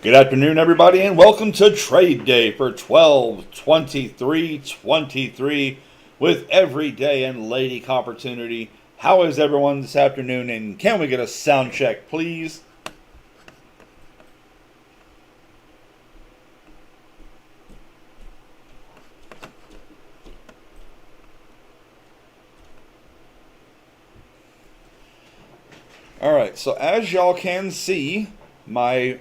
Good afternoon, everybody, and welcome to Trade Day for 12/23/23 with Everyday and Lady Opportunity. How is everyone this afternoon, and can we get a sound check, please? Alright, so as y'all can see, my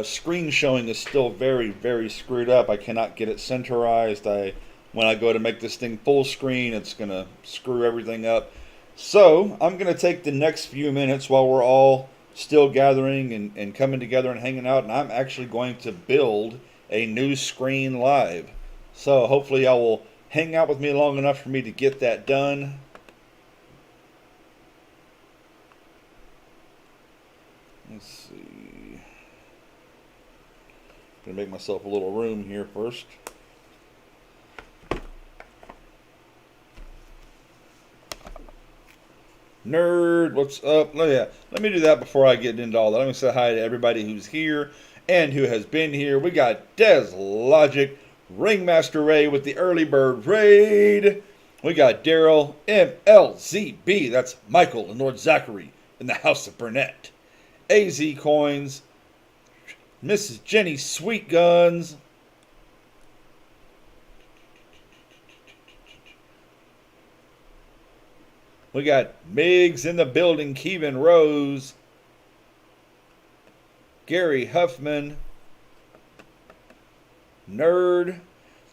screen showing is still very screwed up. I cannot get it centerized. When I go to make this thing full screen, it's going to screw everything up. So I'm going to take the next few minutes while we're all still gathering and coming together and hanging out, and I'm actually going to build a new screen live. So hopefully y'all will hang out with me long enough for me to get that done. Let's see. Gonna make myself a little room here first. Nerd, what's up? Let me do that before I get into all that. Let me say hi to everybody who's here and who has been here. We got Des Logic, Ringmaster Ray with the early bird raid. We got Daryl MLZB. That's Michael and Lord Zachary in the House of Burnett. AZ Coins, Mrs. Jenny Sweet Guns. We got Miggs in the building, Kevin Rose, Gary Huffman, Nerd,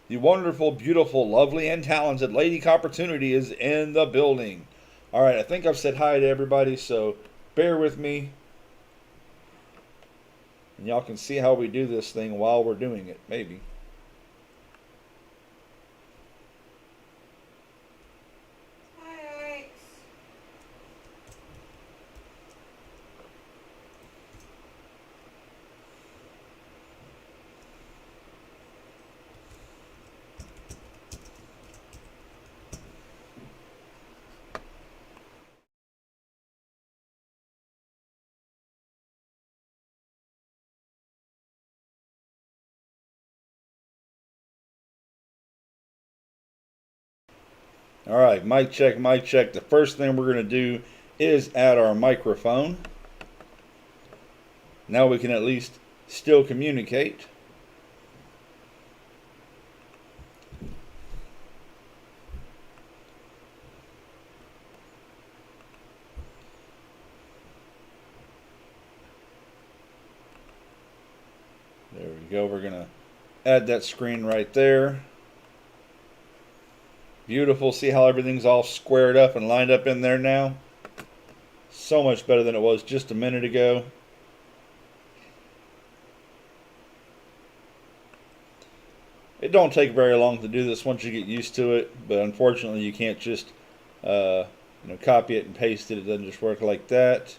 the wonderful, beautiful, lovely, and talented Lady Opportunity is in the building. Alright, I think I've said hi to everybody, so bear with me. And y'all can see how we do this thing while we're doing it, maybe. Hi. Alright, mic check, mic check. The first thing we're going to do is add our microphone. Now we can at least still communicate. There we go. We're going to add that screen right there. Beautiful. See how everything's all squared up and lined up in there now? So much better than it was just a minute ago. It don't take very long to do this once you get used to it, but unfortunately you can't just copy it and paste it. It doesn't just work like that.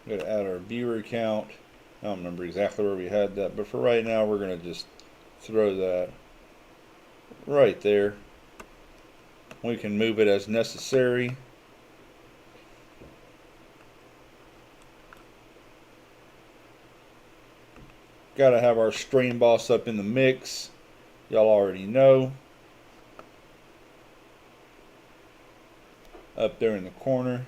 We're going to add our viewer count. I don't remember exactly where we had that, but for right now we're going to just throw that right there. We can move it as necessary. Got to have our stream boss up in the mix. Y'all already know. Up there in the corner.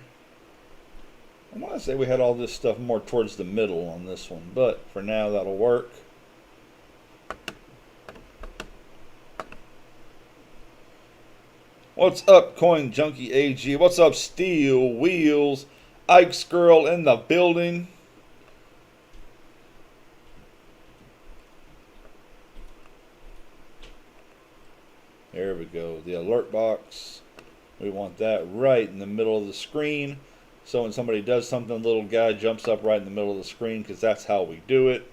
I want to say we had all this stuff more towards the middle on this one, but for now that'll work. What's up, Coin Junkie AG? What's up, Steel Wheels? Ike's Girl in the building. There we go. The alert box. We want that right in the middle of the screen. So when somebody does something, the little guy jumps up right in the middle of the screen, because that's how we do it.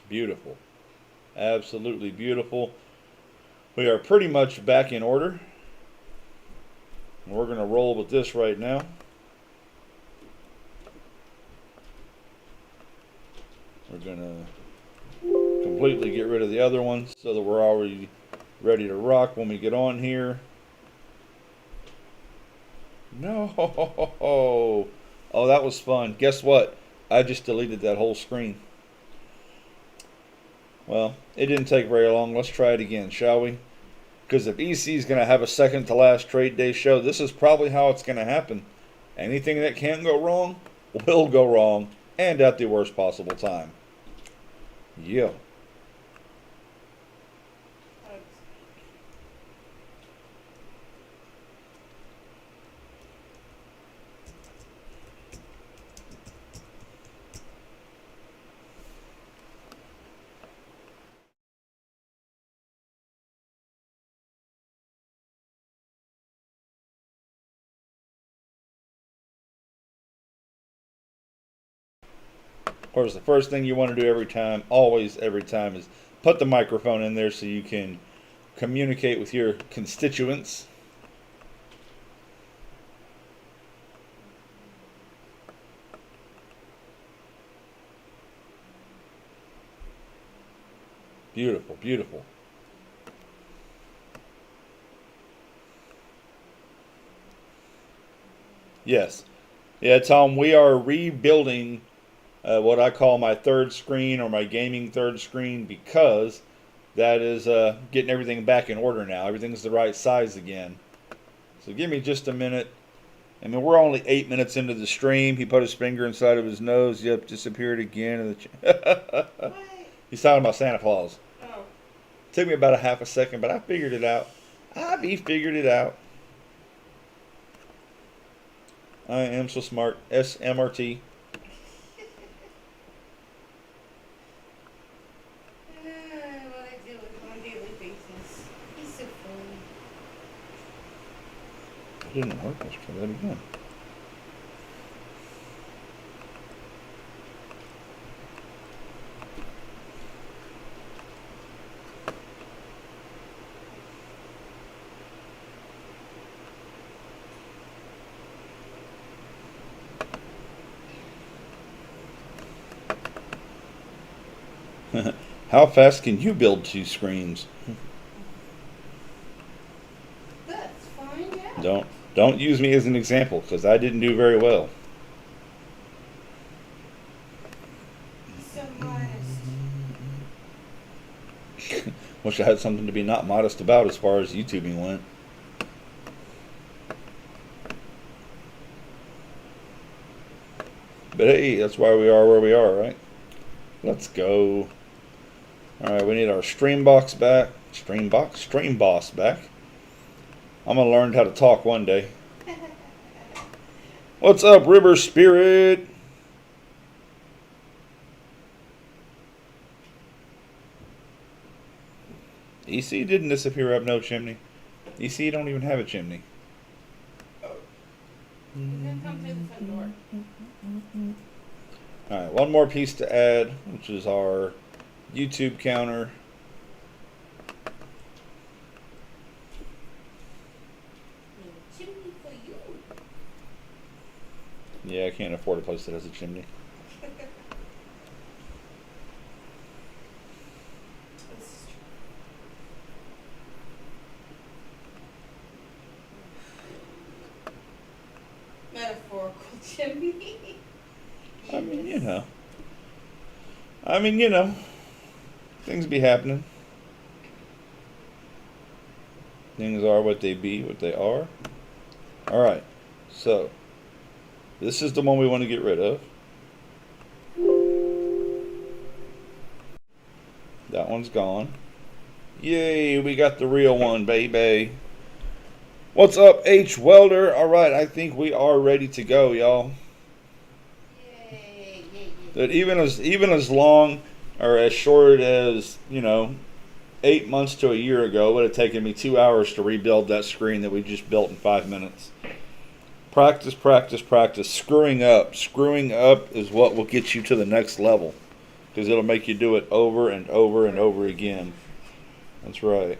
Beautiful. Absolutely beautiful. We are pretty much back in order. And we're going to roll with this right now. We're going to completely get rid of the other ones so that we're already ready to rock when we get on here. No. Oh, that was fun. Guess what? I just deleted that whole screen. Well, it didn't take very long. Let's try it again, shall we? Because if EC is going to have a second to last trade day show, this is probably how it's going to happen. Anything that can go wrong will go wrong, and at the worst possible time. Yeah. Of course, the first thing you want to do every time, always every time, is put the microphone in there so you can communicate with your constituents. Beautiful, beautiful. Yes. Yeah, Tom, we are rebuilding what I call my third screen or my gaming third screen because that is getting everything back in order now. Everything's the right size again. So give me just a minute. I mean, we're only 8 minutes into the stream. He put his finger inside of his nose. Yep, disappeared again. He's talking about Santa Claus. Oh. Took me about a half a second, but I figured it out. Figured it out. I am so smart. SMRT. What I do with him on a daily basis. He's so funny. It didn't work. Let's try that again. How fast can you build 2 screens? Let's find out. Don't use me as an example because I didn't do very well. He's so modest. Wish I had something to be not modest about as far as YouTubing went. But hey, that's why we are where we are, right? Let's go. Alright, we need our stream box back. Stream boss back. I'm going to learn how to talk one day. What's up, River Spirit? EC didn't disappear up no chimney. EC don't even have a chimney. He's gonna come through the front door. Alright, one more piece to add, which is our YouTube counter. Chimney for you. Yeah, I can't afford a place that has a chimney. Metaphorical chimney. I mean, you know. Things be happening. Things are what they be, what they are. Alright, so this is the one we want to get rid of. That one's gone. Yay, we got the real one, baby. What's up, H Welder? Alright, I think we are ready to go, y'all. Yay. That even as long or as short as, 8 months to a year ago, it would have taken me 2 hours to rebuild that screen that we just built in 5 minutes. Practice, practice, practice. Screwing up is what will get you to the next level, because it'll make you do it over and over and over again. That's right.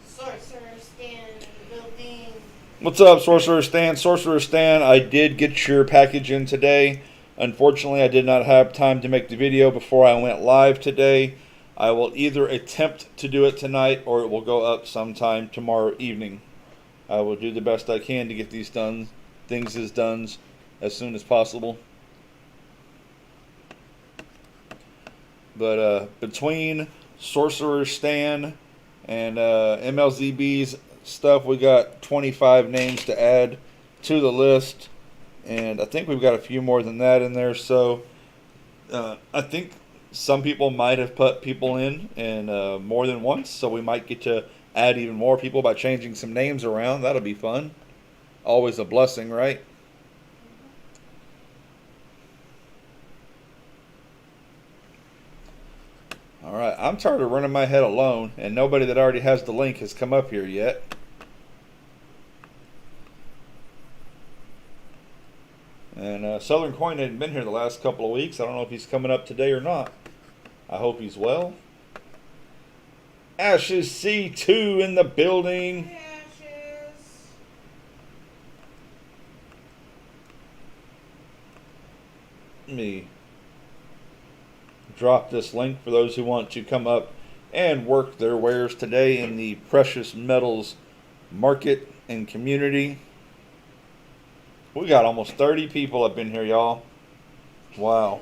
Sorcerer Stan in the building. What's up, Sorcerer Stan? Sorcerer Stan, I did get your package in today. Unfortunately, I did not have time to make the video before I went live today. I will either attempt to do it tonight or it will go up sometime tomorrow evening. I will do the best I can to get these things done as soon as possible. But between Sorcerer Stan and MLZB's stuff, we got 25 names to add to the list. And I think we've got a few more than that in there. So I think some people might have put people in more than once. So we might get to add even more people by changing some names around. That'll be fun. Always a blessing, right? All right, I'm tired of running my head alone, and nobody that already has the link has come up here yet. And Southern Coin hadn't been here the last couple of weeks. I don't know if he's coming up today or not. I hope he's well. Ashes C2 in the building. Ashes. Let me drop this link for those who want to come up and work their wares today in the precious metals market and community. We got almost 30 people up in here, y'all. Wow.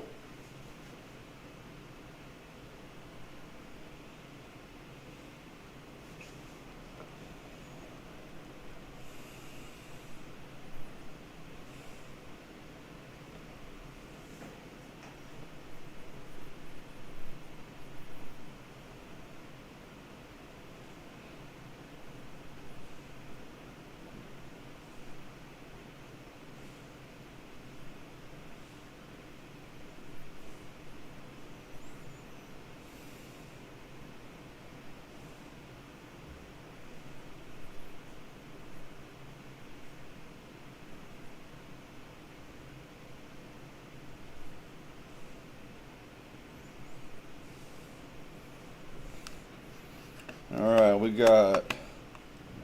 Alright, we got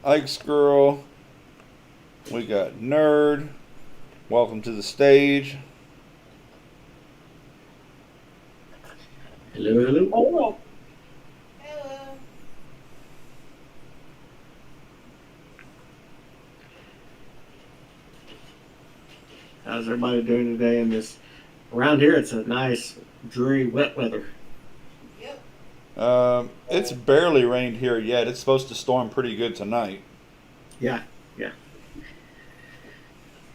Ike's Girl. We got Nerd. Welcome to the stage. Hello, hello. Hello. How's everybody doing today in this? Around here, it's a nice, dreary, wet weather. Yep. It's barely rained here yet. It's supposed to storm pretty good tonight. Yeah, yeah.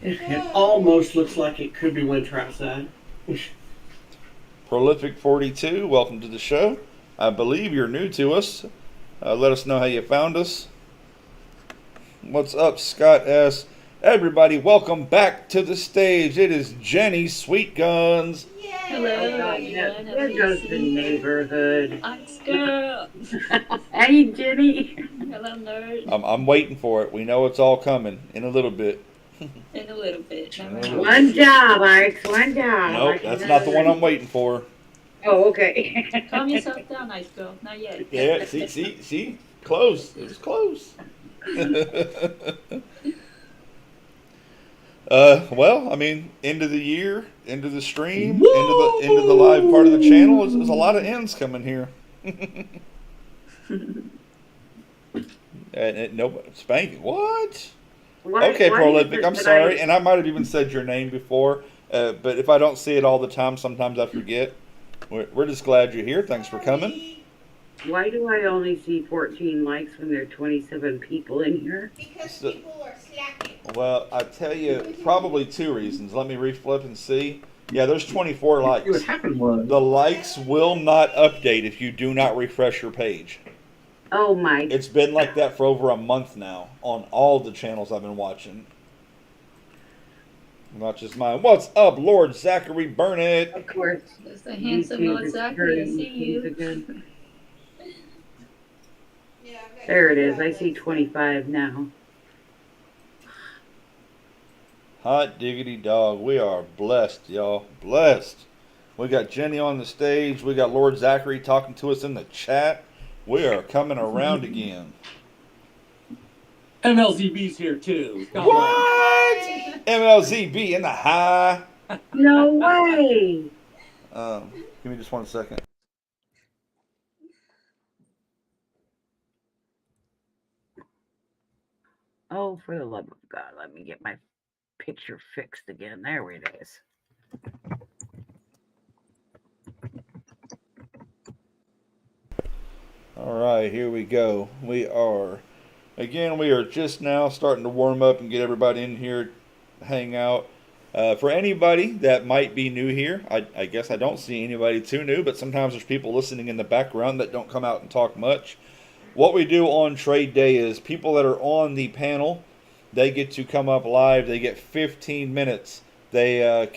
It almost looks like it could be winter outside. Prolific 42, welcome to the show. I believe you're new to us. Let us know how you found us. What's up, Scott S? Everybody, welcome back to the stage. It is Jenny Sweet Guns. Yay. There goes the neighborhood. Ice girl. Hey, Jenny. Hello, nerd. I'm waiting for it. We know it's all coming in a little bit. In a little bit. One job, Ike. One job. Nope, that's not the one I'm waiting for. Oh, okay. Calm yourself down, Ice girl. Not yet. Yeah, see, close. It was close. Well, I mean, end of the year, end of the stream, end of the live part of the channel. There's a lot of ends coming here. and no spanking. What? Okay, Prolific. I'm sorry, and I might have even said your name before, but if I don't see it all the time, sometimes I forget. We're just glad you're here. Thanks for coming. Why do I only see 14 likes when there are 27 people in here? Because people are slacking. Well, I tell you, probably two reasons. Let me reflip and see. Yeah, there's 24 likes. What happened was The likes will not update if you do not refresh your page. Oh, my. It's been like that for over a month now on all the channels I've been watching. Not just mine. What's up, Lord Zachary Burnett? Of course. That's the handsome YouTube Lord is Zachary. I turning see things you. again. Yeah, I've got There it is. I 25 see 25 now. Hot diggity dog. We are blessed, y'all. Blessed. We got Jenny on the stage. We got Lord Zachary talking to us in the chat. We are coming around again. MLZB's here too. Come on. What? MLZB in the high. No way. Give me just 1 second. Oh, for the love of God, let me get my picture fixed again. There it is. All right, here we go. We are just now starting to warm up and get everybody in here, hang out. For anybody that might be new here, I guess I don't see anybody too new, but sometimes there's people listening in the background that don't come out and talk much. What we do on trade day is people that are on the panel, they get to come up live. They get 15 minutes. Their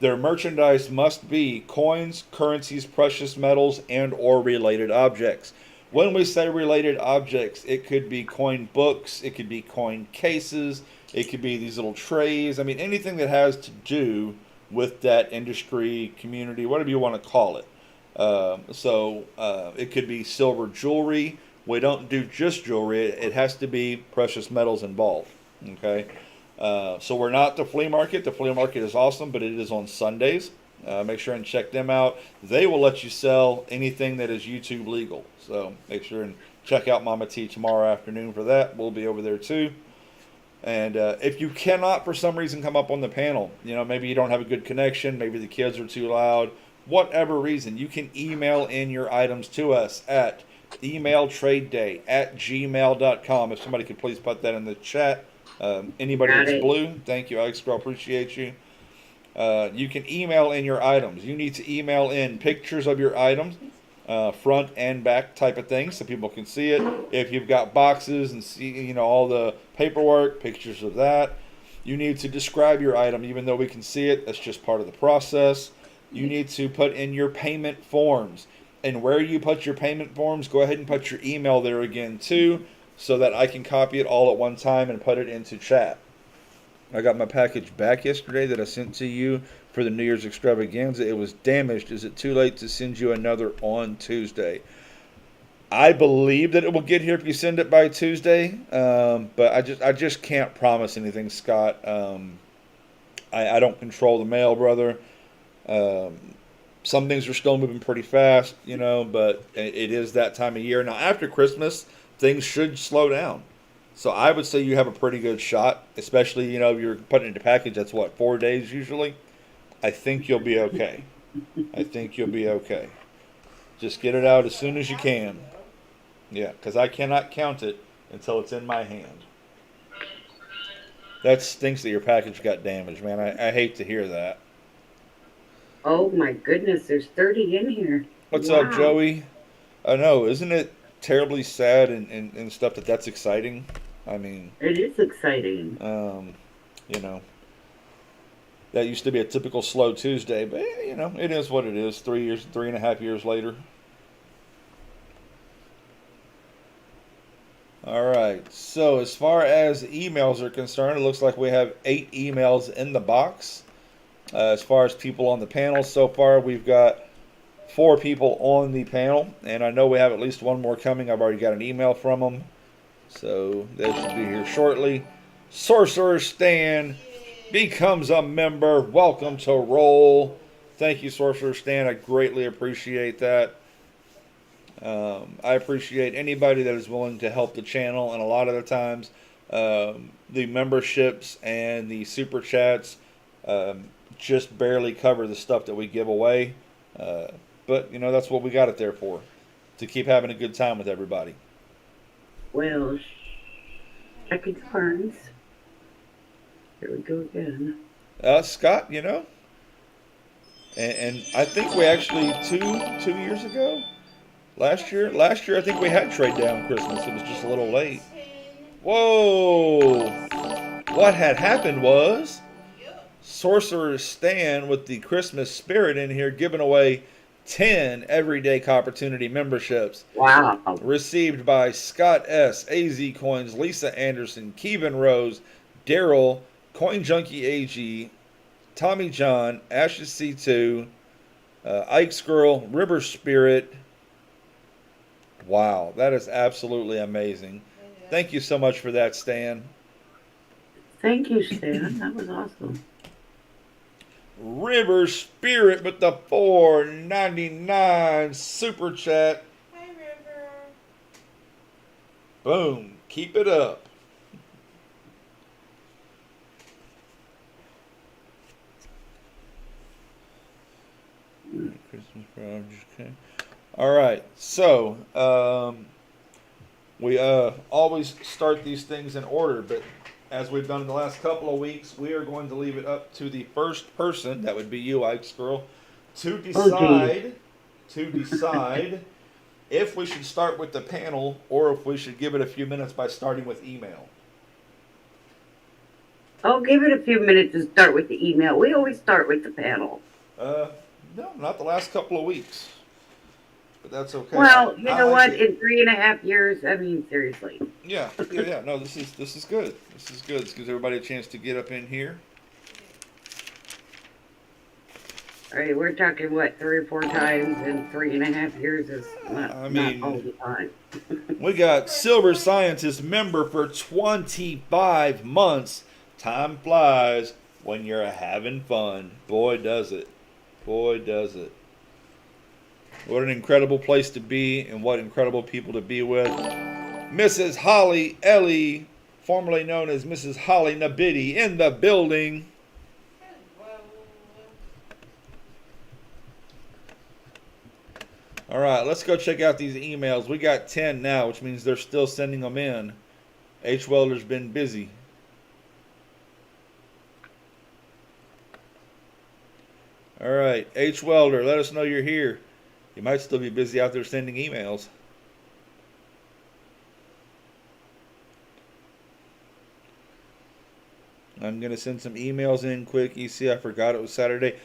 merchandise must be coins, currencies, precious metals, and or related objects. When we say related objects, it could be coin books, it could be coin cases, it could be these little trays. I mean, anything that has to do with that industry, community, whatever you want to call it. It could be silver jewelry. We don't do just jewelry. It has to be precious metals involved. Okay. So we're not the flea market. The flea market is awesome, but it is on Sundays. Make sure and check them out. They will let you sell anything that is YouTube legal. So make sure and check out Mama T tomorrow afternoon for that. We'll be over there too. And if you cannot, for some reason, come up on the panel, maybe you don't have a good connection, maybe the kids are too loud, whatever reason, you can email in your items to us at emailtradeday@gmail.com. If somebody could please put that in the chat. Anybody Got that's it. blue, thank you, Alex. I appreciate you. You can email in your items. You need to email in pictures of your items, front and back type of thing, so people can see it. If you've got boxes and see, all the paperwork, pictures of that. You need to describe your item, even though we can see it. That's just part of the process. You need to put in your payment forms. And where you put your payment forms, go ahead and put your email there again too, so that I can copy it all at one time and put it into chat. I got my package back yesterday that I sent to you for the New Year's extravaganza. It was damaged. Is it too late to send you another on Tuesday? I believe that it will get here if you send it by Tuesday, but I just can't promise anything, Scott. I don't control the mail, brother. Some things are still moving pretty fast, but it is that time of year. Now, after Christmas, things should slow down. So I would say you have a pretty good shot, especially, if you're putting it into package, that's what, 4 days usually? I think you'll be okay. I think you'll be okay. Just get it out as soon as you can. Yeah, because I cannot count it until it's in my hand. That stinks that your package got damaged, man. I hate to hear that. Oh my goodness, there's 30 in here. What's Wow. up, Joey? I know, isn't it terribly sad and stuff that's exciting? I mean, It is exciting. you know, that used to be a typical slow Tuesday, but it is what it is. 3.5 years later. All right. So as far as emails are concerned, it looks like we have 8 emails in the box. As far as people on the panel so far, we've got 4 people on the panel, and I know we have at least one more coming. I've already got an email from them, so they should be here shortly. Sorcerer Stan becomes a member. Welcome to Roll. Thank you, Sorcerer Stan. I greatly appreciate that. I appreciate anybody that is willing to help the channel, and a lot of the times, the memberships and the super chats just barely cover the stuff that we give away. But that's what we got it there for, to keep having a good time with everybody. Well, checking Barnes. Here we go again. Scott, and I think we actually two years ago, last year I think we had trade down Christmas. It was just a little late. Whoa! What had happened was Sorcerer Stan with the Christmas spirit in here giving away 10 Everyday Opportunity memberships. Wow. Received by Scott S., AZ Coins, Lisa Anderson, Kevin Rose, Daryl, Coin Junkie AG, Tommy John, Ashes C2, Ike's Girl, River Spirit. Wow, that is absolutely amazing. Thank you so much for that, Stan. Thank you, Stan. That was awesome. River Spirit with the $4.99 super chat. Hi, River. Boom. Keep it up. Christmas project. Okay. All right. So, we always start these things in order, but as we've done in the last couple of weeks, we are going to leave it up to the first person, that would be you, Ike's girl, to decide if we should start with the panel or if we should give it a few minutes by starting with email. I'll give it a few minutes to start with the email. We always start with the panel. No, not the last couple of weeks. But that's okay. Well, you I know like what? it. In 3.5 years, I mean, seriously. Yeah. No, this is good. This is good. This gives everybody a chance to get up in here. All right, we're talking, what, 3 or 4 times in 3.5 years is not all the time. We got Silver Scientist member for 25 months. Time flies when you're having fun. Boy, does it. Boy, does it. What an incredible place to be and what incredible people to be with. Mrs. Holly Ellie, formerly known as Mrs. Holly Nabidi, in the building. All right, let's go check out these emails. We got 10 now, which means they're still sending them in. H. Welder's been busy. All right, H. Welder, let us know you're here. You might still be busy out there sending emails. I'm going to send some emails in quick. You see, I forgot it was Saturday.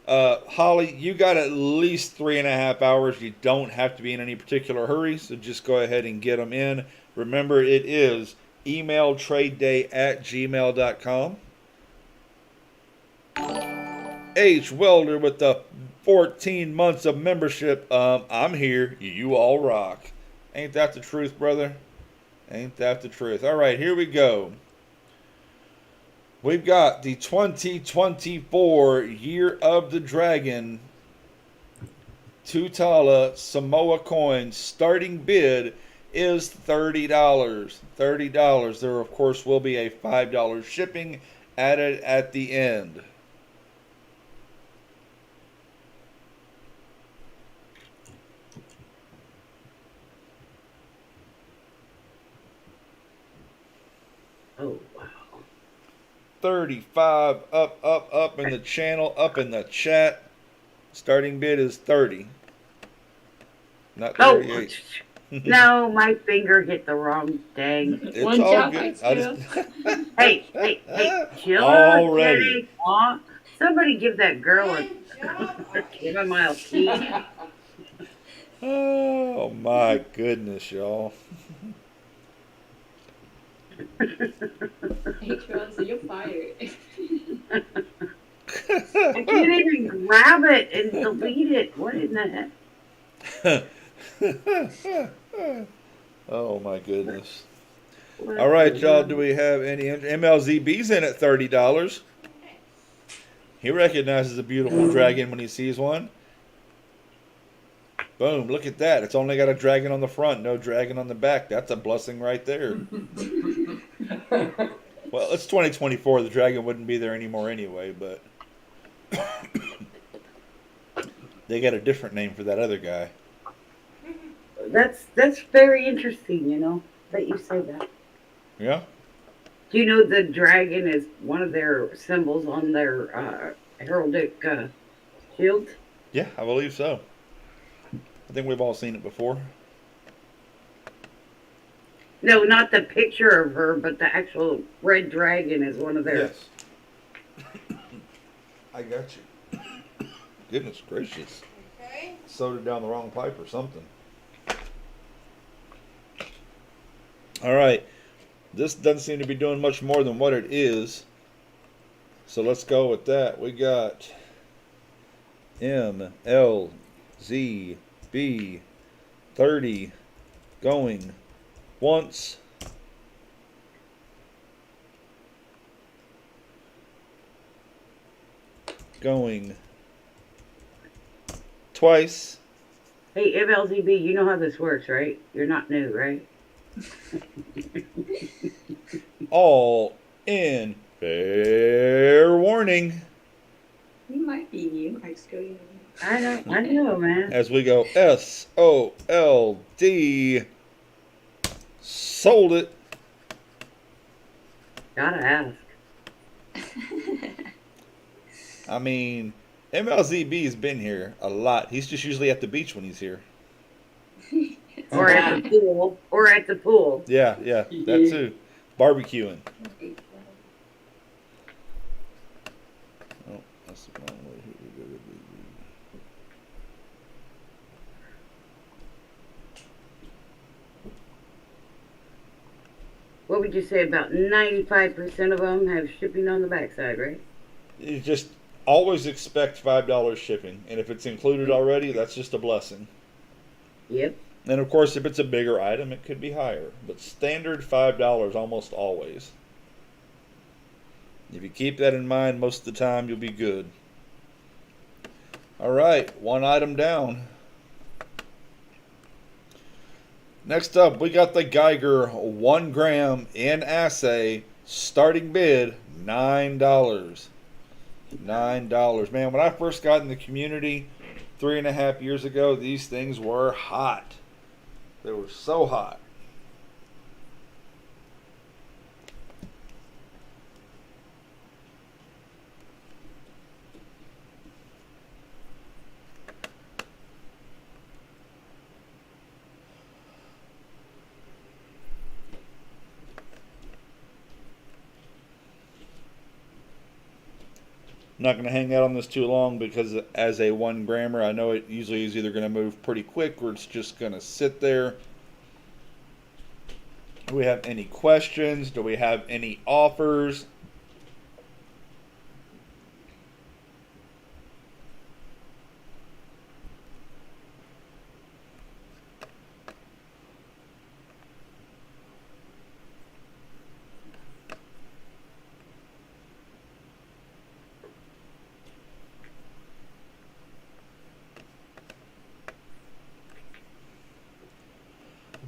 Holly, you got at least 3.5 hours. You don't have to be in any particular hurry, so just go ahead and get them in. Remember, it is emailtradeday@gmail.com. H. Welder with the 14 months of membership. I'm here. You all rock. Ain't that the truth, brother? Ain't that the truth? All right, here we go. We've got the 2024 Year of the Dragon Tutala Samoa coin. Starting bid is $30. $30. There, of course, will be a $5 shipping added at the end. Oh, wow. 35 up in the channel, up in the chat. Starting bid is 30. Not 38. No, my finger hit the wrong thing. It's One all job, good. Ike's I girl. just Hey, chill Already. out. Somebody give that girl Good job, a chamomile tea. Oh my goodness, y'all. Hey, Charles, you're fired. I can't even grab it and delete it. What in the heck? Oh my goodness. What All right, the y'all. hell? Do we have any MLZB's in at $30? He recognizes a beautiful dragon when he sees one. Boom! Look at that. It's only got a dragon on the front, no dragon on the back. That's a blessing right there. Well, it's 2024. The dragon wouldn't be there anymore anyway, but they got a different name for that other guy. That's very interesting, you know, that you say that. Yeah? Do you know the dragon is one of their symbols on their heraldic shield? Yeah, I believe so. I think we've all seen it before. No, not the picture of her, but the actual red dragon is one of their. Yes. I got you. Goodness gracious. Okay. Sewed it down the wrong pipe or something. All right. This doesn't seem to be doing much more than what it is. So let's go with that. We got MLZB 30 going once. going twice. Hey, FLZB, you know how this works, right? You're not new, right? All in. Fair warning. You might be new. I just go, you know. I know, man. As we go SOLD. Sold it. Gotta ask. I mean, MLZB's been here a lot. He's just usually at the beach when he's here. Or at the pool. Or at the pool. Yeah, that too. Barbecuing. Oh, that's the wrong way. Here we go. What would you say about 95% of them have shipping on the backside, right? You just always expect $5 shipping, and if it's included already, that's just a blessing. Yep. And of course, if it's a bigger item, it could be higher, but standard $5 almost always. If you keep that in mind, most of the time you'll be good. All right, one item down. Next up, we got the Geiger 1 gram in assay, starting bid $9. $9. Man, when I first got in the community 3.5 years ago, these things were hot. They were so hot. I'm not going to hang out on this too long because as a 1 grammer, I know it usually is either going to move pretty quick or it's just going to sit there. Do we have any questions? Do we have any offers?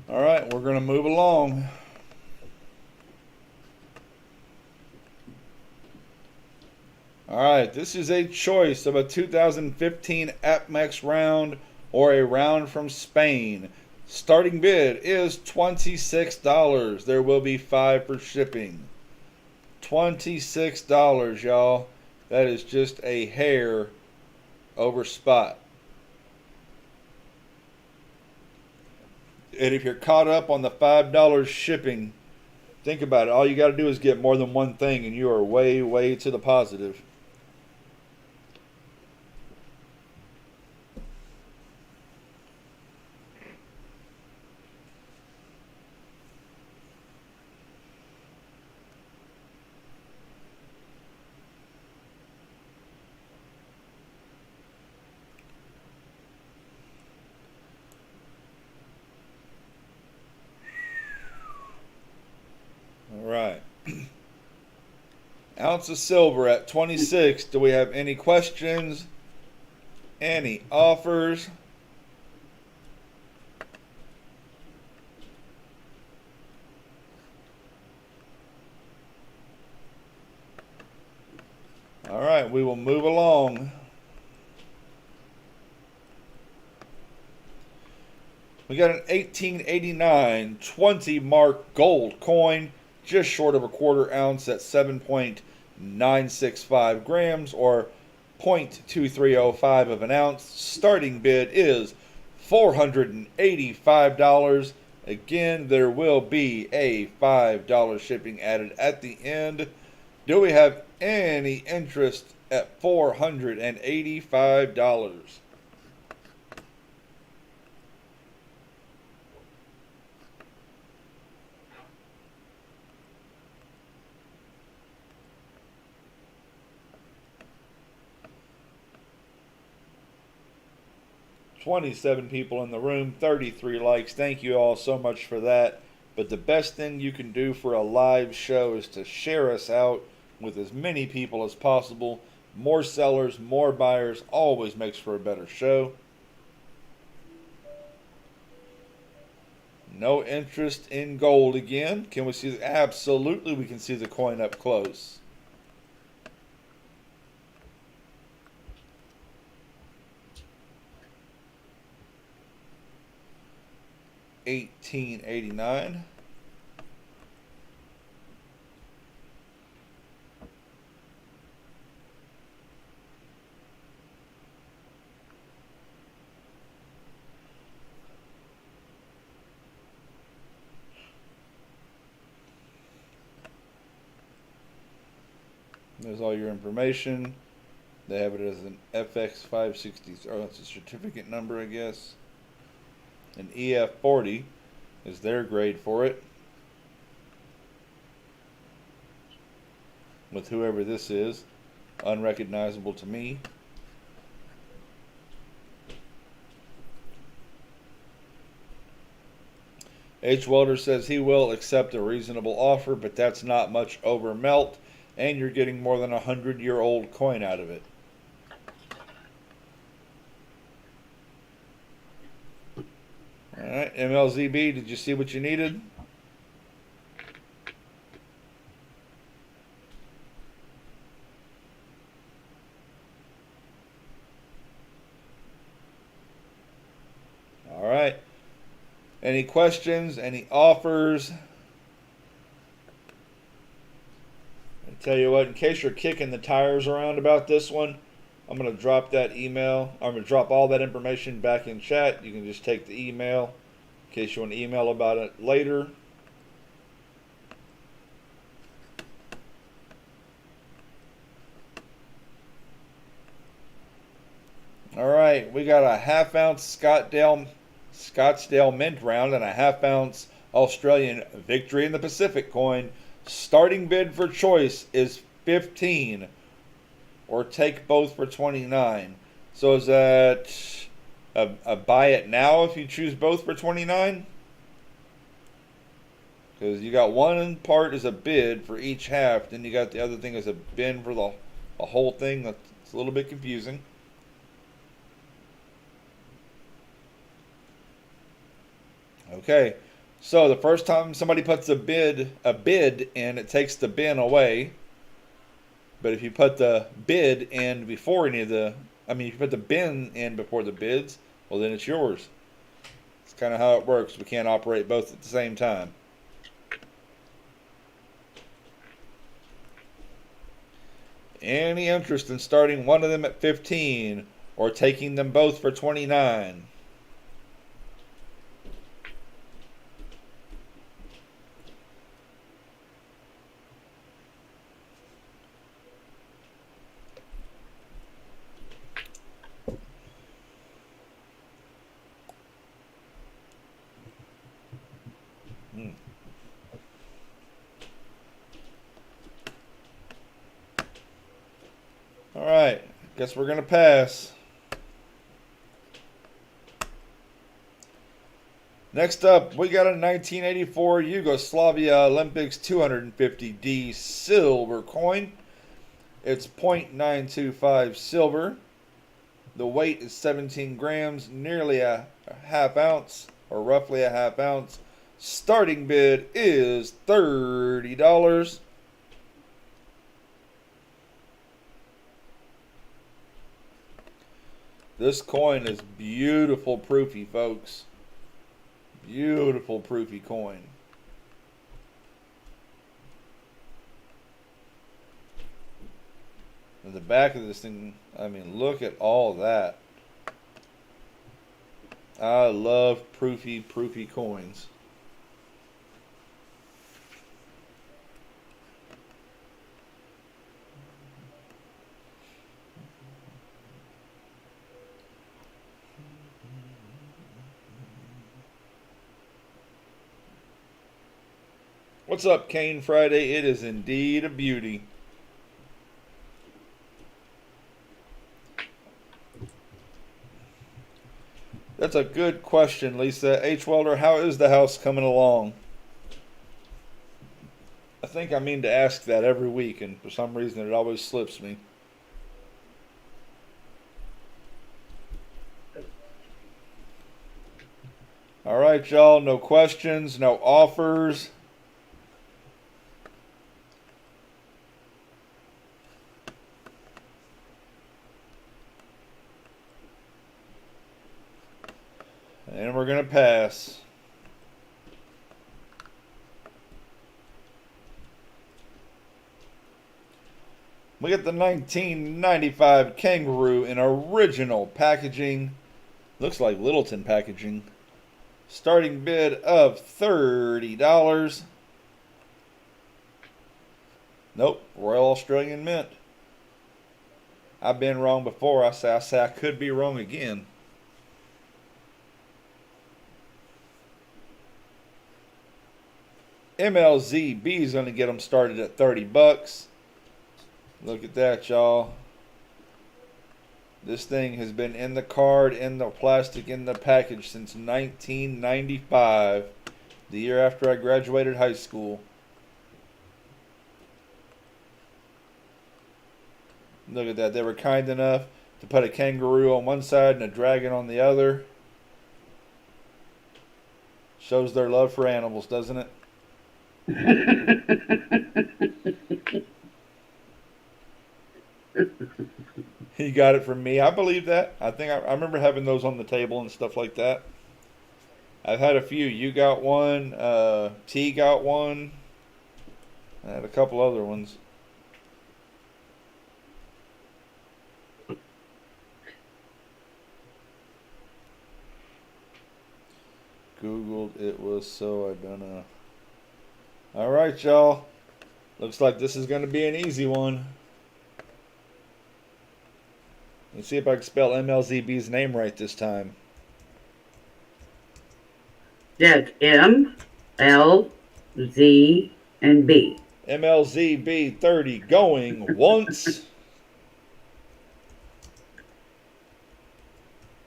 All right, we're going to move along. All right, this is a choice of a 2015 APMEX round or a round from Spain. Starting bid is $26. There will be $5 for shipping. $26, y'all. That is just a hair over spot. And if you're caught up on the $5 shipping, think about it. All you got to do is get more than one thing, and you are way, way to the positive. All right. Ounce of silver at 26. Do we have any questions? Any offers? All right, we will move along. We got an 1889 20 mark gold coin, just short of a quarter ounce at 7.965 grams or 0.2305 of an ounce. Starting bid is $485. Again, there will be a $5 shipping added at the end. Do we have any interest at $485? $27 people in the room, 33 likes. Thank you all so much for that. But the best thing you can do for a live show is to share us out with as many people as possible. More sellers, more buyers always makes for a better show. No interest in gold again. Can we see? Absolutely, we can see the coin up close. $18.89. There's all your information. They have it as an FX560. Oh, that's a certificate number, I guess. An EF40 is their grade for it. With whoever this is, unrecognizable to me. H. Welder says he will accept a reasonable offer, but that's not much over melt, and you're getting more than 100-year-old coin out of it. Alright, MLZB, did you see what you needed? Alright. Any questions? Any offers? I tell you what, in case you're kicking the tires around about this one, I'm going to drop that email. I'm going to drop all that information back in chat. You can just take the email in case you want to email about it later. All right, we got a half-ounce Scottsdale Mint round and a half-ounce Australian Victory in the Pacific coin. Starting bid for choice is 15, or take both for 29. So is that a buy it now if you choose both for 29? Because you got one part as a bid for each half, then you got the other thing as a bin for the whole thing. That's a little bit confusing. Okay, so the first time somebody puts a bid in, it takes the bin away. But if you put the bid in before any of the, if you put the bin in before the bids, well then it's yours. It's kind of how it works. We can't operate both at the same time. Any interest in starting one of them at 15 or taking them both for 29? Alright, guess we're going to pass. Next up, we got a 1984 Yugoslavia Olympics 250D silver coin. It's 0.925 silver. The weight is 17 grams, nearly a half ounce, or roughly a half ounce. Starting bid is $30. This coin is beautiful proofy, folks. Beautiful proofy coin. And the back of this thing, look at all that. I love proofy coins. What's up, Kane Friday? It is indeed a beauty. That's a good question, Lisa. H. Welder, how is the house coming along? I think I mean to ask that every week, and for some reason it always slips me. right, y'all. No questions, no offers. And we're going to pass. We get the 1995 Kangaroo in original packaging. Looks like Littleton packaging. Starting bid of $30. Nope, Royal Australian Mint. I've been wrong before. I say I could be wrong again. MLZB is going to get them started at $30. Look at that, y'all. This thing has been in the card, in the plastic, in the package since 1995, the year after I graduated high school. Look at that. They were kind enough to put a kangaroo on one side and a dragon on the other. Shows their love for animals, doesn't it? He got it from me. I believe that. I think I remember having those on the table and stuff like that. I've had a few. You got one. T got one. I had a couple other ones. Googled it was so I don't know. All right, y'all. Looks like this is going to be an easy one. Let's see if I can spell MLZB's name right this time. That's M, L, Z, and B. MLZB 30 going once.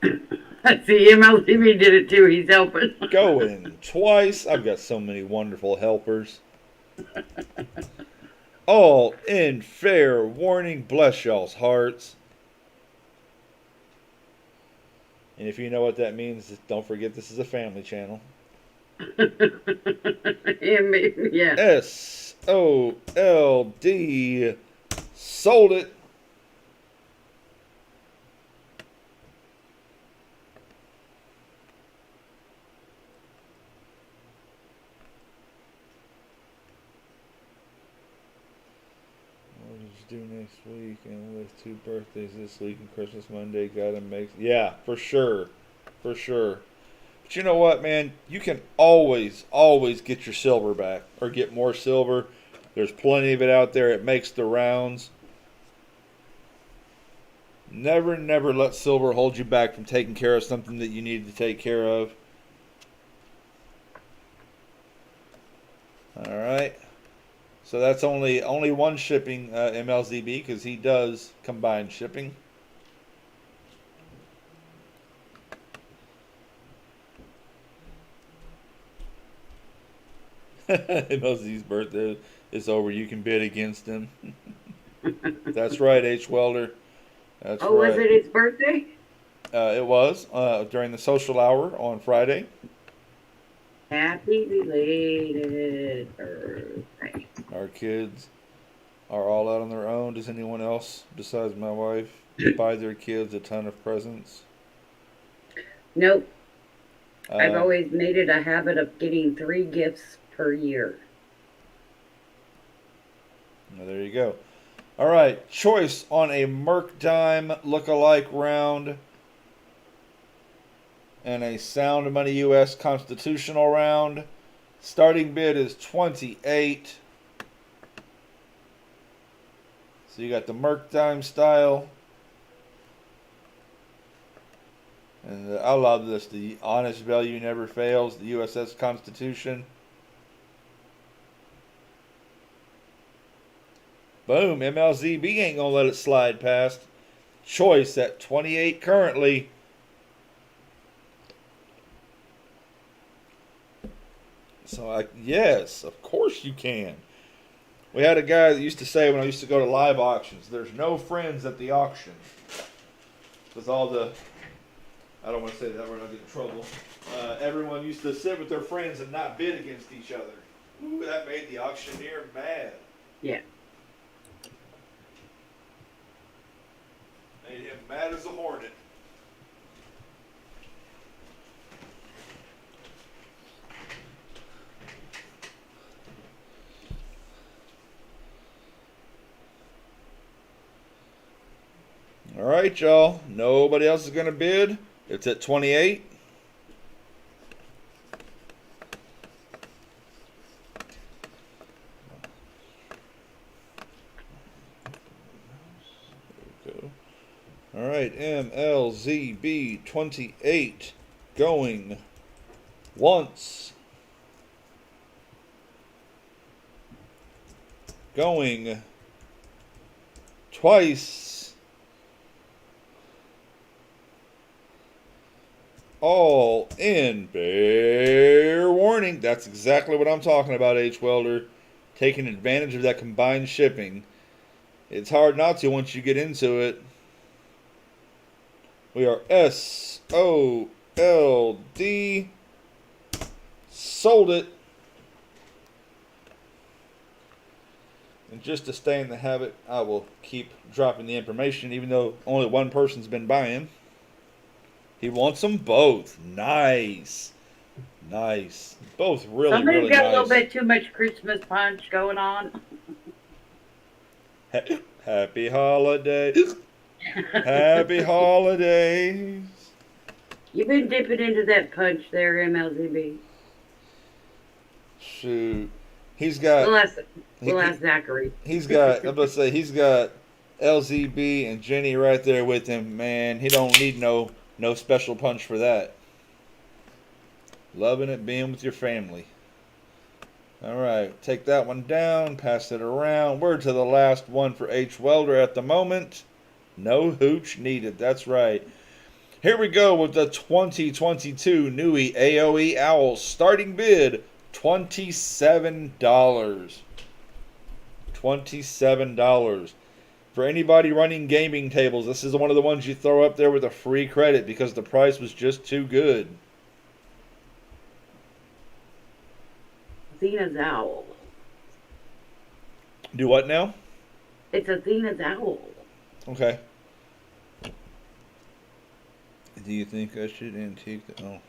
See, MLTV did it too. He's helping. Going twice. I've got so many wonderful helpers. All in fair warning. Bless y'all's hearts. And if you know what that means, don't forget this is a family channel. Yeah. SOLD. Sold it. What did you do next week? And with 2 birthdays this week and Christmas Monday, gotta make... Yeah, for sure. For sure. But you know what, man? You can always get your silver back. Or get more silver. There's plenty of it out there. It makes the rounds. Never let silver hold you back from taking care of something that you need to take care of. Alright. So that's only one shipping, MLZB, because he does combined shipping. MLZ's birthday is over. You can bid against him. That's right, H. Welder. That's right. Was it his birthday? It was during the social hour on Friday. Happy belated birthday. Our kids are all out on their own. Does anyone else, besides my wife, buy their kids a ton of presents? Nope. I've always made it a habit of getting 3 gifts per year. Well, there you go. All right, choice on a Merc Dime look-alike round and a Sound Money US constitutional round. Starting bid is $28. So you got the Merc Dime style. And I love this. The honest value never fails. The USS Constitution. Boom. MLZB ain't going to let it slide past. Choice at 28 currently. So, yes, of course you can. We had a guy that used to say when I used to go to live auctions, there's no friends at the auction. With all the I don't want to say that word, I'll get in trouble. Everyone used to sit with their friends and not bid against each other. Ooh, that made the auctioneer mad. Yeah. Made him mad as a hornet. All right, y'all. Nobody else is going to bid. It's at 28. There we go. All right, MLZB 28 going once. Going twice. All in. Fair warning. That's exactly what I'm talking about, H. Welder. Taking advantage of that combined shipping. It's hard not to once you get into it. We are SOLD. Sold it. And just to stay in the habit, I will keep dropping the information, even though only one person's been buying. He wants them both. Nice. Nice. Both really, Somebody's really got nice. a little bit too much Christmas punch going on. Happy holidays. Happy holidays. You've been dipping into that punch there, MLZB. Shoot. He's got... We'll ask Zachary. He's got, I'm going to say, he's got LZB and Jenny right there with him. Man, he don't need no special punch for that. Loving it being with your family. All right, take that one down, pass it around. We're to the last one for H. Welder at the moment. No hooch needed. That's right. Here we go with the 2022 Newey AOE Owl. Starting bid, $27. $27. For anybody running gaming tables, this is one of the ones you throw up there with a free credit because the price was just too good. Athena's owl. Do what now? It's Athena's owl. Okay. Do you think I should antique the... Oh.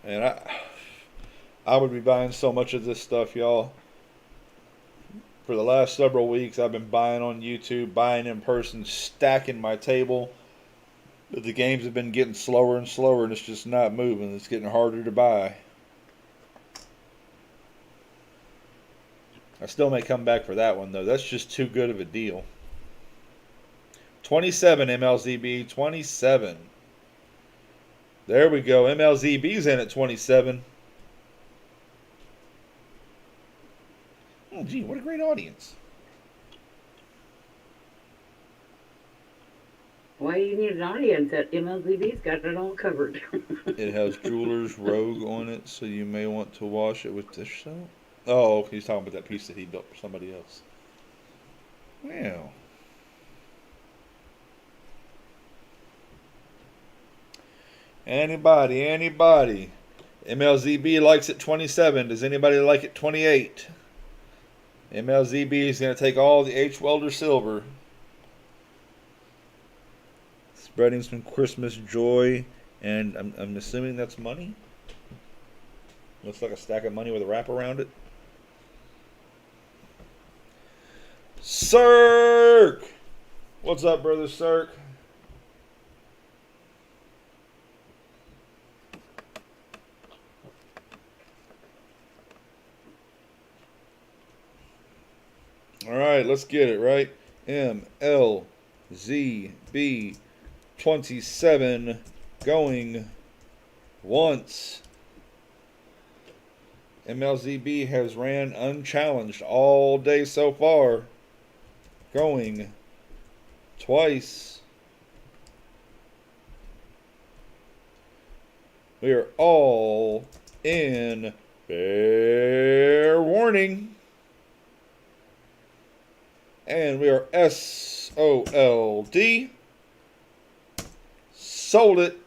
And I would be buying so much of this stuff, y'all. For the last several weeks, I've been buying on YouTube, buying in person, stacking my table. But the games have been getting slower and slower, and it's just not moving. It's getting harder to buy. I still may come back for that one, though. That's just too good of a deal. 27 MLZB, 27. There we go. MLZB's in at 27. Oh, gee, what a great audience. Why you need an audience? That MLZB's got it all covered. It has Jeweler's Rogue on it, so you may want to wash it with dish soap. Oh, okay, he's talking about that piece that he built for somebody else. Well. Anybody. MLZB likes it 27. Does anybody like it 28? MLZB is going to take all the H. Welder silver. Spreading some Christmas joy. And I'm assuming that's money? Looks like a stack of money with a wrap around it. Cirque! What's up, brother Cirque? All right, let's get it, right? MLZB 27 going once. MLZB has ran unchallenged all day so far. Going twice. We are all in fair warning. And we are SOLD. Sold it.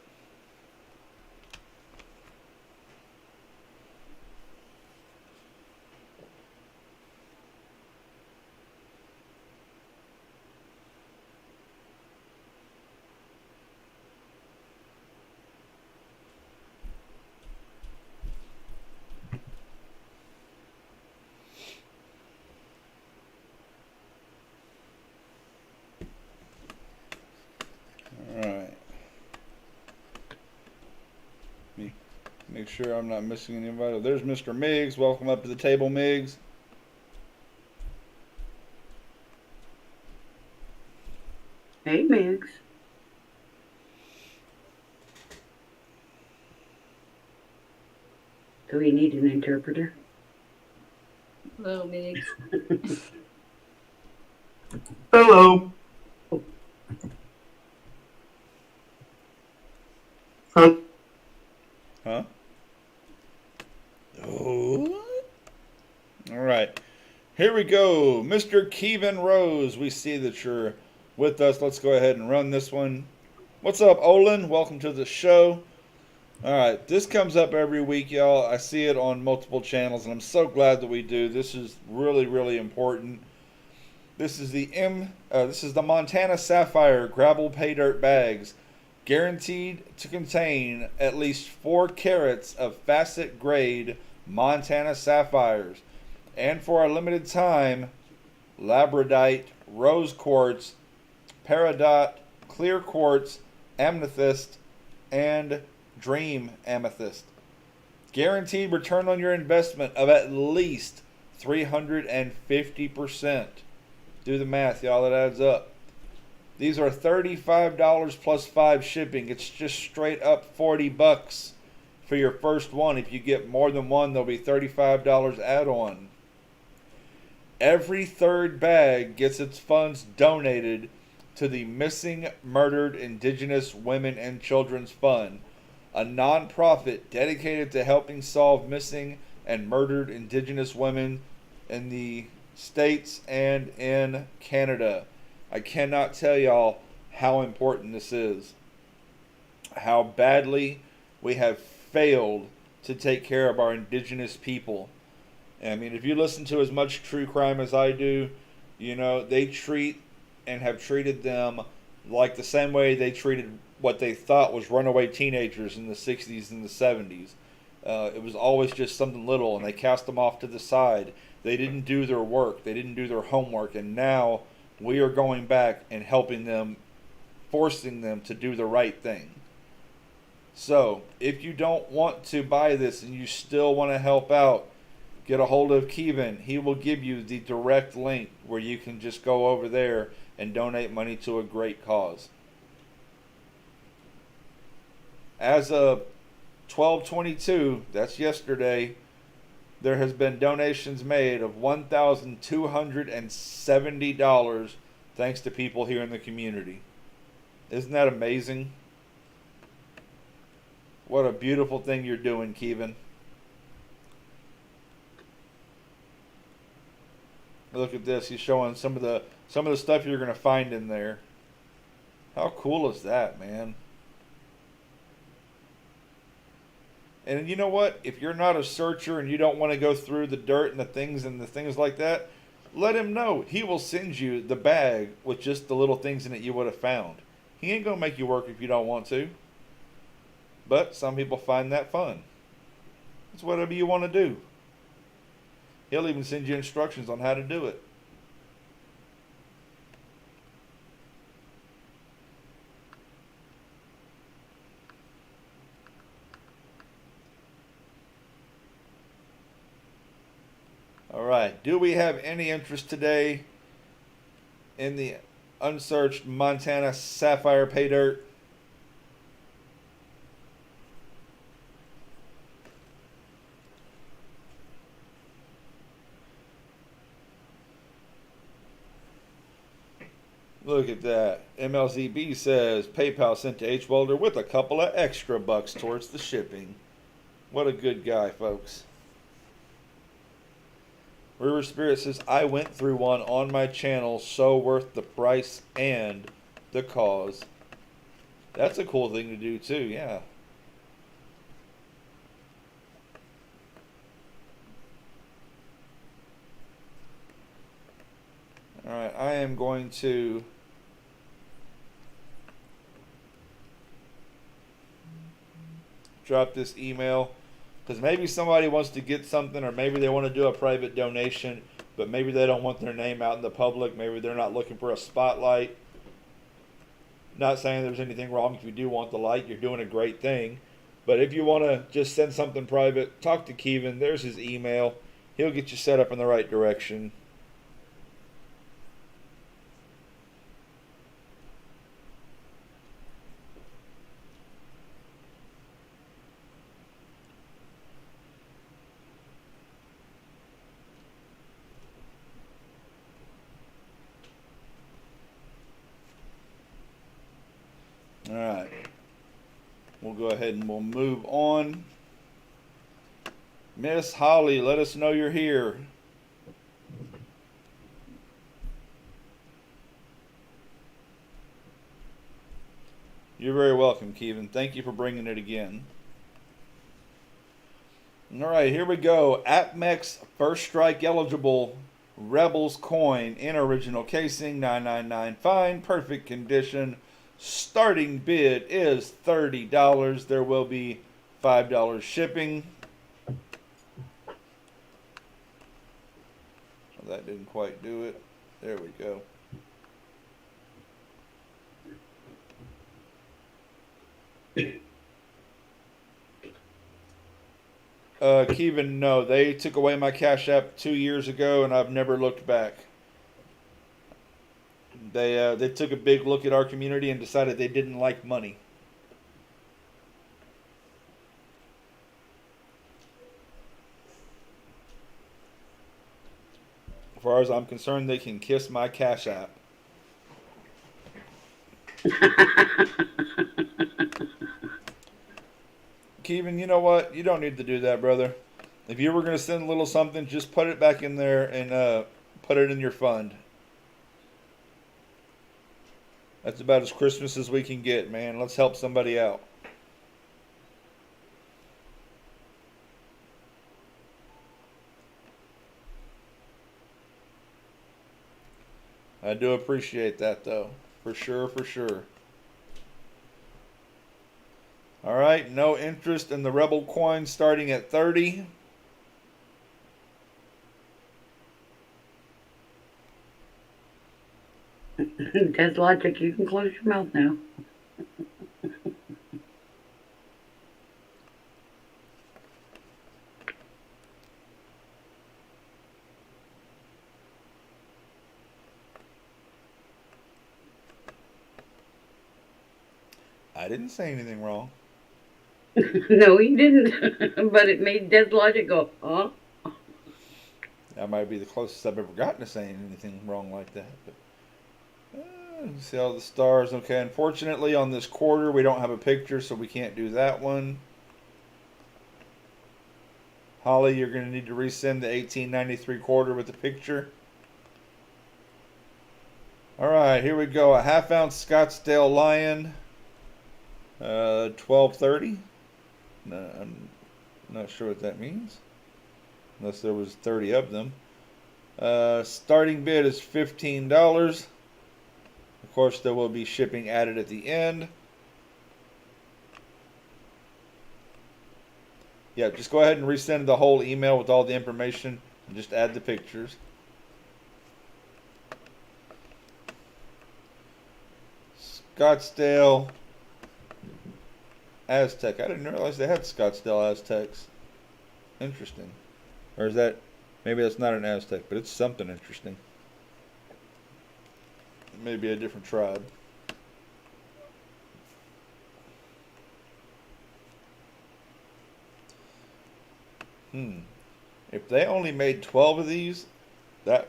Alright. Make sure I'm not missing anybody. There's Mr. Miggs. Welcome up to the table, Miggs. Hey, Mix. Do we need an interpreter? Hello, Migs. Hello. Huh? Huh? Oh. All right. Here we go. Mr. Kevin Rose, we see that you're with us. Let's go ahead and run this one. What's up, Olin? Welcome to the show. All right. This comes up every week, y'all. I see it on multiple channels, and I'm so glad that we do. This is really, really important. This is the Montana Sapphire gravel pay dirt bags, guaranteed to contain at least 4 carats of facet grade Montana sapphires, and for a limited time, labradite, rose quartz, peridot, clear quartz, amethyst, and dream amethyst. Guaranteed return on your investment of at least 350%. Do the math, y'all. That adds up. These are $35 plus 5 shipping. It's just straight up $40 for your first one. If you get more than one, there'll be $35 add-on. Every third bag gets its funds donated to the Missing Murdered Indigenous Women and Children's Fund, a nonprofit dedicated to helping solve missing and murdered Indigenous women in the States and in Canada. I cannot tell y'all how important this is. How badly we have failed to take care of our Indigenous people. I mean, if you listen to as much true crime as I do, you know, they treat and have treated them like the same way they treated what they thought was runaway teenagers in the 60s and the 70s. It was always just something little, and they cast them off to the side. They didn't do their work. They didn't do their homework. And now we are going back and helping them, forcing them to do the right thing. So, if you don't want to buy this and you still want to help out, get a hold of Kevin. He will give you the direct link where you can just go over there and donate money to a great cause. As of 12/22, that's yesterday, there has been donations made of $1,270 thanks to people here in the community. Isn't that amazing? What a beautiful thing you're doing, Kevin. Look at this. He's showing some of the stuff you're going to find in there. How cool is that, man? And you know what? If you're not a searcher and you don't want to go through the dirt and the things like that, let him know. He will send you the bag with just the little things in it you would have found. He ain't going to make you work if you don't want to. But some people find that fun. It's whatever you want to do. He'll even send you instructions on how to do it. All right. Do we have any interest today in the unsearched Montana Sapphire Pay Dirt? Look at that. MLZB says PayPal sent to H Welder with a couple of extra bucks towards the shipping. What a good guy, folks. River Spirit says, I went through one on my channel, so worth the price and the cause. That's a cool thing to do too, yeah. Alright, I am going to drop this email because maybe somebody wants to get something, or maybe they want to do a private donation, but maybe they don't want their name out in the public. Maybe they're not looking for a spotlight. Not saying there's anything wrong if you do want the light. You're doing a great thing. But if you want to just send something private, talk to Kevin. There's his email. He'll get you set up in the right direction. Alright. We'll go ahead and we'll move on. Miss Holly, let us know you're here. You're very welcome, Kevin. Thank you for bringing it again. Alright, here we go. APMEX First Strike eligible Rebels coin in original casing, 999 fine, perfect condition. Starting bid is $30. There will be $5 shipping. That didn't quite do it. There we go. Kevin, no, they took away my Cash App 2 years ago, and I've never looked back. They took a big look at our community and decided they didn't like money. As far as I'm concerned, they can kiss my Cash App. Kevin, you know what? You don't need to do that, brother. If you were going to send a little something, just put it back in there and put it in your fund. That's about as Christmas as we can get, man. Let's help somebody out. I do appreciate that, though. For sure, for sure. Alright, no interest in the Rebel coin starting at 30. That's logic. You can close your mouth now. I didn't say anything wrong. No, you didn't. But it made Dead Logic go, huh? That might be the closest I've ever gotten to saying anything wrong like that. But, see all the stars. Okay, unfortunately on this quarter we don't have a picture, so we can't do that one. Holly, you're going to need to resend the 1893 quarter with the picture. Alright, here we go. A half-ounce Scottsdale Lion. 1230. No, I'm not sure what that means. Unless there was 30 of them. Starting bid is $15. Of course, there will be shipping added at the end. Yeah, just go ahead and resend the whole email with all the information and just add the pictures. Scottsdale Aztec. I didn't realize they had Scottsdale Aztecs. Interesting. Or is that... Maybe that's not an Aztec, but it's something interesting. Maybe a different tribe. If they only made 12 of these, that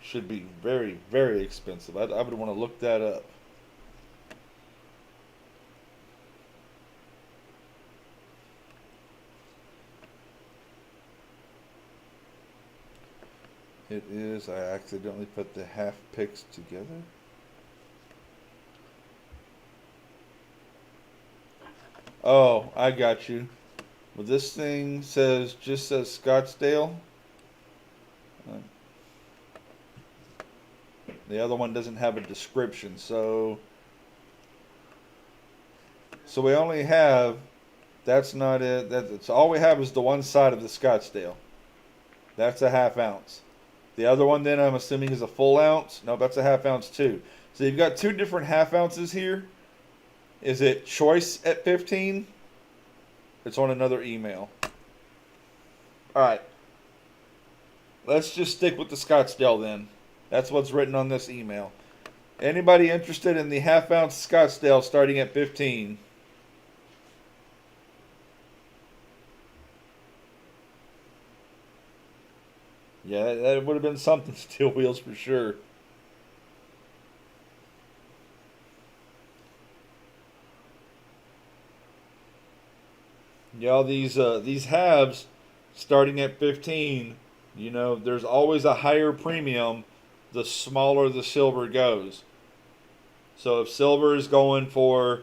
should be very, very expensive. I would want to look that up. It is. I accidentally put the half picks together. Oh, I got you. Well, this thing just says Scottsdale. Uh, The other one doesn't have a description, so we only have. That's not it. That's all we have is the one side of the Scottsdale. That's a half ounce. The other one, then I'm assuming, is a full ounce. No, that's a half ounce too. So you've got two different half ounces here. Is it choice at 15? It's on another email. All right. Let's just stick with the Scottsdale then. That's what's written on this email. Anybody interested in the half ounce Scottsdale starting at 15? Yeah, that would have been something, Steel Wheels, for sure. Yeah, these halves starting at 15, you know, there's always a higher premium the smaller the silver goes. So if silver is going for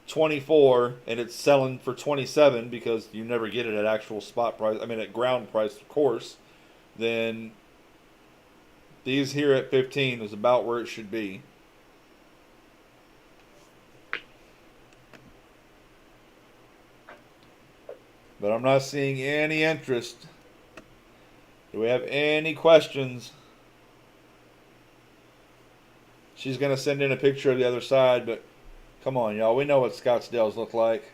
24 and it's selling for 27 because you never get it at actual spot price, I mean at ground price, of course, then these here at 15 is about where it should be. But I'm not seeing any interest. Do we have any questions? She's going to send in a picture of the other side, but come on, y'all. We know what Scottsdales look like.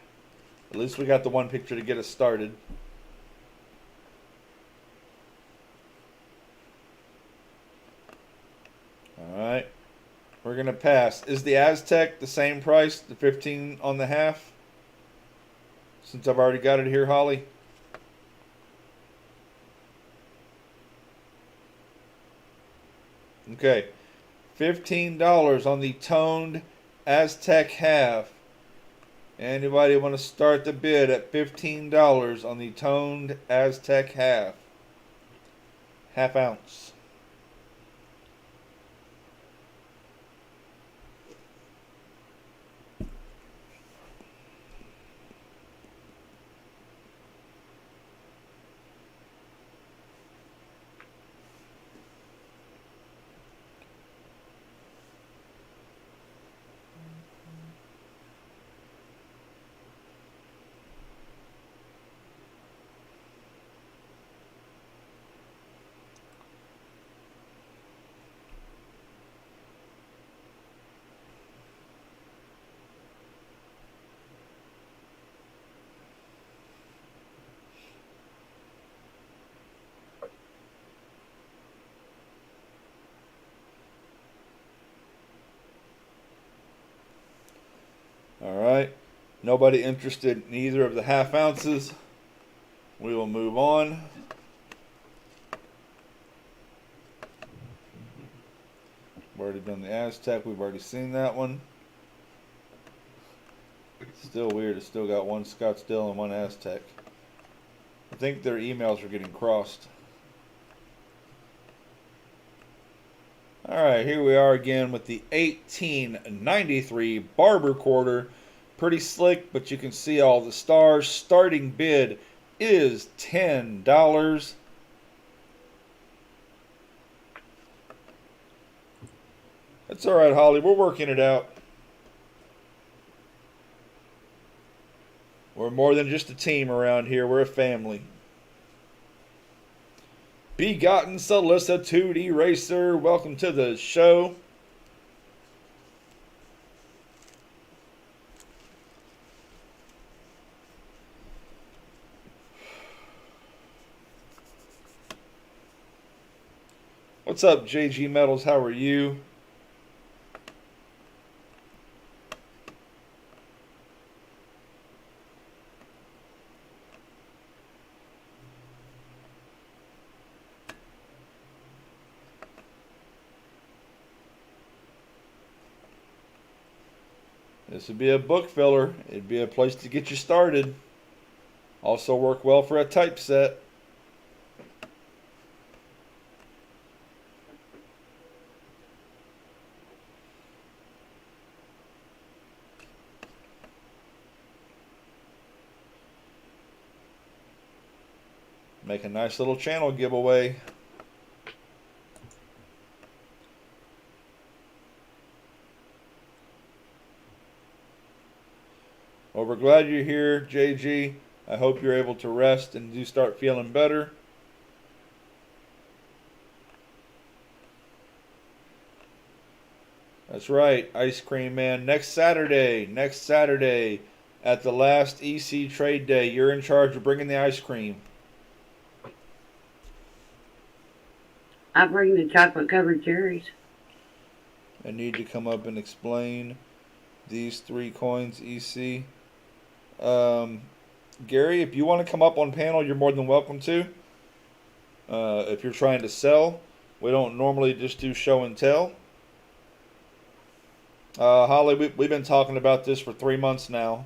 At least we got the one picture to get us started. Alright. We're going to pass. Is the Aztec the same price, the 15 on the half? Since I've already got it here, Holly. Okay. $15 on the toned Aztec half. Anybody want to start the bid at $15 on the toned Aztec half? Half ounce. Alright. Nobody interested in either of the half ounces. We will move on. We've already done the Aztec. We've already seen that one. Still weird. It's still got one Scottsdale and one Aztec. I think their emails are getting crossed. Alright, here we are again with the 1893 Barber Quarter. Pretty slick, but you can see all the stars. Starting bid is $10. That's alright, Holly. We're working it out. We're more than just a team around here. We're a family. Begotten Solicitude Eraser, welcome to the show. What's up, JG Metals? How are you? This would be a book filler. It'd be a place to get you started. Also work well for a typeset. Make a nice little channel giveaway. Well, we're glad you're here, JG. I hope you're able to rest and you start feeling better. That's right, Ice Cream Man. Next Saturday at the last EC Trade Day, you're in charge of bringing the ice cream. I bring the chocolate covered cherries. I need to come up and explain these 3 coins, EC. Gary, if you want to come up on panel, you're more than welcome to. If you're trying to sell, we don't normally just do show and tell. Holly, we've been talking about this for 3 months now.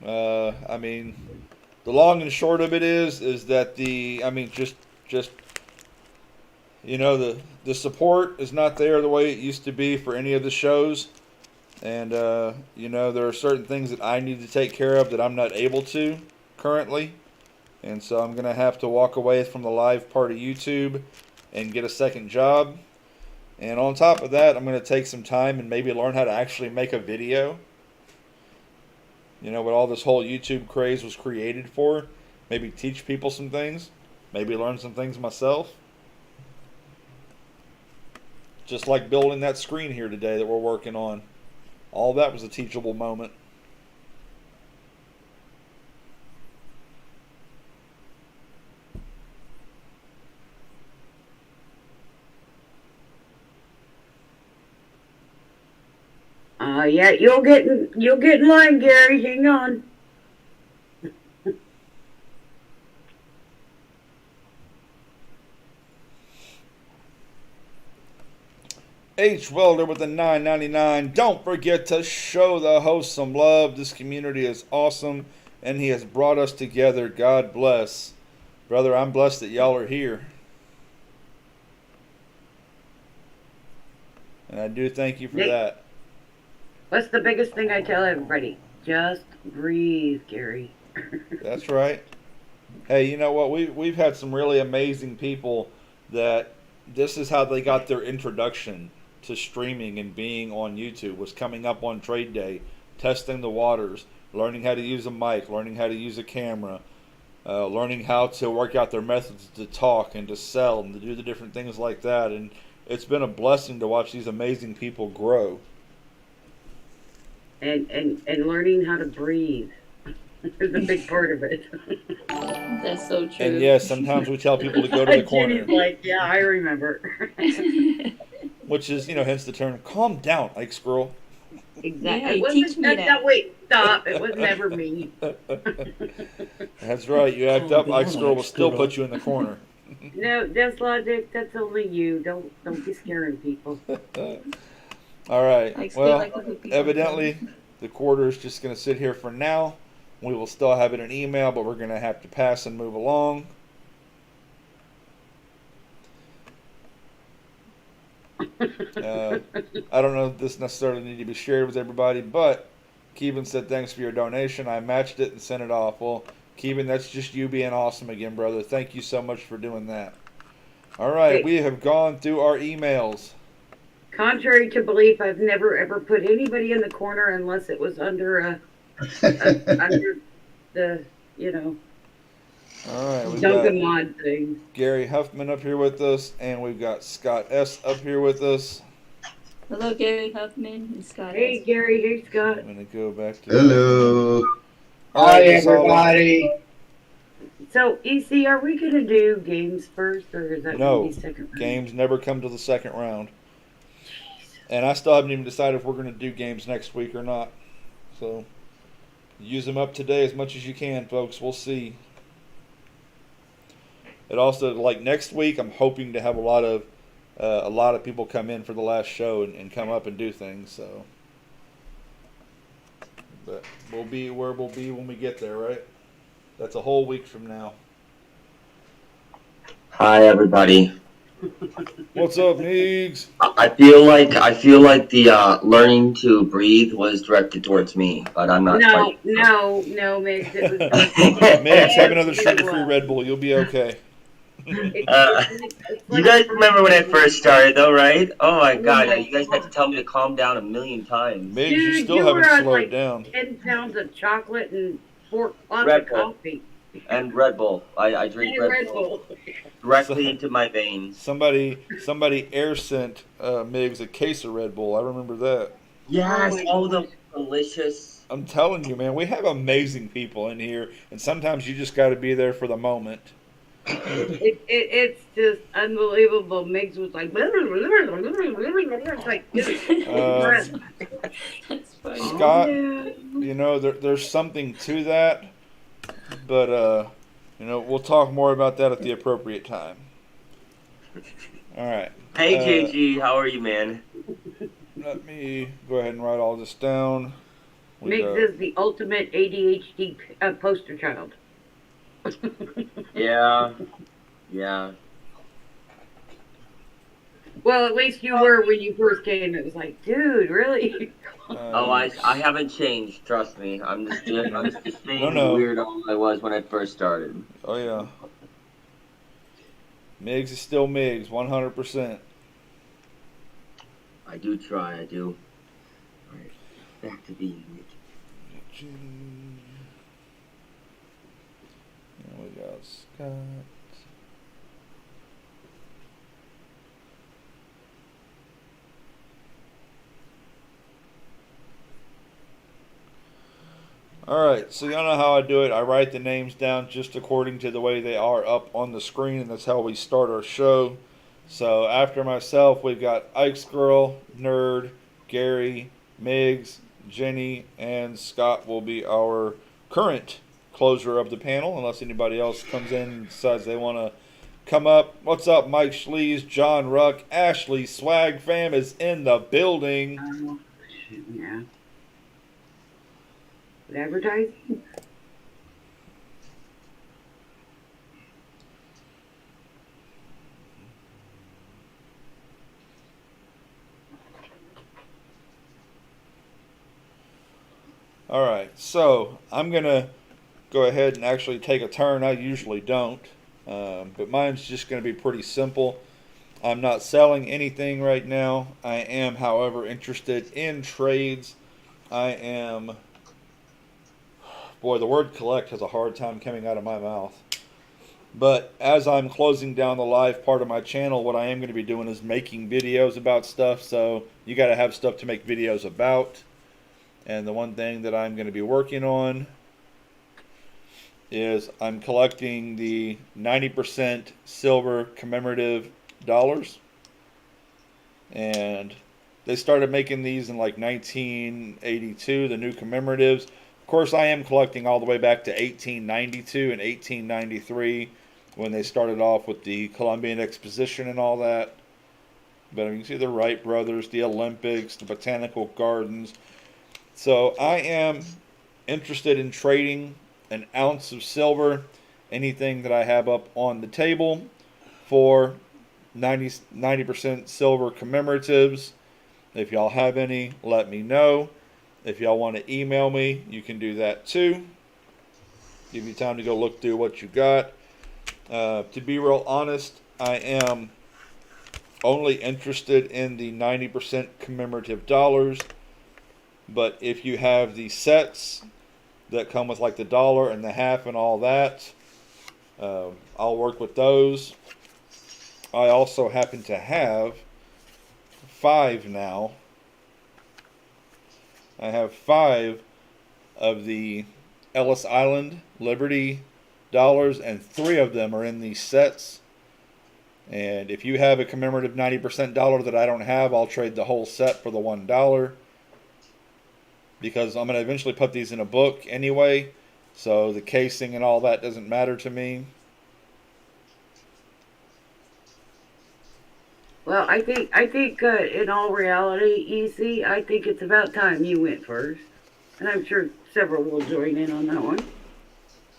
I mean, the long and short of it is that just you know, the support is not there the way it used to be for any of the shows. And, you know, there are certain things that I need to take care of that I'm not able to currently. And so I'm going to have to walk away from the live part of YouTube and get a second job. And on top of that, I'm going to take some time and maybe learn how to actually make a video. You know, what all this whole YouTube craze was created for. Maybe teach people some things. Maybe learn some things myself. Just like building that screen here today that we're working on. All that was a teachable moment. Yeah, you'll get in line, Gary. Hang on. H Welder with the $9.99. Don't forget to show the host some love. This community is awesome, and he has brought us together. God bless. Brother, I'm blessed that y'all are here. And I do thank you for that. What's the biggest thing I tell everybody? Just breathe, Gary. That's right. Hey, you know what? We've had some really amazing people that this is how they got their introduction to streaming and being on YouTube, was coming up on trade day, testing the waters, learning how to use a mic, learning how to use a camera, learning how to work out their methods to talk and to sell and to do the different things like that. And it's been a blessing to watch these amazing people grow. And learning how to breathe is a big part of it. That's so true. And yes, sometimes we tell people to go to the corner. Jenny's like, yeah, I remember. Which is, you know, hence the term, calm down, Ike Squirrel. Exactly. Yeah, teach me that. Wait, stop. It was never me. That's right. You act up, Ike Squirrel will still put you in the corner. No, that's logic. That's only you. Don't be scaring people. All right. I still Well, like to put people evidently, the quarter is just going to sit here for now. We will still have it in email, but we're going to have to pass and move along. I don't know if this necessarily need to be shared with everybody, but Keevan said thanks for your donation. I matched it and sent it off. Well, Keevan, that's just you being awesome again, brother. Thank you so much for doing that. All right, we have gone through our emails. Contrary to belief, I've never ever put anybody in the corner unless it was under under the, you know, All right, we've Duncan got Mod thing. Gary Huffman up here with us, and we've got Scott S. up here with us. Hello, Gary Huffman and Scott. Hey, Gary. Hey, Scott. I'm going to go back to... Hello. All Hi, right, Miss Holly. everybody. So, EC, are we going to do games first, or is that No, going to be second round? games never come to the second round. And I still haven't even decided if we're going to do games next week or not. So, use them up today as much as you can, folks. We'll see. It also, like next week, I'm hoping to have a lot of people come in for the last show and come up and do things. So, But we'll be where we'll be when we get there, right? That's a whole week from now. Hi, everybody. What's up, Meegs? I feel like the learning to breathe was directed towards me, but I'm not No, quite. no, Migs. It was Meegs, have another sugar-free Red Bull. You'll be okay. You guys remember when I first started, though, right? Oh my God, you guys had to tell me to calm down a million times. Meegs, you Dude, still you haven't were on slowed like down. 10 pounds of chocolate and 4 pots Red of Bull. coffee. And Red Bull. I drink And Red Bull directly into my veins. Somebody air sent Migs a case of Red Bull. I remember that. Yes, Oh my all the gosh. delicious. I'm telling you, man, we have amazing people in here, and sometimes you just got to be there for the moment. It's just unbelievable. Migs was like, it's like That's funny. Scott, yeah. you know, there's something to that, but you know, we'll talk more about that at the appropriate time. All right. Hey, JG, how are you, man? Let me go ahead and write all this down. We got- Migs is the ultimate ADHD poster child. Yeah. Yeah. Well, at least you were when you first came. It was like, dude, really? Oh, I haven't changed. Trust me. I'm just the same No. weirdo I was when I first started. Oh yeah. Migs is still Migs, 100%. I do try. I do. All right. Back to being Here we got Scott. Alright, so y'all know how I do it. I write the names down just according to the way they are up on the screen, and that's how we start our show. So after myself, we've got Ike's Girl, Nerd, Gary, Migs, Jenny, and Scott will be our current closer of the panel, unless anybody else comes in and decides they want to come up. What's up, Mike Schlees, John Ruck, Ashley, Swag Fam is in the building. Oh, yeah. Advertising? Alright, so I'm going to go ahead and actually take a turn. I usually don't, but mine's just going to be pretty simple. I'm not selling anything right now. I am, however, interested in trades. I am... Boy, the word collect has a hard time coming out of my mouth. But as I'm closing down the live part of my channel, what I am going to be doing is making videos about stuff. So you got to have stuff to make videos about. And the one thing that I'm going to be working on is I'm collecting the 90% silver commemorative dollars. And they started making these in like 1982, the new commemoratives. Of course, I am collecting all the way back to 1892 and 1893 when they started off with the Columbian Exposition and all that. But you can see the Wright brothers, the Olympics, the Botanical Gardens. So I am interested in trading an ounce of silver, anything that I have up on the table, for 90% silver commemoratives. If y'all have any, let me know. If y'all want to email me, you can do that too. Give you time to go look through what you got. To be real honest, I am only interested in the 90% commemorative dollars. But if you have the sets that come with like the dollar and the half and all that, I'll work with those. I also happen to have 5 now. I have 5 of the Ellis Island Liberty dollars, and 3 of them are in these sets. And if you have a commemorative 90% dollar that I don't have, I'll trade the whole set for the $1. Because I'm going to eventually put these in a book anyway, so the casing and all that doesn't matter to me. Well, I think in all reality, Easy, I think it's about time you went first. And I'm sure several will join in on that one.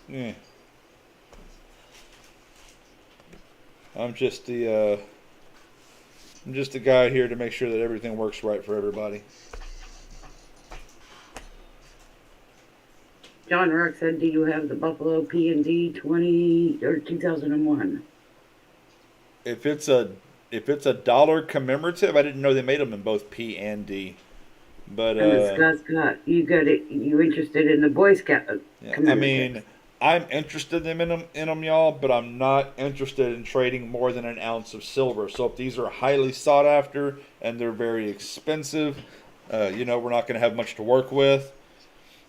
Yeah. I'm just the guy here to make sure that everything works right for everybody. John Rock said, do you have the Buffalo P&D 20 or 2001? If it's a dollar commemorative, I didn't know they made them in both P and D. But And the Scott, you got it. You interested in the Boy Scout yeah, I commemorative? mean, I'm interested in them, y'all, but I'm not interested in trading more than an ounce of silver. So if these are highly sought after and they're very expensive, we're not going to have much to work with.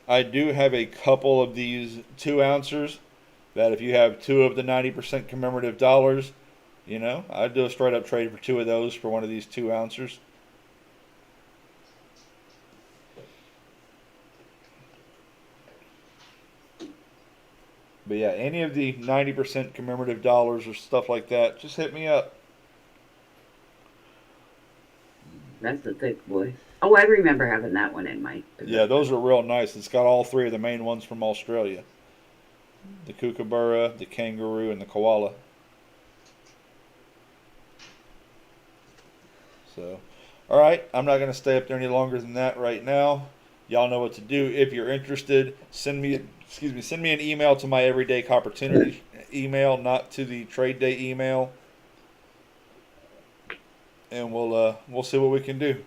I do have a couple of these 2 ounces that if you have 2 of the 90% commemorative dollars, I'd do a straight up trade for 2 of those for one of these 2 ounces. But yeah, any of the 90% commemorative dollars or stuff like that, just hit me up. That's the thick boy. Oh, I remember having that one in my possession. Yeah, those are real nice. It's got all 3 of the main ones from Australia. The kookaburra, the kangaroo, and the koala. So, alright, I'm not going to stay up there any longer than that right now. Y'all know what to do. If you're interested, send me an email to my Everyday Opportunity email, not to the Trade Day email. And we'll see what we can do.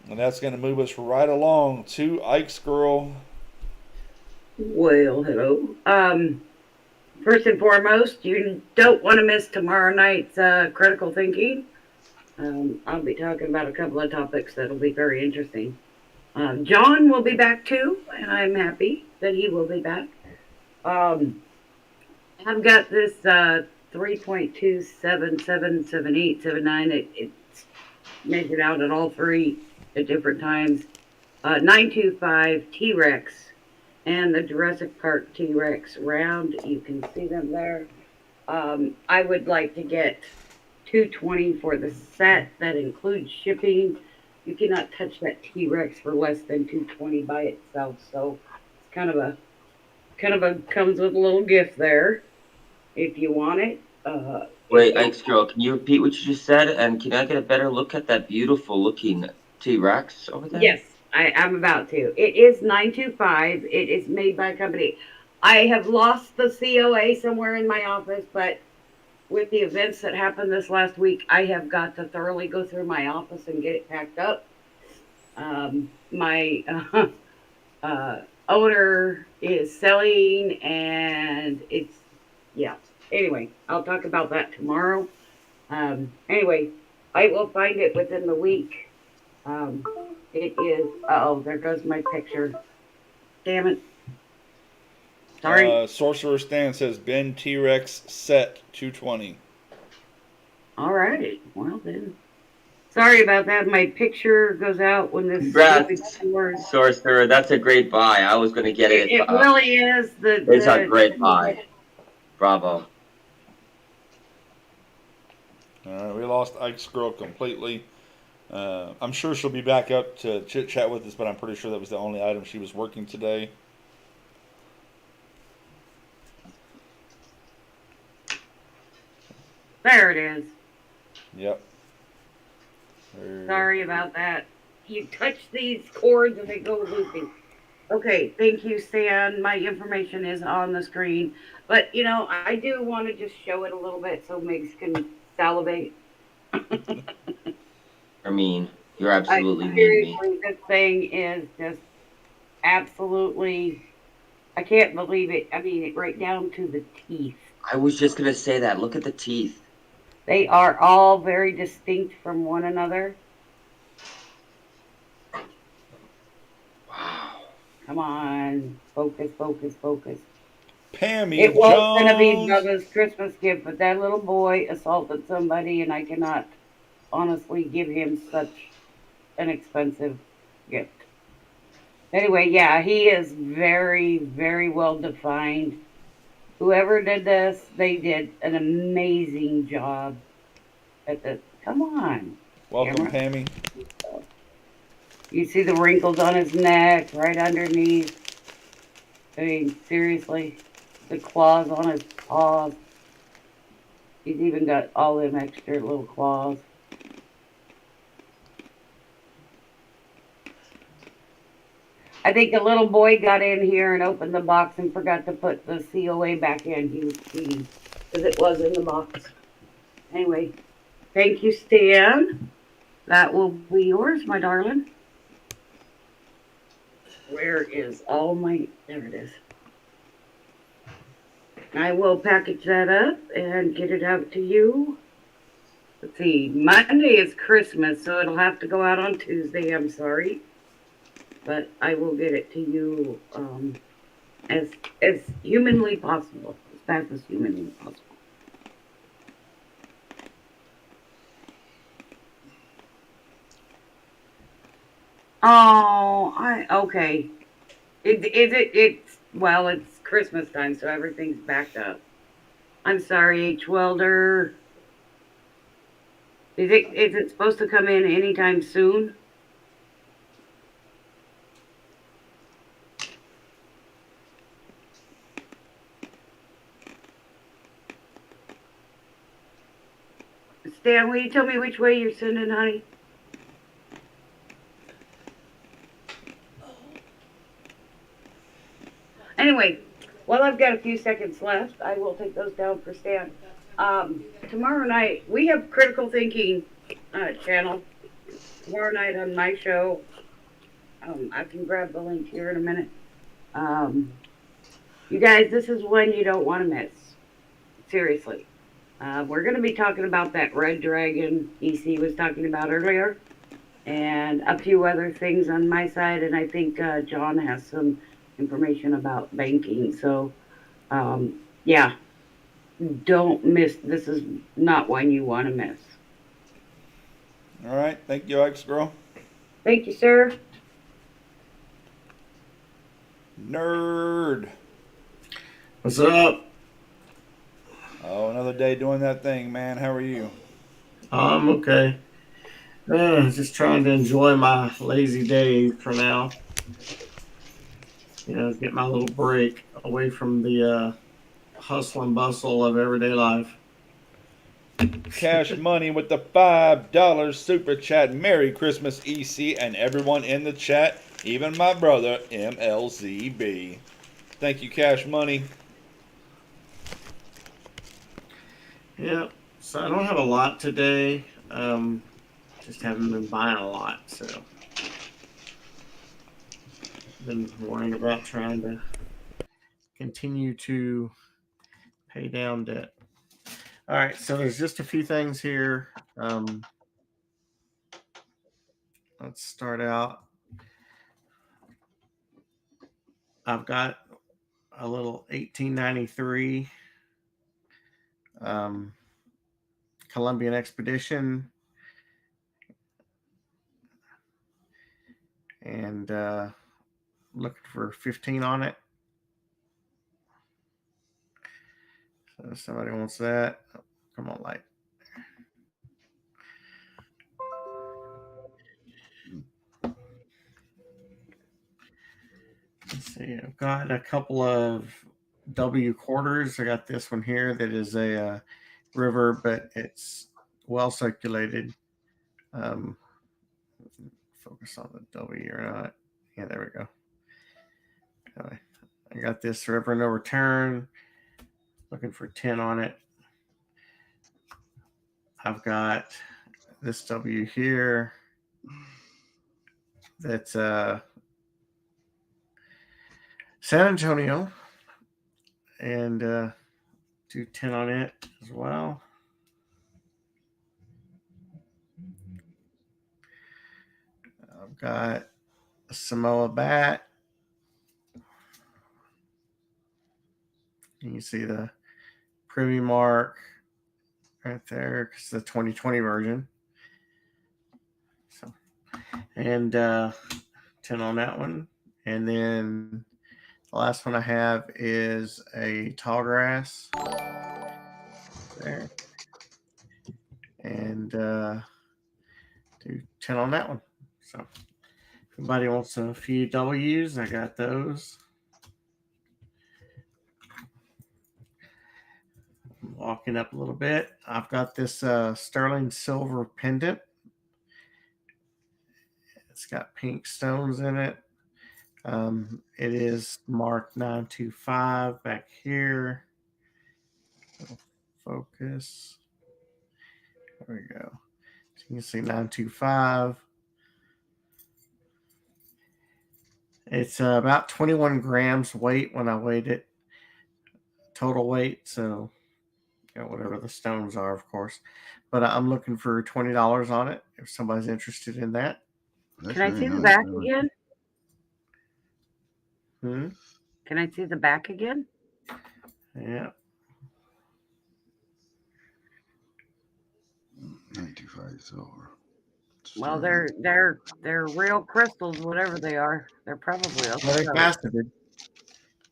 And that's going to move us right along to Ike's Girl. Well, hello. First and foremost, you don't want to miss tomorrow night's Critical Thinking. I'll be talking about a couple of topics that'll be very interesting. John will be back too, and I'm happy that he will be back. I've got this 3.2777879. It's measured out at all 3 at different times. 925 T-Rex and the Jurassic Park T-Rex round. You can see them there. I would like to get 220 for the set. That includes shipping. You cannot touch that T-Rex for less than 220 by itself. So it's kind of a comes with a little gift there if you want it. Wait, Ike's Girl, can you repeat what you just said? And can I get a better look at that beautiful looking T-Rex over there? Yes, I'm about to. It is 925. It is made by a company. I have lost the COA somewhere in my office, but with the events that happened this last week, I have got to thoroughly go through my office and get it packed up. My owner is selling, and it's, yeah. Anyway, I'll talk about that tomorrow. Anyway, I will find it within the week. It is, oh, there goes my picture. Damn it. Sorry. Sorcerer Stan says Ben T-Rex set 220. All right. Well then. Sorry about that. My picture goes out when this. Congrats, Sorcerer. That's a great buy. I was going to get it. It really is. It's a great buy. Bravo. All right, we lost Ike's Girl completely. I'm sure she'll be back up to chit chat with us, but I'm pretty sure that was the only item she was working today. There it is. Yep. Sorry about that. You touch these cords and they go looping. Okay, thank you, Stan. My information is on the screen. But, I do want to just show it a little bit so Migs can salivate. I mean, you're absolutely mean me. Seriously, this thing is just absolutely, I can't believe it. I mean, right down to the teeth. I was just going to say that. Look at the teeth. They are all very distinct from one another. Wow. Come on. Focus, focus, focus. Pammy It was Jones. going to be Bubba's Christmas gift, but that little boy assaulted somebody, and I cannot honestly give him such an expensive gift. Anyway, yeah, he is very, very well defined. Whoever did this, they did an amazing job at this. Come on. Welcome, Camera. Pammy. You see the wrinkles on his neck, right underneath. I mean, seriously, the claws on his paws. He's even got all them extra little claws. I think the little boy got in here and opened the box and forgot to put the COA back in. He was cheating because it was in the box. Anyway, thank you, Stan. That will be yours, my darling. Where is all my... There it is. I will package that up and get it out to you. Let's see. Monday is Christmas, so it'll have to go out on Tuesday. I'm sorry. But I will get it to you as humanly possible. As fast as humanly possible. Oh, okay. Well, it's Christmas time, so everything's backed up. I'm sorry, H. Welder. Is it supposed to come in anytime soon? Stan, will you tell me which way you're sending, honey? Anyway, while I've got a few seconds left, I will take those down for Stan. Tomorrow night, we have Critical Thinking channel. Tomorrow night on my show. I can grab the link here in a minute. You guys, this is one you don't want to miss. Seriously. We're going to be talking about that Red Dragon EC was talking about earlier. And a few other things on my side. And I think John has some information about banking. So, yeah, don't miss. This is not one you want to miss. All right. Thank you, X Girl. Thank you, sir. Nerd. What's up? Oh, another day doing that thing, man. How are you? I'm okay. Just trying to enjoy my lazy day for now. Get my little break away from the hustle and bustle of everyday life. Cash Money with the $5 super chat. Merry Christmas, EC, and everyone in the chat, even my brother, MLZB. Thank you, Cash Money. Yeah, so I don't have a lot today. Just haven't been buying a lot, so been worrying about trying to continue to pay down debt. All right, so there's just a few things here. Let's start out. I've got a little 1893 Columbian Expedition, and looking for 15 on it. So if somebody wants that, come on, light. Let's see, I've got a couple of W quarters. I got this one here that is a river, but it's well circulated. Focus on the W or not. Yeah, there we go. Anyway, I got this river no return. Looking for 10 on it. I've got this W here. That's San Antonio, and do 10 on it as well. I've got a Samoa bat. You can see the privy mark right there because the 2020 version. So, and 10 on that one. And then the last one I have is a tall grass there. And do 10 on that one. So Somebody wants a few W's, I got those. Walking up a little bit, I've got this sterling silver pendant. It's got pink stones in it. It is marked 925 back here. Focus. There we go. So you can see 925. It's about 21 grams weight when I weighed it. Total weight, so whatever the stones are, of course. But I'm looking for $20 on it if somebody's interested in that. Can I see the back again? Hmm? Can I see the back again? Yeah. 925 silver. Well, they're real crystals, whatever they are. They're probably Well, they're okay. faceted.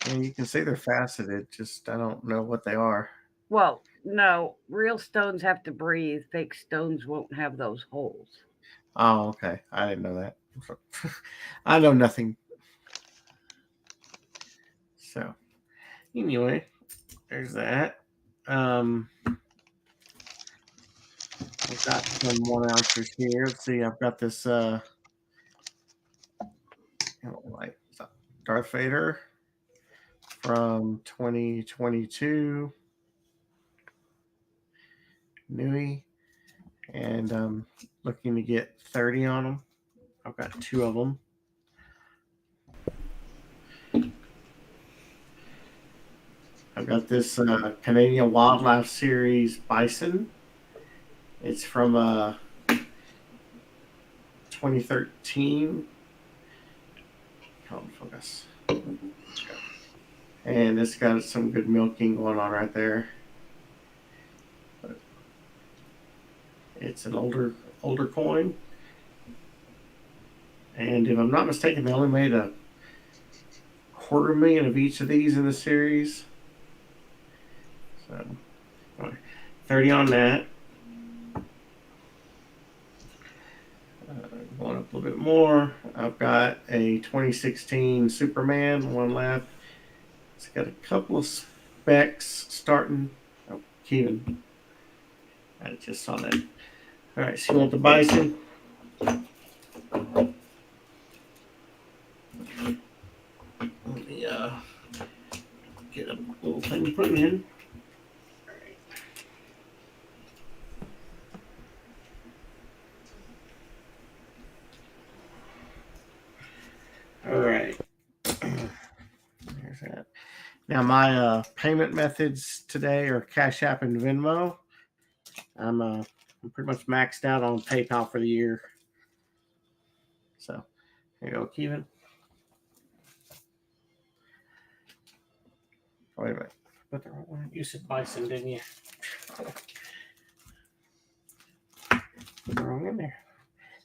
And you can see they're faceted. Just I don't know what they are. Well, no, real stones have to breathe. Fake stones won't have those holes. Oh, okay. I didn't know that. I know nothing. So, anyway, there's that. I've got some 1 ounces here. Let's see. I've got this like Darth Vader from 2022. Nui, and I'm looking to get 30 on them. I've got 2 of them. I've got this Canadian Wildlife Series bison. It's from 2013. Hold on, focus. And it's got some good milking going on right there. It's an older coin, and if I'm not mistaken, they only made a $250,000 of each of these in the series. So, 30 on that. Going up a little bit more, I've got a 2016 Superman, one left. It's got a couple of specs starting. Oh, Kevin, I just saw that. All right, so you want the bison? Let me get a little thing to put them in. All right. There's that. Now my payment methods today are Cash App and Venmo. I'm pretty much maxed out on PayPal for the year. So here you go, Kevin. Wait a minute. Put the wrong one. You said bison, didn't you? Put the wrong in there.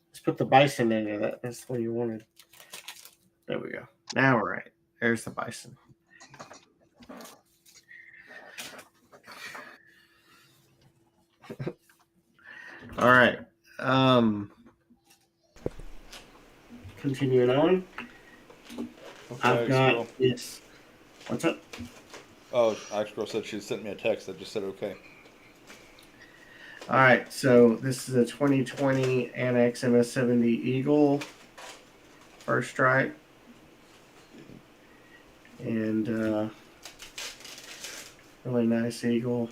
Let's put the bison in there. That's what you wanted. There we go. Now we're right. There's the bison. All right. Continuing on. I've got this. What's up? Oh, X-Girl said she sent me a text that just said okay. All right. So this is a 2020 Annex MS-70 Eagle first strike. And really nice eagle.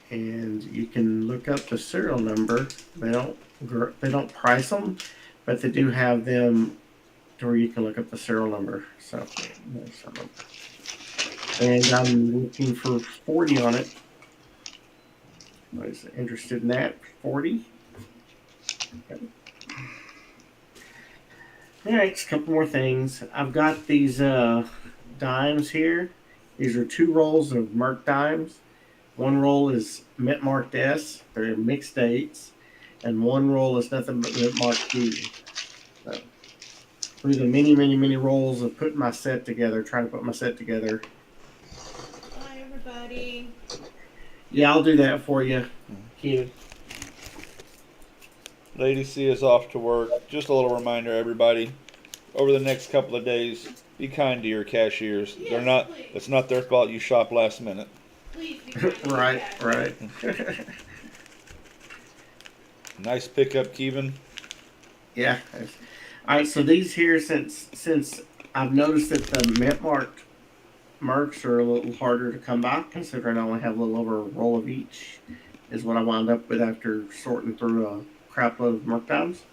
And you can look up the serial number. They don't price them, but they do have them to where you can look up the serial number. So, and I'm looking for 40 on it. I was interested in that. 40. Okay. All right, just a couple more things. I've got these dimes here. These are 2 rolls of Merc dimes. One roll is mint marked S. They're mixed dates. And one roll is nothing but mint marked D. So, through the many rolls of putting my set together, trying to put my set together. Bye, everybody. Yeah, I'll do that for you, Kevin. Lady C is off to work. Just a little reminder, everybody. Over the next couple of days, be kind to your cashiers. Yes, They're not. please. It's not their fault you shop last minute. Please be kind to Right, that. right. Nice pickup, Kevin. Yeah. All right. So these here, since I've noticed that the mint marked mercs are a little harder to come by, considering I only have a little over a roll of each, is what I wound up with after sorting through a crap load of merc dimes.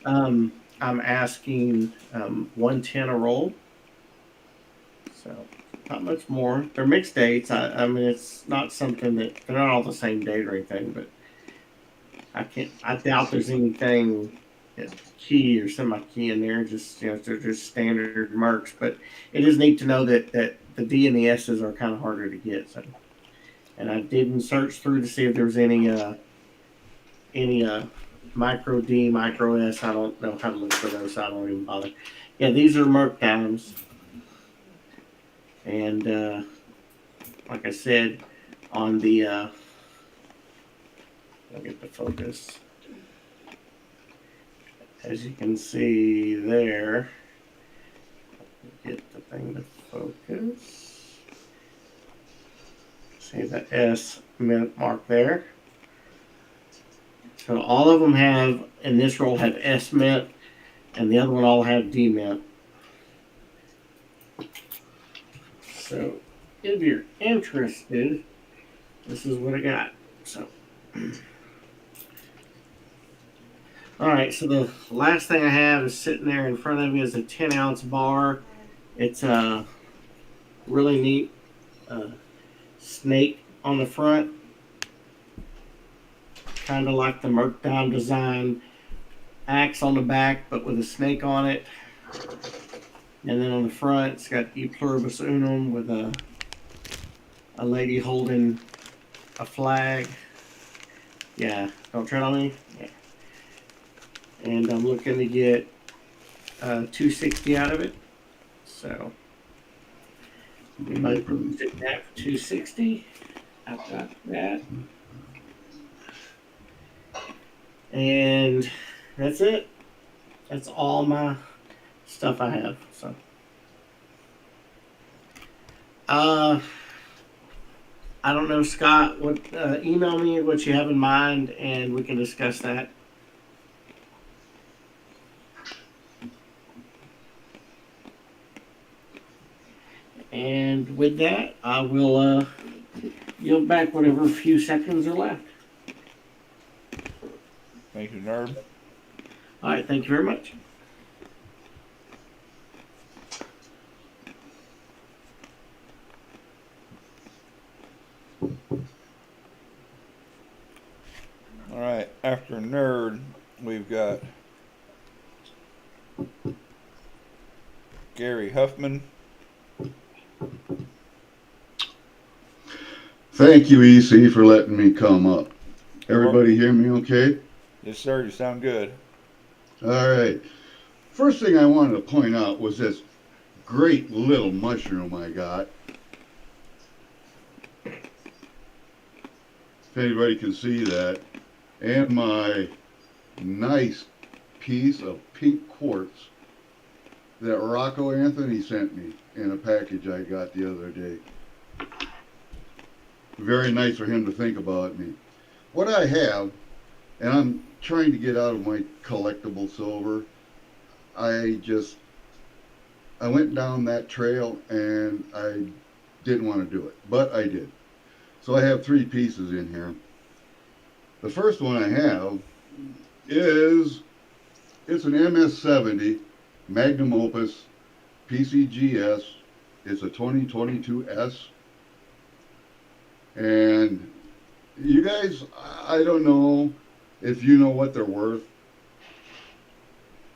I'm asking 110 a roll. So not much more. They're mixed dates. I mean, it's not something that they're not all the same date or anything, but I doubt there's anything key or semi-key in there. Just they're just standard mercs. But it is neat to know that the D and the S's are kind of harder to get. So, and I didn't search through to see if there was any micro D, micro S. I don't know how to look for those, so I don't even bother. Yeah, these are merc dimes. And like I said, on the I'll get the focus. As you can see there, get the thing to focus. See the S mint mark there. So all of them have, in this roll, have S mint, and the other one all have D mint. So if you're interested, this is what I got. So, all right. So the last thing I have is sitting there in front of me is a 10-ounce bar. It's a really neat snake on the front, kind of like the Merc Dime design axe on the back, but with a snake on it. And then on the front, it's got E Pluribus Unum with a lady holding a flag. Yeah, don't tread on me. Yeah. And I'm looking to get 260 out of it. So we might fit that for 260. I've got that. And that's it. That's all my stuff I have. So I don't know, Scott, what email me what you have in mind and we can discuss that. And with that, I will yield back whatever few seconds are left. Thank you, Nerd. All right, thank you very much. All right, after Nerd, we've got Gary Huffman. Thank you, EC, for letting me come up. Everybody hear me okay? Yes, sir, you sound good. All right. First thing I wanted to point out was this great little mushroom I got. If anybody can see that. And my nice piece of pink quartz that Rocco Anthony sent me in a package I got the other day. Very nice for him to think about me. What I have, and I'm trying to get out of my collectible silver, I went down that trail and I didn't want to do it, but I did. So I have 3 pieces in here. The first one I have is, it's an MS-70 Magnum Opus PCGS. It's a 2022S. And you guys, I don't know if you know what they're worth.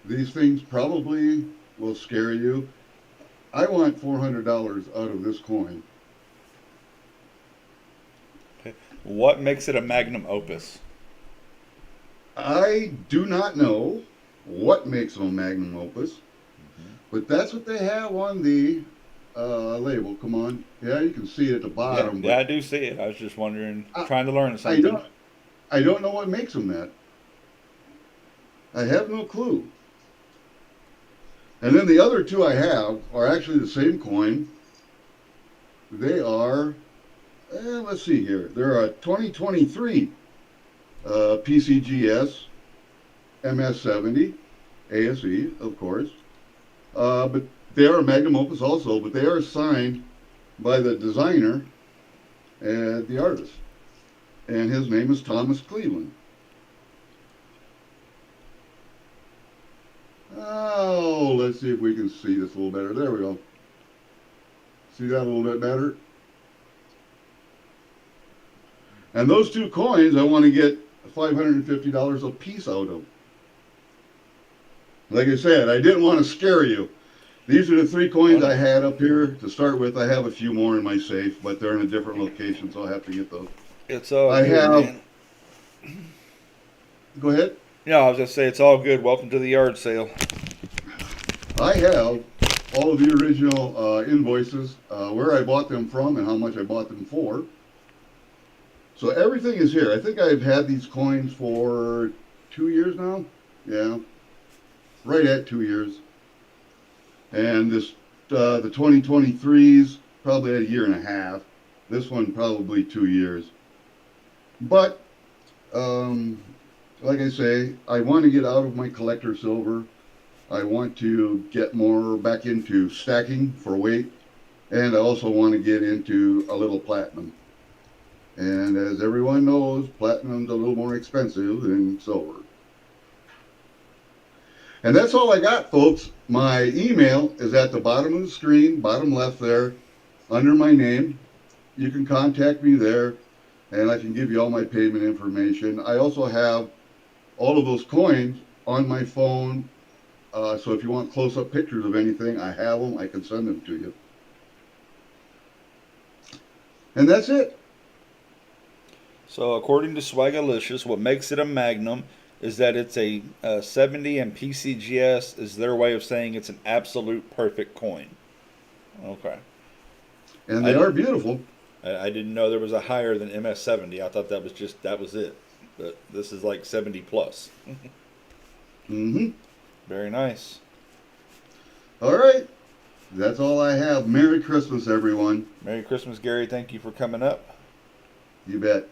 These things probably will scare you. I want $400 out of this coin. What makes it a magnum opus? I do not know what makes them a magnum opus, but that's what they have on the label. Come on. Yeah, you can see it at the bottom. Yeah, I do see it. I was just wondering, I- trying to learn something. I don't know what makes them that. I have no clue. And then the other two I have are actually the same coin. They are, let's see here. They're a 2023 PCGS MS70 ASE, of course. But they are a magnum opus also, but they are signed by the designer and the artist. And his name is Thomas Cleveland. Oh, let's see if we can see this a little better. There we go. See that a little bit better? And those two coins I want to get $550 a piece out of. Like I said, I didn't want to scare you. These are the three coins I had up here to start with. I have a few more in my safe, but they're in a different location, so I'll have to get those. It's all I good, have- man. Go ahead. Yeah, I was just say it's all good. Welcome to the yard sale. I have all of the original invoices, where I bought them from and how much I bought them for. So everything is here. I think I've had these coins for 2 years now. Yeah, right at 2 years. And this, the 2023s, probably a year and a half. This one probably 2 years. But, like I say, I want to get out of my collector silver. I want to get more back into stacking for weight. And I also want to get into a little platinum. And as everyone knows, platinum's a little more expensive than silver. And that's all I got, folks. My email is at the bottom of the screen, bottom left there, under my name. You can contact me there, and I can give you all my payment information. I also have all of those coins on my phone, so if you want close-up pictures of anything, I have them. I can send them to you. And that's it. So according to Swagalicious, what makes it a Magnum is that it's a 70, and PCGS is their way of saying it's an absolute perfect coin. Okay. And they are beautiful. I didn't know there was a higher than MS70. I thought that was it. But this is like 70 plus. Mm-hmm. Very nice. All right. That's all I have. Merry Christmas, everyone. Merry Christmas, Gary. Thank you for coming up. You bet.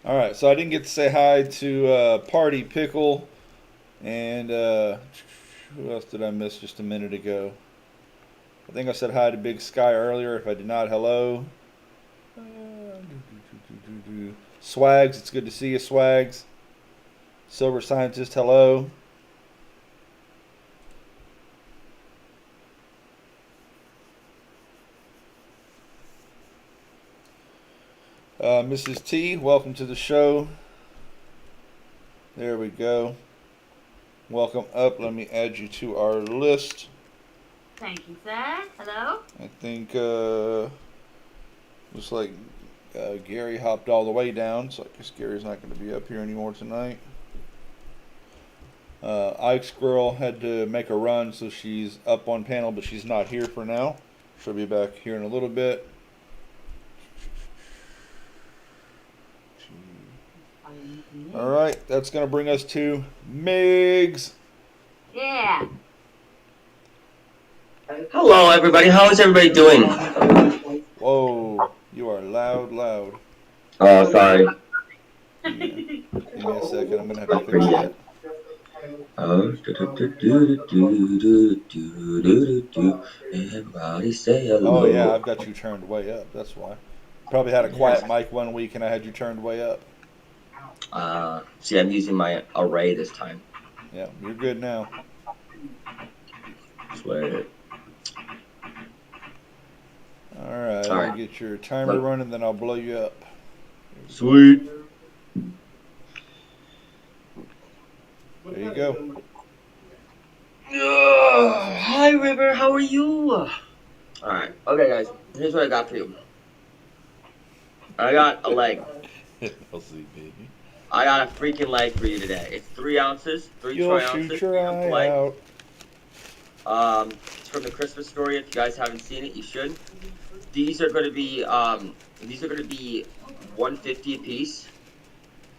All right, so I didn't get to say hi to Party Pickle, and who else did I miss just a minute ago? I think I said hi to Big Sky earlier. If I did not, hello. Swags, it's good to see you, Swags. Silver Scientist, hello. Mrs. T, welcome to the show. There we go. Welcome up. Let me add you to our list. Thank you, sir. Hello? I think looks like Gary hopped all the way down, so I guess Gary's not going to be up here anymore tonight. Ike's girl had to make a run, so she's up on panel, but she's not here for now. She'll be back here in a little bit. All right, that's going to bring us to Migs. Yeah. Hello, everybody. How is everybody doing? Whoa, you are loud. Oh, sorry. Yeah. Give me a second. I'm going to have to fix that. Everybody say hello. Oh, yeah, I've got you turned way up. That's why. Probably had a quiet mic one week and I had you turned way up. See, I'm using my array this time. Yeah, you're good now. Swear. All right, All right. I'll get your timer running, then I'll blow you up. Sweet. There you go. Hi, River. How are you? Alright. Okay, guys. Here's what I got for you. I got a leg. I'll see, baby. I got a freaking leg for you today. It's 3 ounces, 3 You'll troy shoot ounces, your eye leg. out. It's from the Christmas Story. If you guys haven't seen it, you should. These are going to be 150 a piece.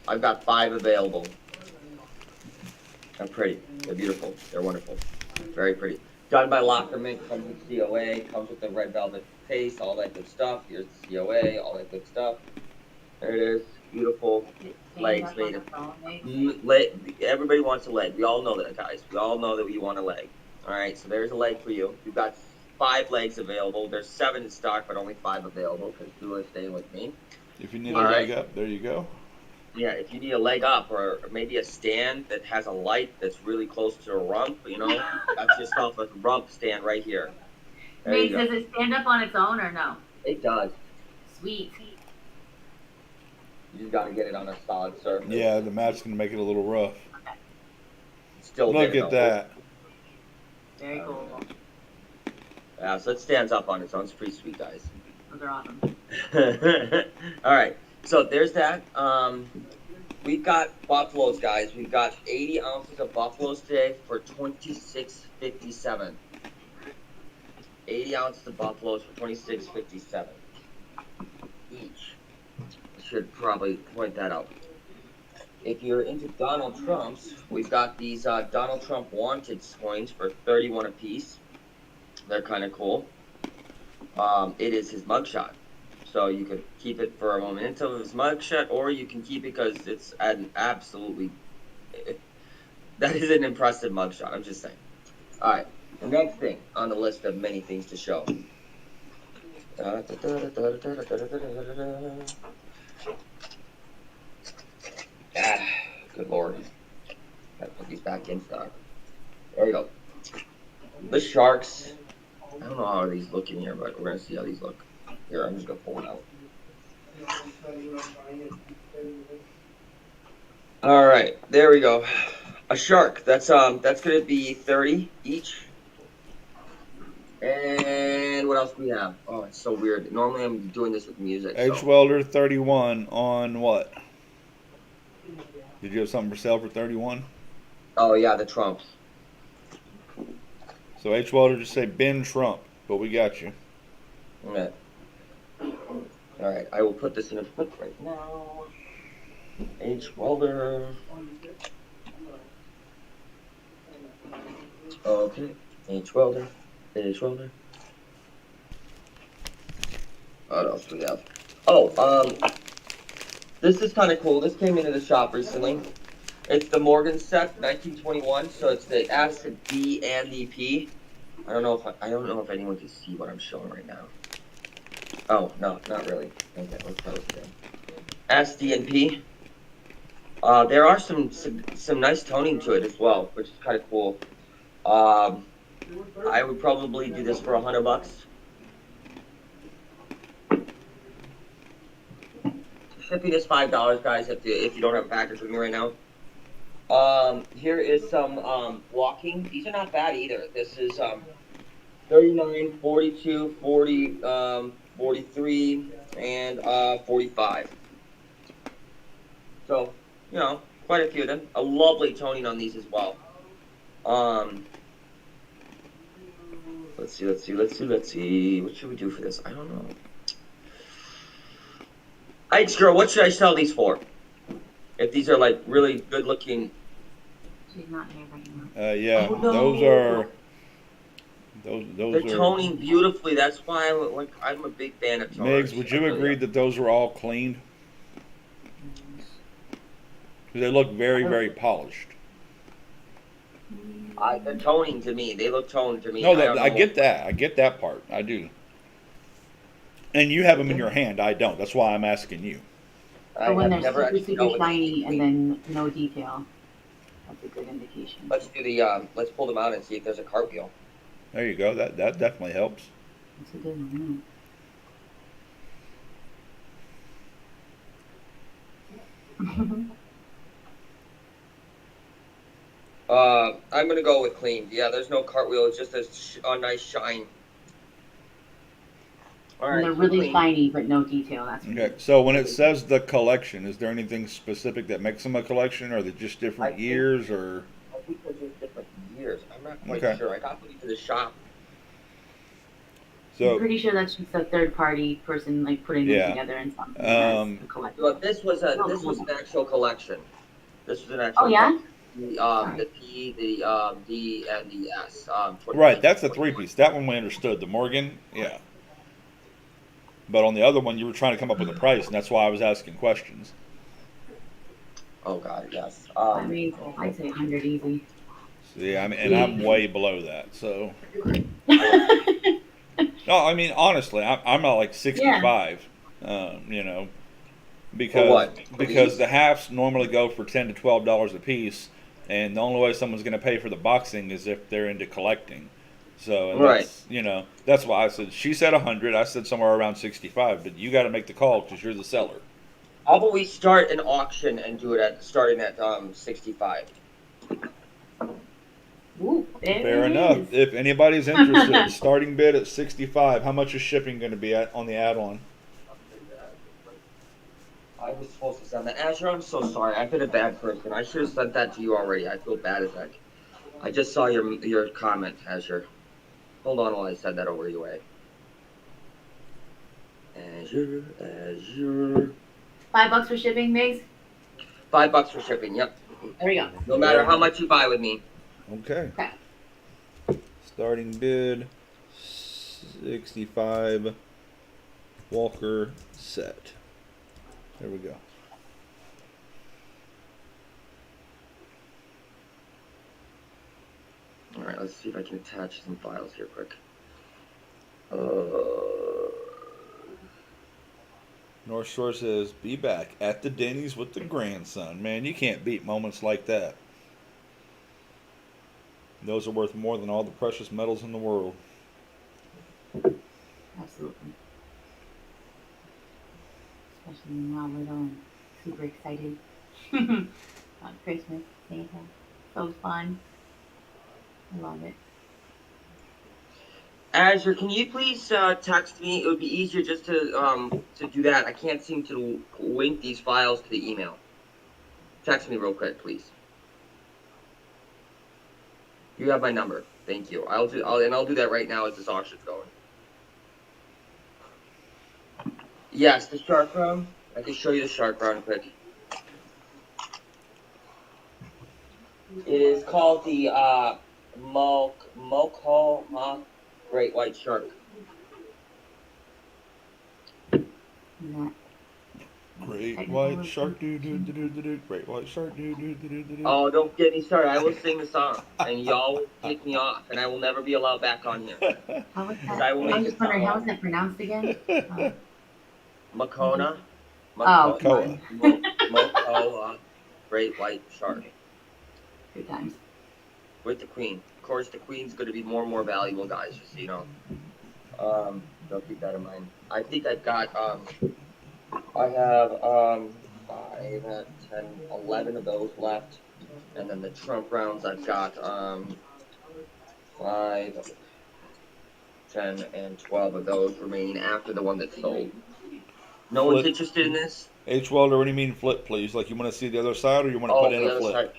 I've got 5 available. They're pretty. They're beautiful. They're wonderful. Very pretty. Done by Lockerman. Comes with COA. Comes with the red velvet case. All that good stuff. Here's the COA. All that good stuff. There it is. Beautiful legs made of. Everybody wants a leg. We all know that, guys. We all know that we want a leg. All right. So there's a leg for you. You've got 5 legs available. There's 7 in stock, but only 5 available because Drew is staying with me. If you need a leg up, there you go. Yeah, if you need a leg up or maybe a stand that has a light that's really close to a rump, you know, that's yourself a rump stand right here. There Wait, you go. does it stand up on its own or no? It does. Sweet. You just got to get it on a solid surface. Yeah, the mat's gonna make it a little rough. Still Look there, at though. that. Very cool. Yeah, so it stands up on its own. It's pretty sweet, guys. Those are awesome. All right, so there's that. We've got buffaloes, guys. We've got 80 ounces of buffaloes today for $26.57. 80 ounces of buffaloes for $26.57 each. Should probably point that out. If you're into Donald Trump's, we've got these Donald Trump Wanted coins for $31 a piece. They're kind of cool. It is his mugshot. So you could keep it for a memento of his mugshot, or you can keep it because it's an absolutely... that is an impressive mugshot, I'm just saying. Alright, the next thing on the list of many things to show. Good lord. Gotta put these back in stock. There we go. The Sharks. I don't know how these look in here, but we're gonna see how these look. Here, I'm just gonna pull it out. Alright, there we go. A shark. That's gonna be 30 each. And what else do we have? Oh, it's so weird. Normally I'm doing this with music. H So. Welder 31 on what? Did you have something for sale for 31? Oh yeah, the Trumps. So H Welder just say Ben Trump, but we got you. Okay. Alright, I will put this in a book right now. H. Welder. Okay. H. Welder. H. Welder. What else do we have? Oh, this is kind of cool. This came into the shop recently. It's the Morgan set, 1921. So it's the S, the D, and the P. I don't know if anyone can see what I'm showing right now. Oh no, not really. Okay, let's close it down. S, D, and P. There are some nice toning to it as well, which is kind of cool. I would probably do this for $100. Shipping is $5, guys. If you don't have a package with me right now. Here is some walking. These are not bad either. This is 39, 42, 40, 43, and 45. So, you know, quite a few of them. A lovely toning on these as well. Let's see. What should we do for this? I don't know. H girl, what should I sell these for? If these are like really good looking. She's not here right now. Yeah, Oh, no. those are. Those They're are. toning beautifully. That's why I'm a big fan of toners. Migs, would you agree that those were all cleaned? They look very, very polished. They're toning to me. They look toned to me. No, don't I know. get that. I get that part. I do. And you have them in your hand. I don't. That's why I'm asking you. I But when have they're never super, actually known super what shiny these and then no detail, that's a good indication. Let's do the let's pull them out and see if there's a cartwheel. There you go. That definitely helps. That's a good one. I'm gonna go with clean. Yeah, there's no cartwheel. It's just a nice shine. All And right. they're so really clean. shiny, but no detail. That's Okay. So when it says the collection, is there anything specific that makes them a collection, or are they just different I think- years, or? I think they're just different years. I'm not quite Okay. sure. I got to the shop. I'm So, pretty sure that's just a third party person like putting Yeah. them together and something. But this was an actual collection. This was an actual. Oh yeah. collection. The P, the D, and the S. right, that's a three-piece. That one we understood. The Morgan, yeah. But on the other one, you were trying to come up with a price, and that's why I was asking questions. Oh God, yes. I mean, I'd say 100 easy. See, I mean, and I'm way below that. So, no, I mean, honestly, I'm not like 65. You know, because what? because the halves normally go for $10 to $12 a piece, and the only way someone's going to pay for the boxing is if they're into collecting. So, and Right. that's, you know, that's why I said she said 100. I said somewhere around 65. But you got to make the call because you're the seller. How about we start an auction and do it starting at 65? Ooh, there Fair it enough. is. If anybody's interested, starting bid at 65. How much is shipping going to be on the add-on? I was supposed to send that. Azure, I'm so sorry. I've been a bad person. I should have sent that to you already. I feel bad as heck. I just saw your comment, Azure. Hold on while I send that over your way. Azure. $5 for shipping, Migs. $5 for shipping. Yep. There we go. No matter how much you buy with me. Okay. Okay. Starting bid 65 Walker set. There we go. All right, let's see if I can attach some files here quick. North Shore says, be back at the Denny's with the grandson. Man, you can't beat moments like that. Those are worth more than all the precious metals in the world. Absolutely. Especially now we're all super excited on Christmas, Santa. So fun. I love it. Azure, can you please text me? It would be easier just to do that. I can't seem to link these files to the email. Text me real quick, please. You have my number. Thank you. I'll do that right now as this auction's going. Yes, the shark round. I can show you the shark round quick. It is called the Mokoma Great White Shark. Not Great white shark, doo doo doo doo doo doo. Great white shark, doo doo doo doo doo doo. Oh, don't get me started. I will sing the song, and y'all will kick me off, and I will never be allowed back on here. How was that? I will make I'm it just wondering, sound how is that pronounced again? Makona. Oh, Koa. Mokoa Great White Shark. Good times. With the queen. Of course, the queen's going to be more and more valuable, guys, just so you know. So keep that in mind. I think I've got, I have 5, 10, 11 of those left. And then the trump rounds, I've got 5, 10, and 12 of those remaining after the one that's sold. No one's interested in this? H. Welder, what do you mean flip, please? Like you want to see the other side or you want to put in the a other flip?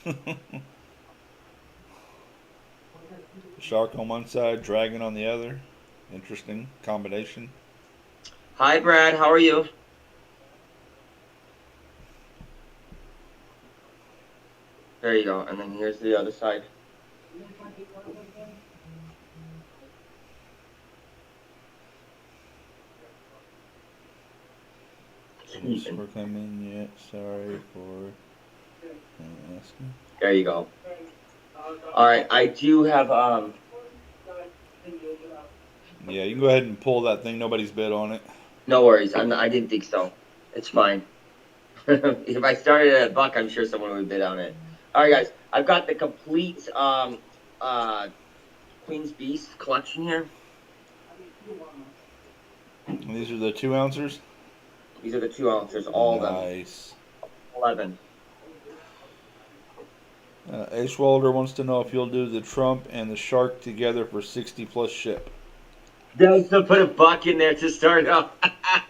side. Shark on one side, dragon on the other. Interesting combination. Hi, Brad. How are you? There you go. And then here's the other side. Thanks for coming yet. Sorry for asking. There you go. All right. I do have Yeah, you can go ahead and pull that thing. Nobody's bid on it. No worries. I didn't think so. It's fine. If I started at $1, I'm sure someone would bid on it. All right, guys. I've got the complete Queen's Beast collection here. And these are the 2 ounces. These are the 2 ounces, all of them. Nice. 11. H. Welder wants to know if you'll do the Trump and the Shark together for 60 plus ship. Just to put $1 in there to start off.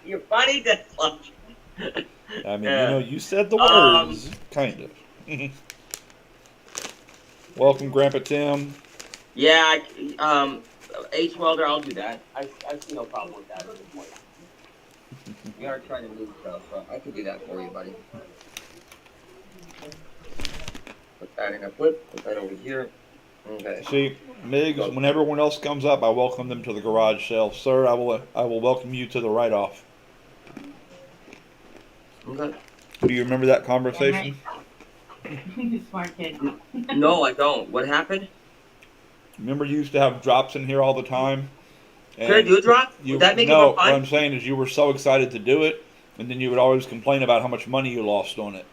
You're funny, Deathlock. I mean, you know, you said the words, kind of. Welcome, Grandpa Tim. Yeah, H Welder, I'll do that. I see no problem with that at this point. We are trying to move stuff, so I can do that for you, buddy. Put that in a flip. Put that over here. Okay. See, Migs, when everyone else comes up, I welcome them to the garage sale. Sir, I will welcome you to the write-off. Okay. Do you remember that conversation? Smart kid. No, I don't. What happened? Remember you used to have drops in here all the time? Could I do a drop? You, Would that make it no, more what fun? I'm saying is you were so excited to do it, and then you would always complain about how much money you lost on it.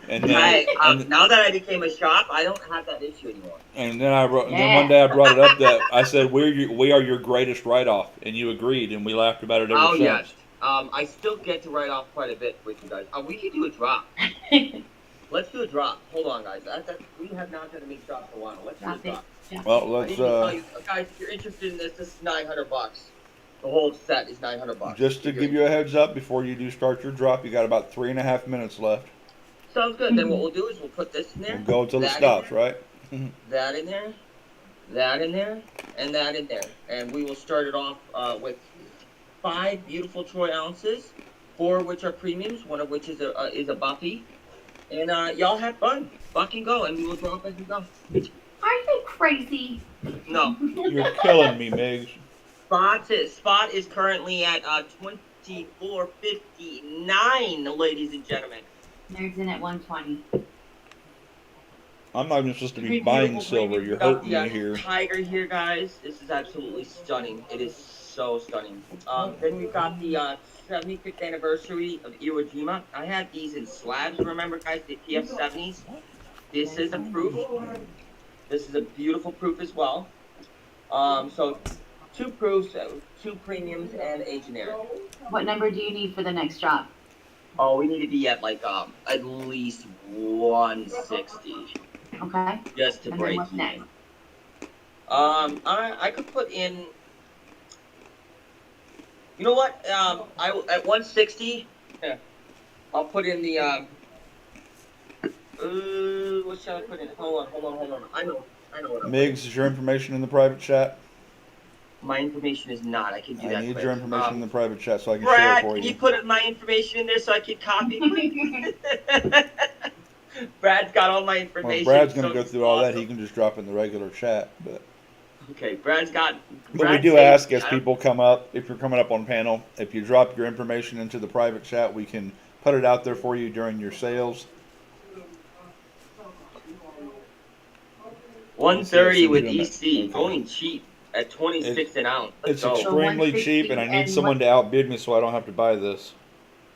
And then, Now that I became a shop, I don't have that issue anymore. and then then one day I brought it up that I said we are your greatest write-off, and you agreed, and we laughed about it ever since. Yes. I still get to write off quite a bit with you guys. We could do a drop. Let's do a drop. Hold on, guys. We have not done a meat drop for a while. Let's do a drop. Well, I let's need to tell you, guys, if you're interested in this, this is $900. The whole set is $900. just to give you a heads up before you do start your drop. You got about 3.5 minutes left. Sounds good. Then what we'll do is we'll put this in there. We'll go until it that in stops, there, right? That in there, that in there, and that in there, and we will start it off with 5 beautiful Troy ounces, 4 of which are premiums, 1 of which is a Buffy, and y'all have fun. Fucking go, and we will drop as we go. Are you crazy? No. You're killing me, Migs. Spot is currently at $24.59, ladies and gentlemen. Nerds in at 120. I'm not even supposed to be Three buying beautiful silver. premiums. You're We got hurting the, me here. Tiger here, guys. This is absolutely stunning. It is so stunning. Then we've got the 75th anniversary of Iwo Jima. I had these in slabs. Remember, guys, the PF70s. This is a proof. This is a beautiful proof as well. So 2 proofs, 2 premiums, and a generic. What number do you need for the next drop? Oh, we need to be at like at least 160 Okay. just to And then break what's even. next? I could put in. You know what? At 160. Yeah, I'll put in the. What shall I put in? Hold on. I know what I'm Migs, is your information in the private chat? My information is not. I can do that. I need quick. your information in the private chat so I can share Brad, it for can you. you put my information in there so I can copy? Please? Brad's got all my Well, information. if Brad's going so to go it's through all that. awesome. He can just drop in the regular chat. But Okay, Brad's got. we Brad do saved ask me. as people come up, if you're coming up on panel, if you drop your information into the private chat, we can put it out there for you during your sales. 130 with Okay. EC, going cheap at 26 an ounce. Let's It's go. extremely cheap, and I need someone to outbid me so I don't have to buy this.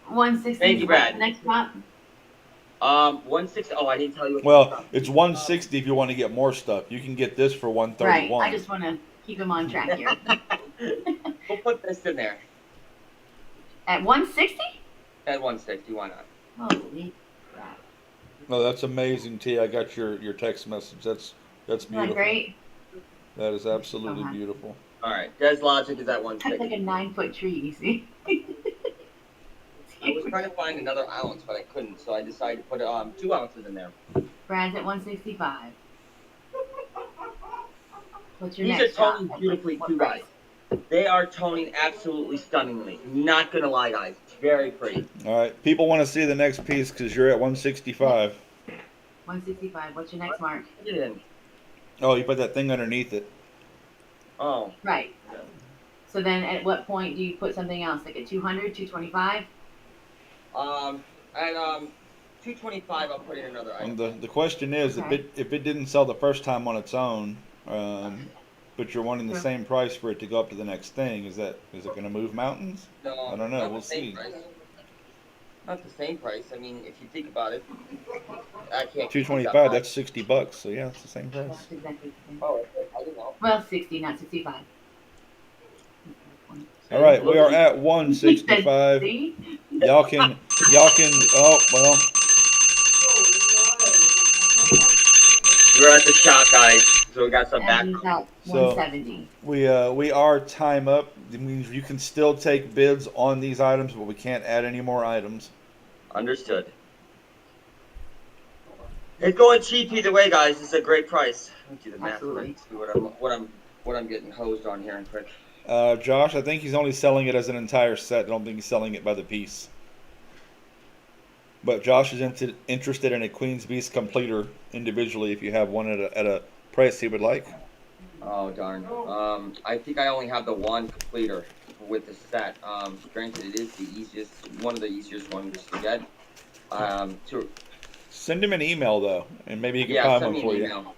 160. Thank you, Brad. Next drop. 160. Oh, I didn't tell you. Well, it's 160 if you want to get more stuff. You can get this for Right. 131. I just want to keep him on track here. We'll put this in there At 160? at 160. Why not? Holy crap. No, that's amazing, T. I got your text message. That's Isn't that beautiful. great? That is absolutely Uh-huh. beautiful. All right. Des Logic is at That's 160. like a 9-foot tree, you see? I was trying to find another ounce, but I couldn't, so I decided to put 2 ounces in there. Brad's at 165. What's your These are next drop? toning beautifully What too, price? guys. They are toning absolutely stunningly. Not gonna lie, guys. It's very pretty. All right, people want to see the next piece because you're at 165. 165. What's your next mark? Get in. Oh, you put that thing underneath it. Oh. Right. So then at what point do you put something else? Like at 200, 225? At 225, I'll put in another And item. the question is, Okay. if it didn't sell the first time on its own, but you're wanting the True. same price for it to go up to the next thing, is it going to move mountains? No, I don't know, not we'll the same see. price. Not the same price. I mean, if you think about it, I can't. 225. That's $60. So yeah, it's the same price. That's exactly the same. Oh, I don't know. Well, 60, not 65. All right, we are at 165. See? Y'all can. Oh well. We're at the shop, guys, so we got some And he's background. at So- 170. We are time up. It means you can still take bids on these items, but we can't add any more items. Understood. It's going cheap either way, guys. It's a great price. Let me do the math. Absolutely. See what I'm getting hosed on here in quick. Josh, I think he's only selling it as an entire set. I don't think he's selling it by the piece. But Josh is interested in a Queen's Beast completer individually if you have one at a price he would like. Oh darn. I think I only have the one completer with the set. Granted, it is the easiest, one of the easiest ones to get. To Send him an email though, and maybe he can yeah, find send one me for an you. email.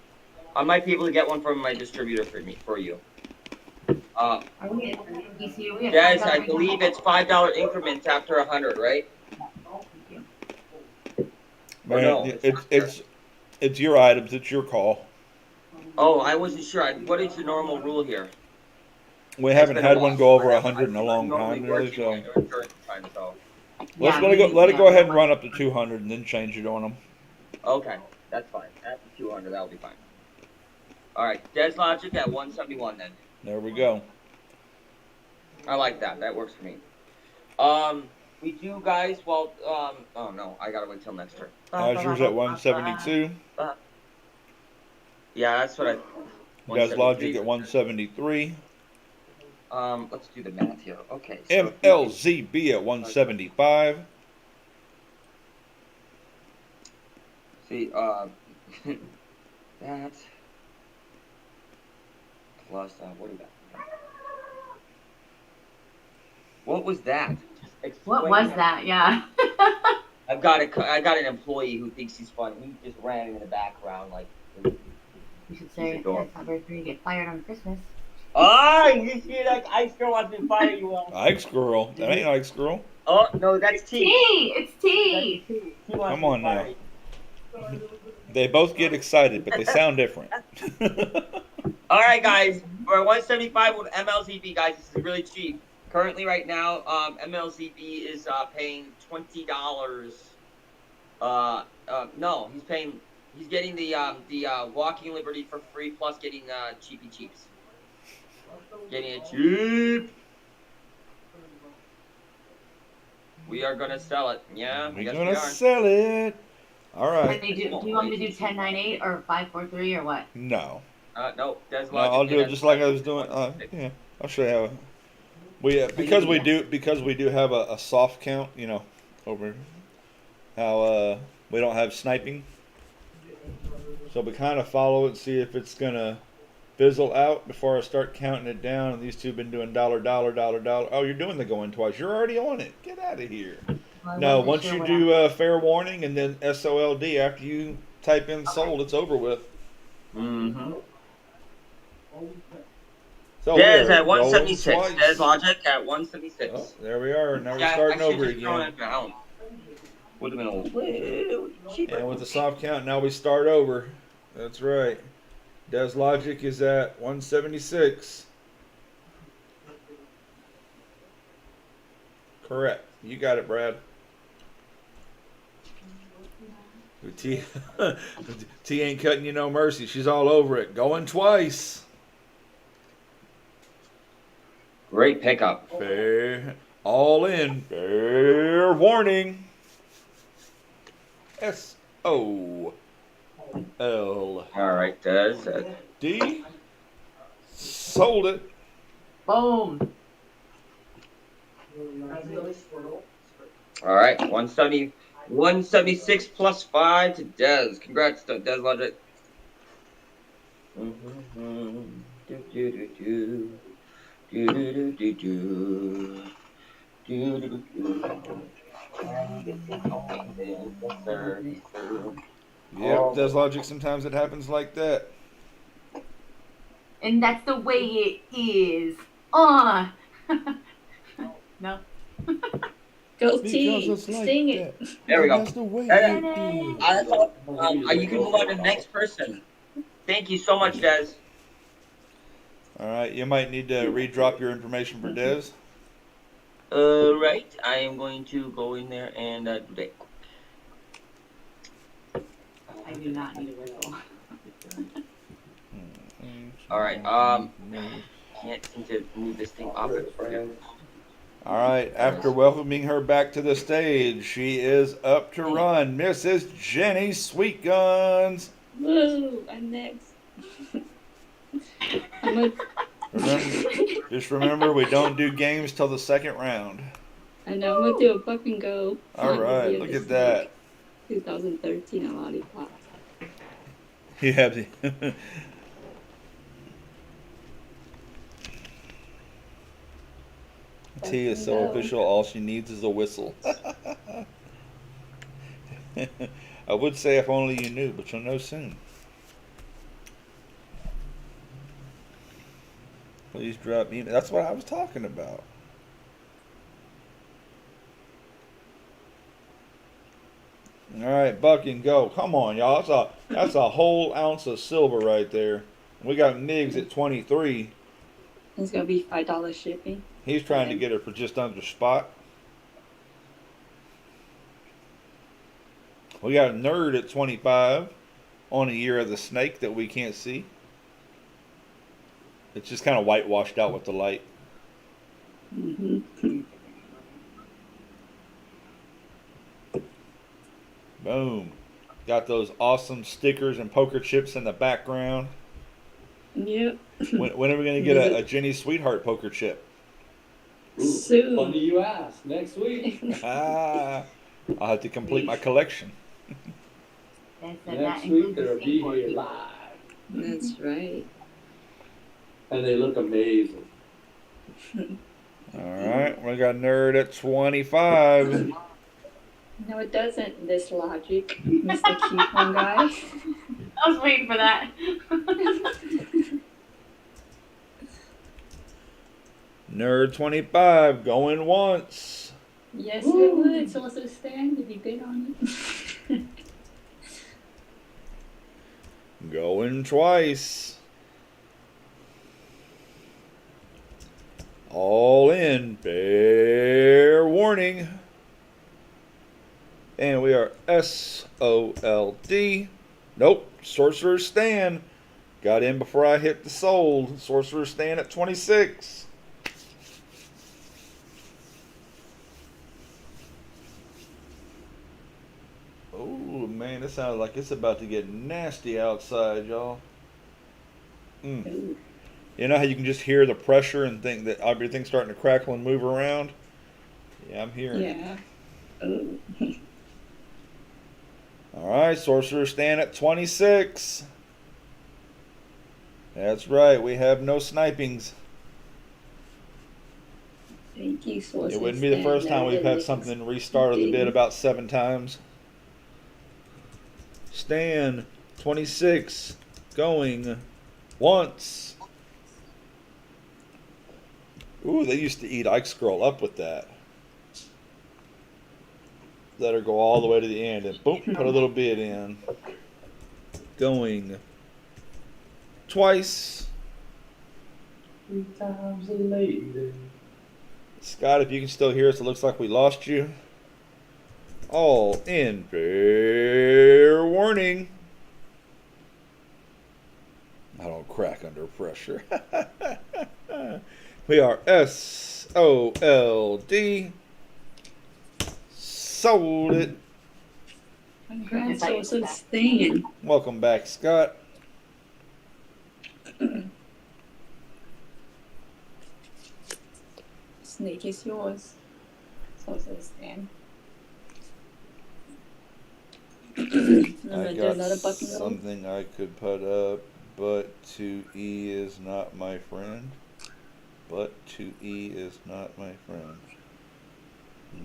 I might be able to get one from my distributor for you. Are we at ECU? We Guys, have I believe it's $5 increments after 100, right? Man, no, it's your items. It's your call. Oh, I wasn't sure. What is the normal rule here? We It's haven't been a had while. one go over I- 100 in a I'm long normally time, really. working So my insurance time, so. let's let it go ahead and run up to 200, and then change it on them. Okay, that's fine. After 200, that'll be fine. All right, Des Logic at 171 then. There we go. I like that. That works for me. We do, guys. Well, oh no, I gotta wait till next turn. Azure's at 172. Yeah, that's what I. Des 173. Logic at 173. Let's do the math here. Okay. So MLZB at 175. see, that plus what is that? What was that? Just What explain was that? Yeah. I got an employee who thinks he's funny. He just ran in the background like. You should say He's a dog. it's not very free to get fired on Christmas. Oh, you see that ice girl wants to fire you all. Ike Squirrel. That ain't Ike Squirrel. Oh no, that's T. Tea! It's tea! He wants Come to on fire now. you. They both get excited, but they sound different. All right, guys. For 175 with MLZB, guys, this is really cheap. Currently, right now, MLZB is paying $20. No, he's getting the Walking Liberty for free, plus getting cheapy cheaps. Getting it cheap. We are gonna sell it. Yeah, We're yes, gonna we are. sell it. All right. Do you want me to do 1098 or 543 or what? No. No, Des No, I'll do it just like I was doing. Yeah, I'll show you how. Because we do have a soft count, you know, over how we don't have sniping. So we kind of follow it, see if it's gonna fizzle out before I start counting it down. And these two have been doing dollar. Oh, you're doing the going twice. You're already on it. Get out of here. Well, I No, wasn't once sure you what do fair warning and then SOLD after you type in sold, it's over with. Mm-hmm. So Des we are at 176. rolling twice. Des Logic at 176. Oh, there we are. Now we're Yeah, starting I over should've thrown again. it down. Would've been a little cheaper. And with the soft count, now we start over. That's right. Des Logic is at 176. Correct. You got it, Brad. T, T ain't cutting you no mercy. She's all over it. Going twice. Great pickup. Fair. All in. Fair warning. SOLD. All right, Des. D. Sold it. Boom! All right, 176 plus 5 to Des. Congrats to Des Logic. Yep, Des Logic, sometimes it happens like that. And that's the way it is. No. Go T. Sing it. There we go. That's the way Hey, it is. You can move on to the next person. Thank you so much, Des. All right, you might need to redrop your information for Des. Right. I am going to go in there and do that. I do not need a whistle. All right. Can't seem to move this thing up. All right, after welcoming her back to the stage, she is up to run. Mrs. Jenny Sweet Guns. Woo! I'm next. I'm a, Just remember, we don't do games till the second round. I know, I'm gonna do a buck and go. All right, look at that. 2013 a lollipop. You have the. T is so official, all she needs is a whistle. I would say if only you knew, but you'll know soon. Please drop me. That's what I was talking about. All right, buck and go. Come on, y'all. That's a whole ounce of silver right there. We got Miggs at 23. It's gonna be $5 shipping. He's trying to get her for just under spot. We got a Nerd at 25 on a Year of the Snake that we can't see. It's just kind of whitewashed out with the light. Mm-hmm. Boom. Got those awesome stickers and poker chips in the background. Yep. When are we going to get a Jenny Sweetheart poker chip? Soon. Funny you ask. Next week. I'll have to complete my collection. Next week they'll be here live. That's right. And they look amazing. All right. We got Nerd at 25. No, it doesn't. This logic, Mr. Coupon guy. I was waiting for that. Nerd 25 going once. Yes, it would. So let's stand if you bid on it. Going twice. All in. Fair warning. And we are SOLD. Nope. Sorcerer's Stand. Got in before I hit the sold. Sorcerer's Stand at 26. Oh, man. This sounds like it's about to get nasty outside, y'all. You know how you can just hear the pressure and think that everything's starting to crackle and move around? Yeah, I'm hearing it. Yeah. Oh. All right, Sorcerer's Stand at 26. That's right, we have no snipings. Thank you, Sorcerer's It wouldn't be the first time we've had something restarted the bid about 7 times. Stand 26 going once. Ooh, they used to eat Ike Scroll up with that. Let her go all the way to the end and boom, put a little bid in. Going twice. 3 times a lady. Scott, if you can still hear us, it looks like we lost you. All in. Fair warning. I don't crack under pressure. We are SOLD. Sold it. Congrats, Sorcerer's Stand. Welcome back, Scott. Snake is yours. Sorcerer's Stand. I'm I gonna do got another buck and go. something I could put up, but 2E is not my friend. But 2E is not my friend.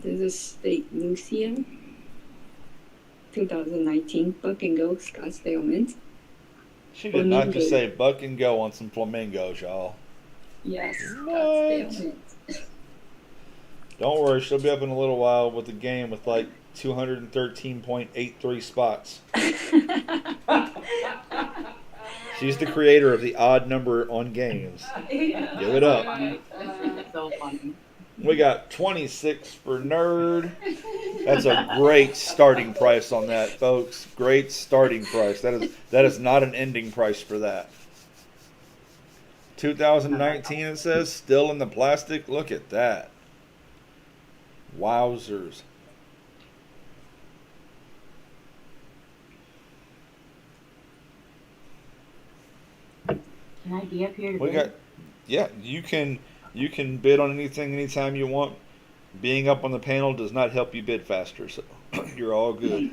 This is State Museum. 2019 buck and go Scottsdale Mint. She did not just say buck and go on some flamingos, y'all. Yes, What? Scottsdale Mint. Don't worry, she'll be up in a little while with the game with like 213.83 spots. She's the creator of the odd number on games. Give it up. So funny. We got 26 for Nerd. That's a great starting price on that, folks. Great starting price. That is not an ending price for that. 2019 it says, still in the plastic. Look at that. Wowzers. Can I be up here to We bid? got, yeah, you can bid on anything anytime you want. Being up on the panel does not help you bid faster, so you're all good.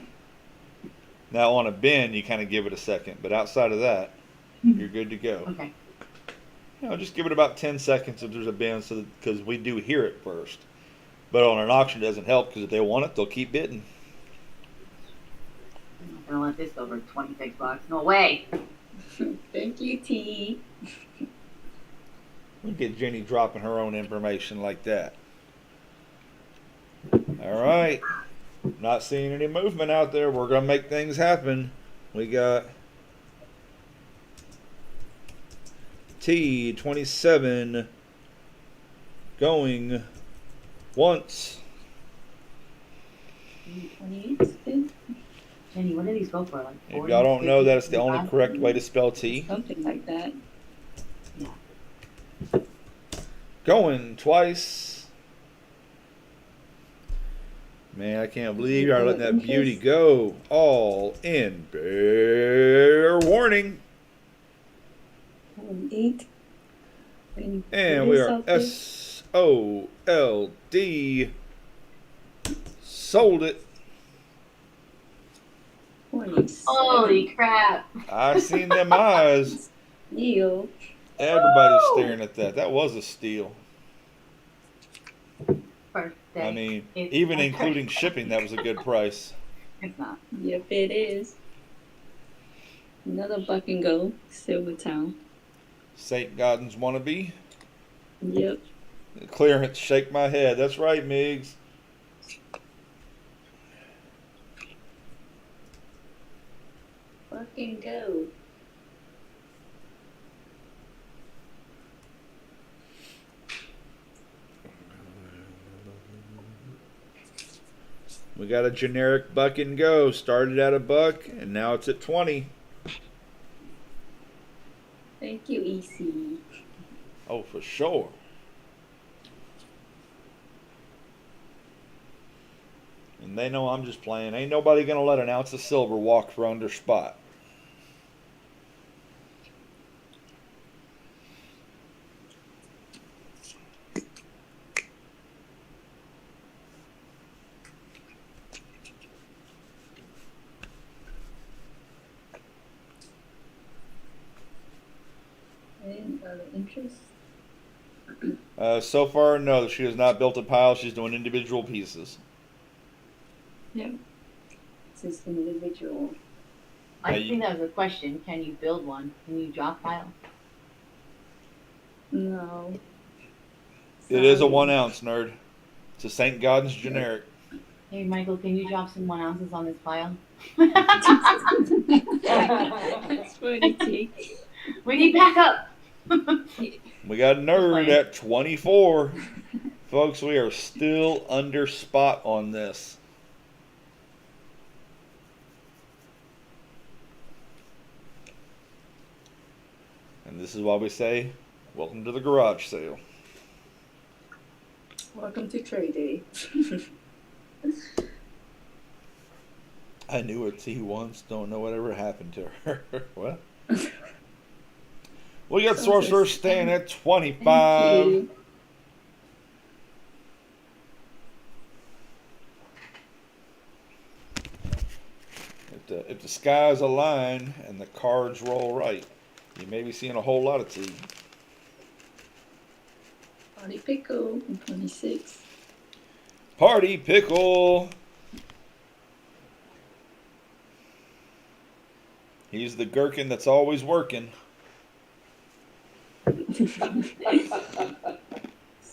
Now on a bin, you kind of give it a second, but outside of that, you're good to go. Okay. Just give it about 10 seconds if there's a bin, so because we do hear it first. But on an auction, it doesn't help because if they want it, they'll keep bidding. I'm not gonna let this go for $26. No way. Thank you, T. Look at Jenny dropping her own information like that. All right. Not seeing any movement out there. We're going to make things happen. We got T27 going once. 28 bid? Jenny, what do these go for? Like If 40, y'all don't know, 50, that's the only 55? correct way to spell T. Something like that. Going twice. Man, I can't believe y'all letting that beauty go. All in. Bear warning. 28. And we are SOLD. Sold it. 27. Holy crap. I seen them eyes. Steal. Everybody's Woo! staring at that. That was a steal. Birthday. I mean, It's even my including birthday. shipping, that was a good price. It's not. Yep, it is. Another buck and go. Silvertown. St. Gaudens wannabe. Yep. Clearance, shake my head. That's right, Migs. Buck and go. We got a generic buck and go. Started at a buck, and now it's at 20. Thank you, EC. Oh, for sure. And they know I'm just playing. Ain't nobody gonna let an ounce of silver walk for under spot. And interest. So far, no, she has not built a pile. She's doing individual pieces. Yep. This is individual. I Now think that was a question. Can you build one? Can you drop pile? No. It is a Sorry. 1 ounce, nerd. It's a St. Gaudens generic. Hey, Michael, can you drop some 1 ounces on this pile? That's funny, T. We need backup. We got a nerd Explain. at 24. Folks, we are still under spot on this. And this is why we say, welcome to the garage sale. Welcome to trade day. I knew a T once, don't know whatever happened to her. What? We got Sorcerer staying at 25. Thank you. If the skies align and the cards roll right, you may be seeing a whole lot of T. Party pickle. 26. Party pickle. He's the gherkin that's always working. So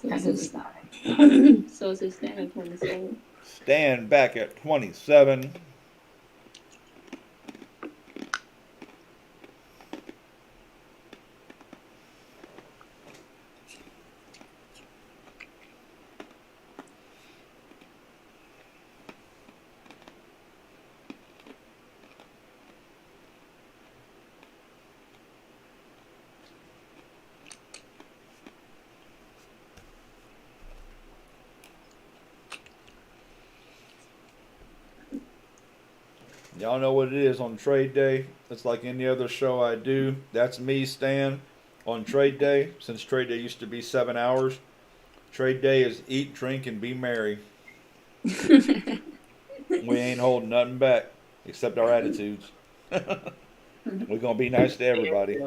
That it's doesn't a so it's a standard 27. Stand back at 27. Y'all know what it is on trade day. It's like any other show I do. That's me, Stan, on trade day. Since trade day used to be 7 hours, trade day is eat, drink, and be merry. We ain't holding nothing back except our attitudes. We're gonna be nice to everybody.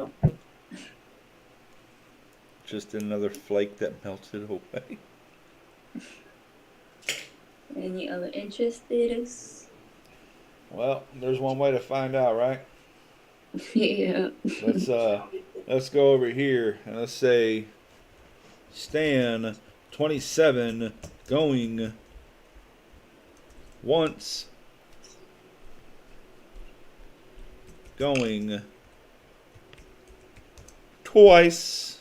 Just another flake that melted away. Any other interest status? Well, there's one way to find out, right? Yeah. Let's go over here and let's say Stan 27 going once, going twice,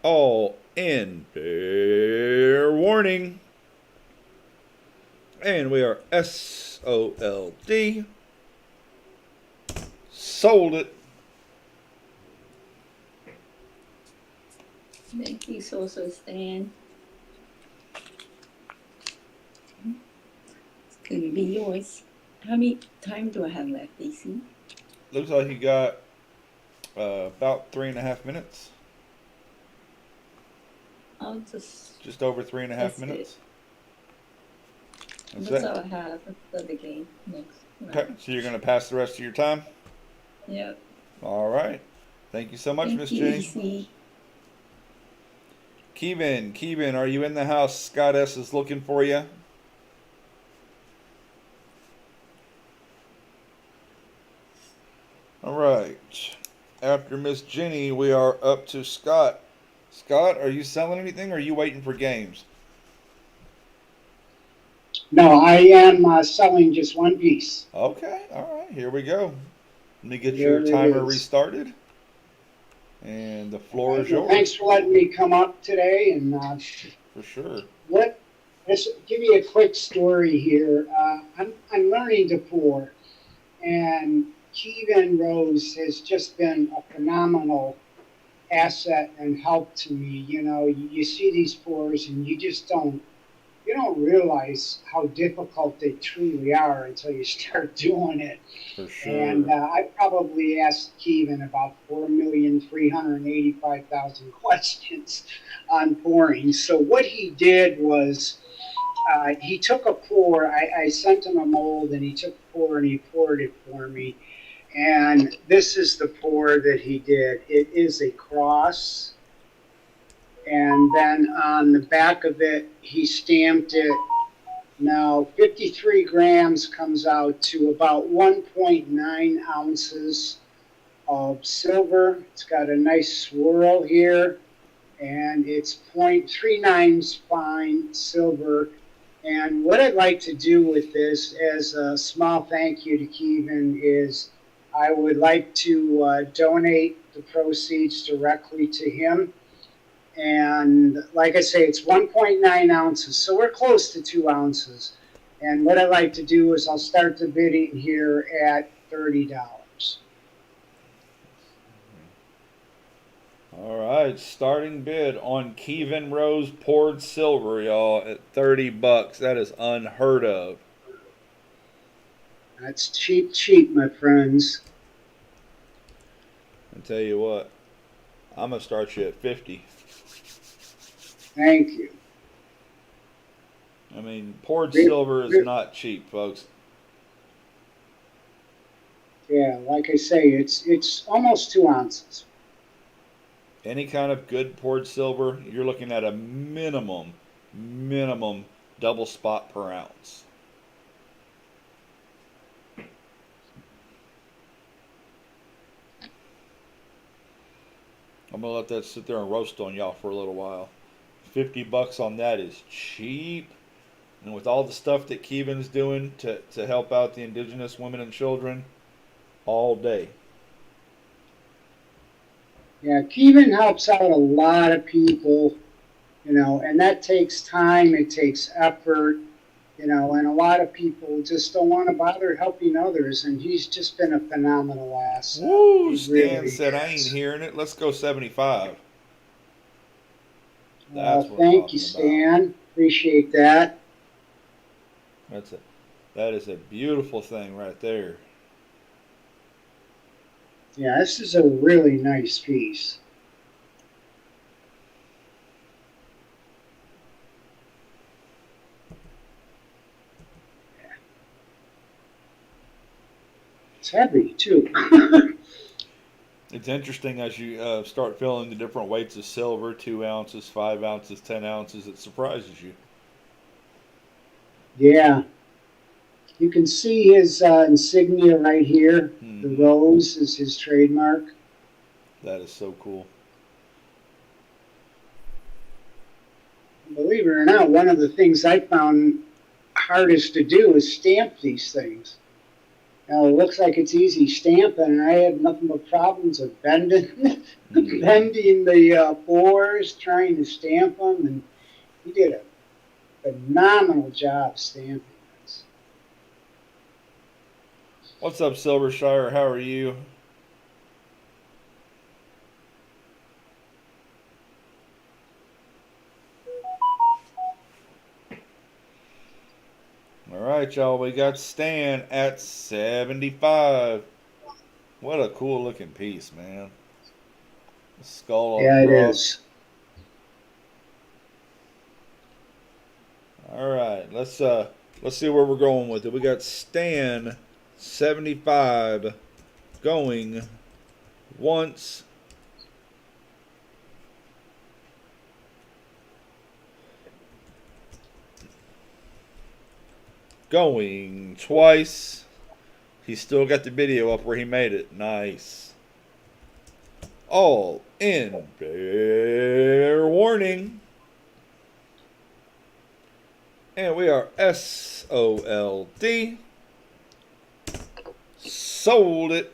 all in fair warning. And we are SOLD. Sold it. Thank you, Social Stan. It's gonna be yours. How many time do I have left, DC? Looks like you got about 3.5 minutes. I'll just. Just over 3.5 That's minutes. That's That's all it. I have for the game next. Okay, so you're gonna pass the rest of your time. Yep. All right. Thank you so much, Thank Miss you, Jenny. DC. Kevin, are you in the house? Scott S is looking for you. All right. After Miss Jenny, we are up to Scott. Scott, are you selling anything or are you waiting for games? No, I am selling just one piece. Okay, all right, here we go. Let me get Here your it timer is. restarted. And the floor is Well, yours. thanks for letting me come up today. And For sure. let's give you a quick story here. I'm learning to pour, and Kevin Rose has just been a phenomenal asset and help to me. You know, you see these pours, and you don't realize how difficult they truly are until you start doing it. For sure. And I probably asked Kevin about 4,385,000 questions on pouring. So what he did was he took a pour. I sent him a mold, and he took a pour and he poured it for me. And this is the pour that he did. It is a cross. And then on the back of it, he stamped it. Now, 53 grams comes out to about 1.9 ounces of silver. It's got a nice swirl here, and it's 0.39 fine silver. And what I'd like to do with this, as a small thank you to Kevin, is I would like to donate the proceeds directly to him. And like I say, it's 1.9 ounces, so we're close to 2 ounces. And what I like to do is I'll start the bidding here at $30. All right, starting bid on Kevin Rose poured silver, y'all, at $30. That is unheard of. That's cheap, cheap, my friends. I tell you what, I'm gonna start you at 50. Thank you. I mean, poured silver is not cheap, folks. Yeah, like I say, it's almost 2 ounces. Any kind of good poured silver, you're looking at a minimum double spot per ounce. I'm gonna let that sit there and roast on y'all for a little while. $50 on that is cheap. And with all the stuff that Kevin's doing to help out the indigenous women and children, all day. Yeah, Kevin helps out a lot of people, you know, and that takes time, it takes effort, you know, and a lot of people just don't want to bother helping others, and he's just been a phenomenal asset. Woo! He Stan really said, I ain't is. hearing it. Let's go 75. That's Well, what I'm thank talking you, about. Stan. Appreciate that. That's it. That is a beautiful thing right there. Yeah, this is a really nice piece. It's heavy too. It's interesting as you start feeling the different weights of silver, 2 ounces, 5 ounces, 10 ounces. It surprises you. Yeah. You can see his insignia right here. The rose is his trademark. That is so cool. Believe it or not, one of the things I found hardest to do is stamp these things. Now, it looks like it's easy stamping, and I had nothing but problems of bending, bending the pores, trying to stamp them, and he did a phenomenal job stamping this. What's up, Silvershire? How are you? All right, y'all. We got Stan at 75. What a cool looking piece, man. The skull Yeah, it across. is. All right, let's see where we're going with it. We got Stan 75 going once. Going twice. He's still got the video up where he made it. Nice. All in. Fair warning. And we are SOLD. Sold it.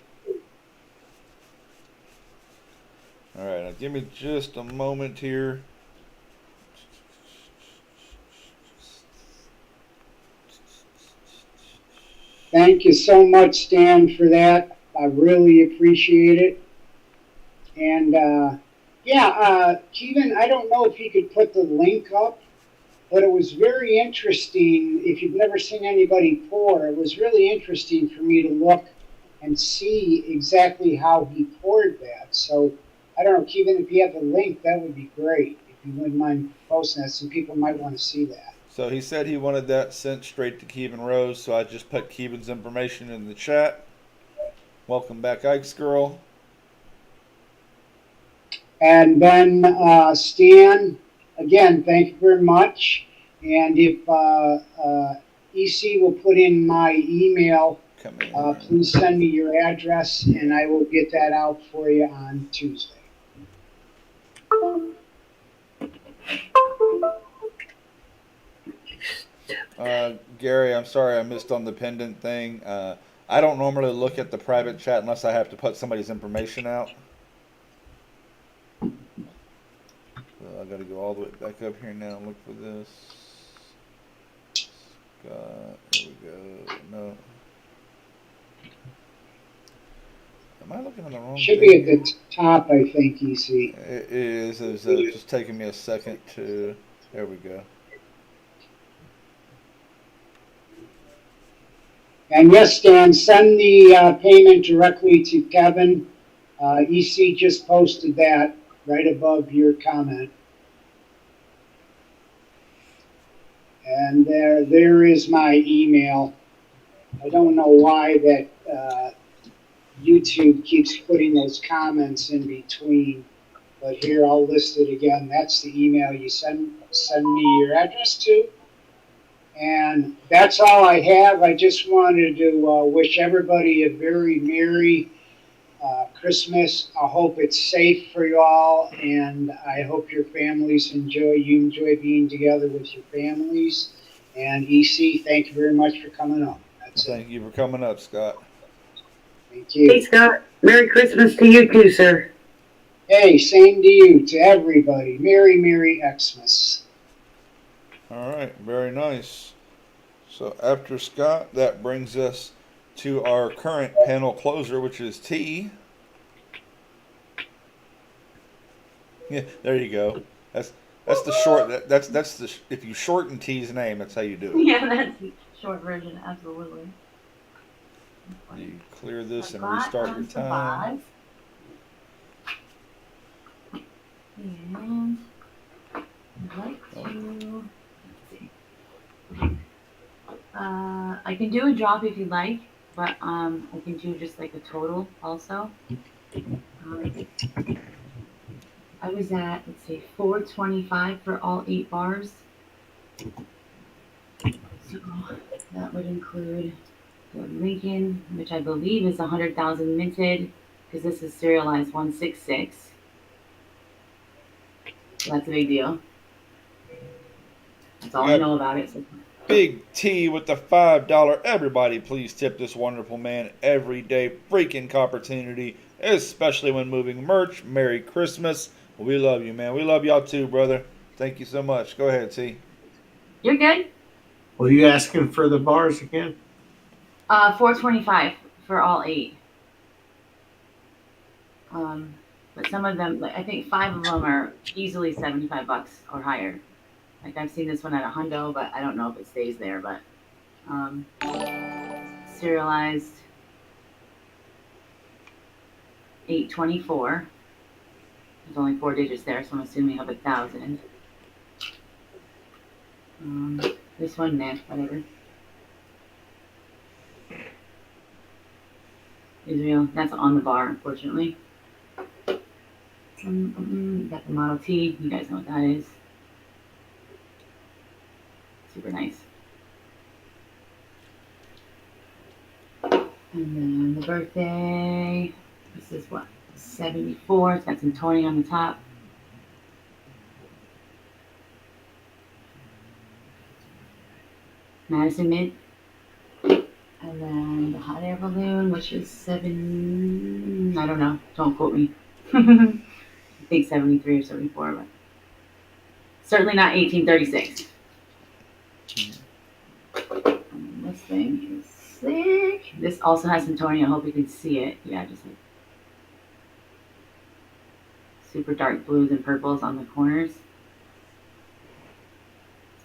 All right, now give me just a moment here. Thank you so much, Stan, for that. I really appreciate it. And Kevin, I don't know if you could put the link up, but it was very interesting. If you've never seen anybody pour, it was really interesting for me to look and see exactly how he poured that. So I don't know, Kevin, if you have the link, that would be great. If you wouldn't mind posting that, some people might want to see that. So he said he wanted that sent straight to Kevin Rose, so I just put Kevin's information in the chat. Welcome back, Ike's girl. And then Stan, again, thank you very much. And if EC will put in my email, please send me your address, and I will get that out for you on Tuesday. Gary, I'm sorry I missed on the pendant thing. I don't normally look at the private chat unless I have to put somebody's information out. I got to go all the way back up here now and look for this. Here we go. No. Am I looking on the wrong Should thing? be at the top, I think, EC. It is. It's just taking me a second to... There we go. And yes, Stan, send the payment directly to Kevin. EC just posted that right above your comment. And there is my email. I don't know why that YouTube keeps putting those comments in between, but here I'll list it again. That's the email you send me your address to. And that's all I have. I just wanted to wish everybody a very Merry Christmas. I hope it's safe for you all, and I hope your families enjoy being together with your families. And EC, thank you very much for coming up. Thank you for coming up, Scott. Thank you. Hey, Scott. Merry Christmas to you too, sir. Hey, same to you, to everybody. Merry Xmas. All right, very nice. So after Scott, that brings us to our current panel closer, which is T. Yeah, there you go. That's the short. That's the if you shorten T's name, that's how you do it. Yeah, that's short version, absolutely. You clear this and I've got, restart your some time. bods. And I'd like to, let's see. I can do a drop if you'd like, but I can do just like a total also. I was at, let's see, 425 for all 8 bars. So that would include the Lincoln, which I believe is 100,000 minted, because this is serialized 166. So that's a big deal. That's all I know about it. So Big T with the $5. Everybody, please tip this wonderful man. Everyday freaking opportunity, especially when moving merch. Merry Christmas. We love you, man. We love y'all too, brother. Thank you so much. Go ahead, T. you're good. Were you asking for the bars again? 425 for all 8. But some of them, like I think 5 of them are easily $75 or higher. Like I've seen this one at a hundo, but I don't know if it stays there. But serialized 824. There's only 4 digits there, so I'm assuming of 1,000. This one, nah, whatever. Israel, that's on the bar, unfortunately. Got the Model T. You guys know what that is. Super nice. And then the birthday. This is what? 74. It's got some toning on the top. Madison Mint. And then the hot air balloon, which is 7. I don't know. Don't quote me. I think 73 or 74, but certainly not 1836. And this thing is sick. This also has some toning. I hope you can see it. Yeah, just like super dark blues and purples on the corners.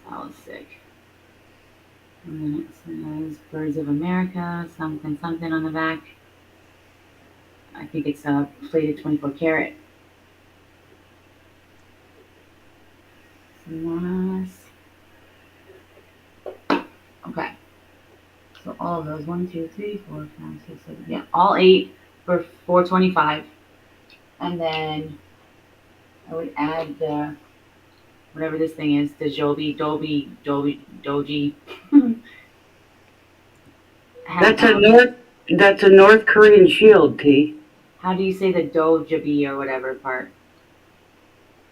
That was sick. And then it says Birds of America, something, something on the back. I think it's plated 24 karat. Nice. Okay. So all of those, 1, 2, 3, 4, 5, 6, 7, yeah, all 8 for 425. And then I would add the whatever this thing is, the Doji. That's a North Korean shield, T. How do you say the Dojabi or whatever part?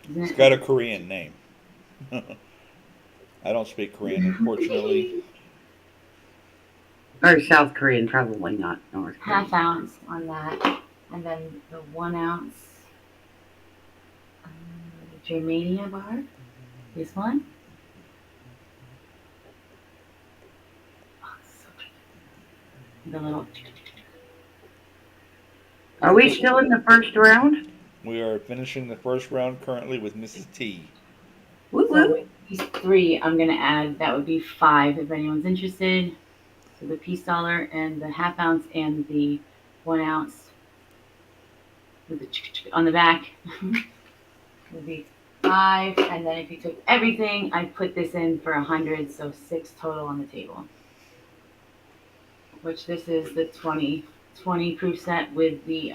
Isn't It's it? got a Korean name. I don't speak Korean, unfortunately. Or South Korean, probably not North Korean. Half ounce on that, and then the 1 ounce Germania bar. This one. Oh, so the little. Are we still in the first round? We are finishing the first round currently with Mrs. T. Woo So woo. with these 3, I'm gonna add. That would be 5 if anyone's interested. So the peace dollar and the half ounce and the 1 ounce with the on the back would be 5. And then if you took everything, I'd put this in for 100, so 6 total on the table. Which this is the 20 proof set with the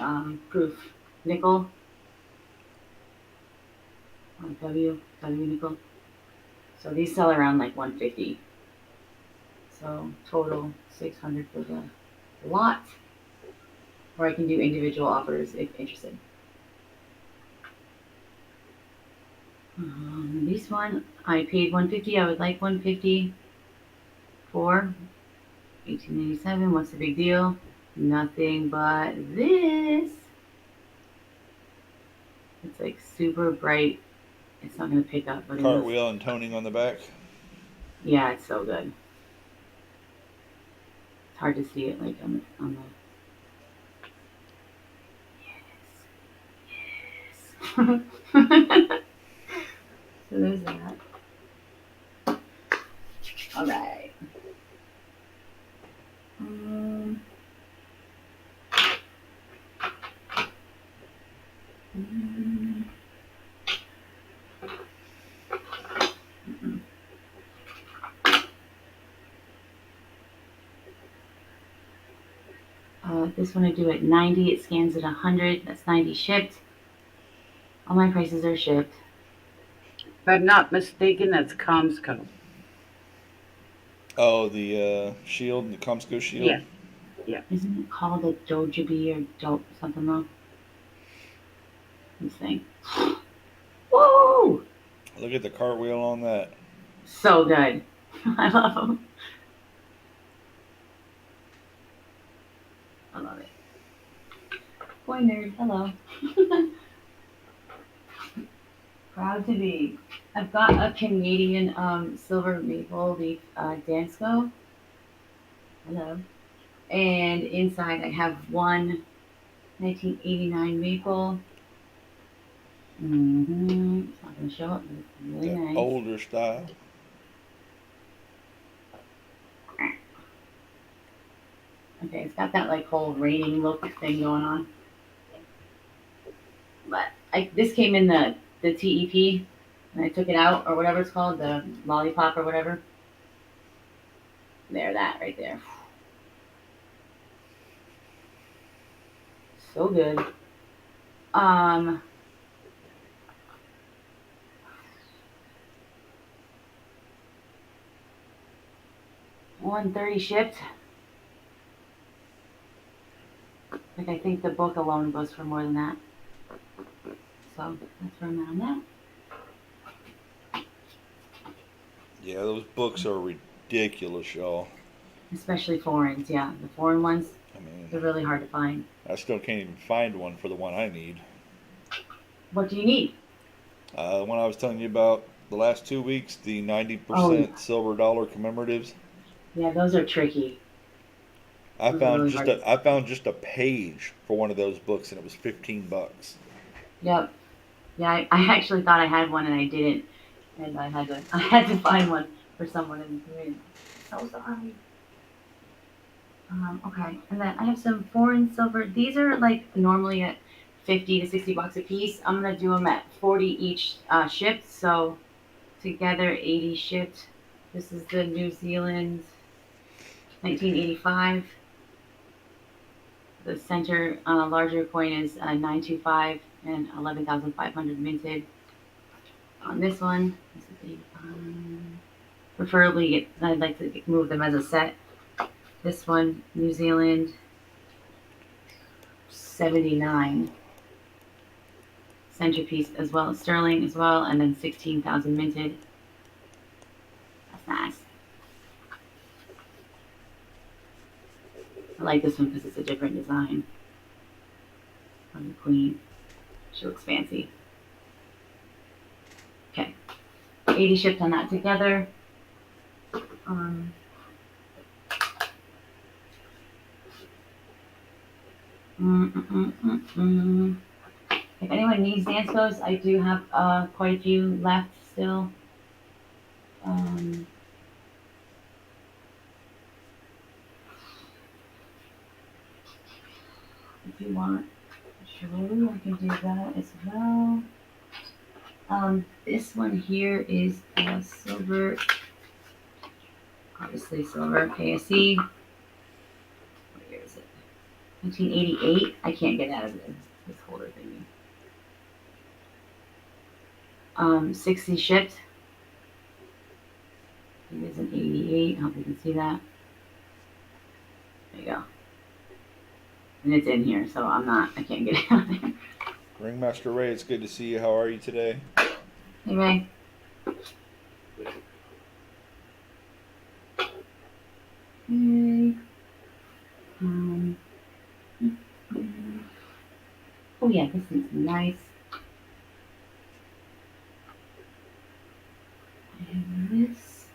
proof nickel. W nickel. So these sell around like 150. So total 600 for the lot. Or I can do individual offers if interested. This one I paid 150. I would like 150 for 1887. What's the big deal? Nothing but this. It's like super bright. It's not gonna pick up, but Cartwheel and toning on the back. yeah, it's so good. It's hard to see it like on the. Yes. So there's that. All right. with this one I do at 90. It scans at 100. That's 90 shipped. All my prices are shipped. If I'm not mistaken, that's Comsco. Oh, the shield, the Comsco shield. Yes. Isn't it called a Dojibi or something though? This thing. Woo! Look at the cartwheel on that. So good. I love them. I love it. Boy nerd, hello. Proud to be. I've got a Canadian silver maple leaf Dansco. Hello. And inside I have one 1989 maple. It's not going to show up, but it's really That nice. older style. Okay, it's got that like whole raining look thing going on. But this came in the TEP, and I took it out, or whatever it's called, the lollipop or whatever. There, that right there. So good. 130 shipped. Like I think the book alone goes for more than that. So that's where I'm at on that. Yeah, those books are ridiculous, y'all. Especially foreigns, yeah. The foreign ones, I mean, they're really hard to find. I still can't even find one for the one I need. What do you need? The one I was telling you about the last 2 weeks, the 90% silver dollar commemoratives. Yeah, those are tricky. I Those are found really I found just a page for one of those books, and it was $15. Yep. Yeah, I actually thought I had one and I didn't, and I had to find one for someone in the community. So sorry. Okay, and then I have some foreign silver. These are like normally at 50 to 60 bucks a piece. I'm gonna do them at 40 each shipped. So together 80 shipped. This is the New Zealand 1985. The center larger coin is 925 and 11,500 minted. On this one, this is 85. Preferably, I'd like to move them as a set. This one, New Zealand 79. Centerpiece as well as sterling as well, and then 16,000 minted. That's nice. I like this one because it's a different design on the queen. She looks fancy. Okay, 80 shipped on that together. If anyone needs Danscos, I do have quite a few left still. If you want, sure, I can do that as well. This one here is silver, obviously silver KSE. What year is it? 1988. I can't get out of this holder thingy. 60 shipped. It is an 88. I hope you can see that. There you go. And it's in here, so I can't get it out of there. Ringmaster Ray, it's good to see you. How are you today? Hey, Ray. Hey. Oh yeah, this is nice. And this.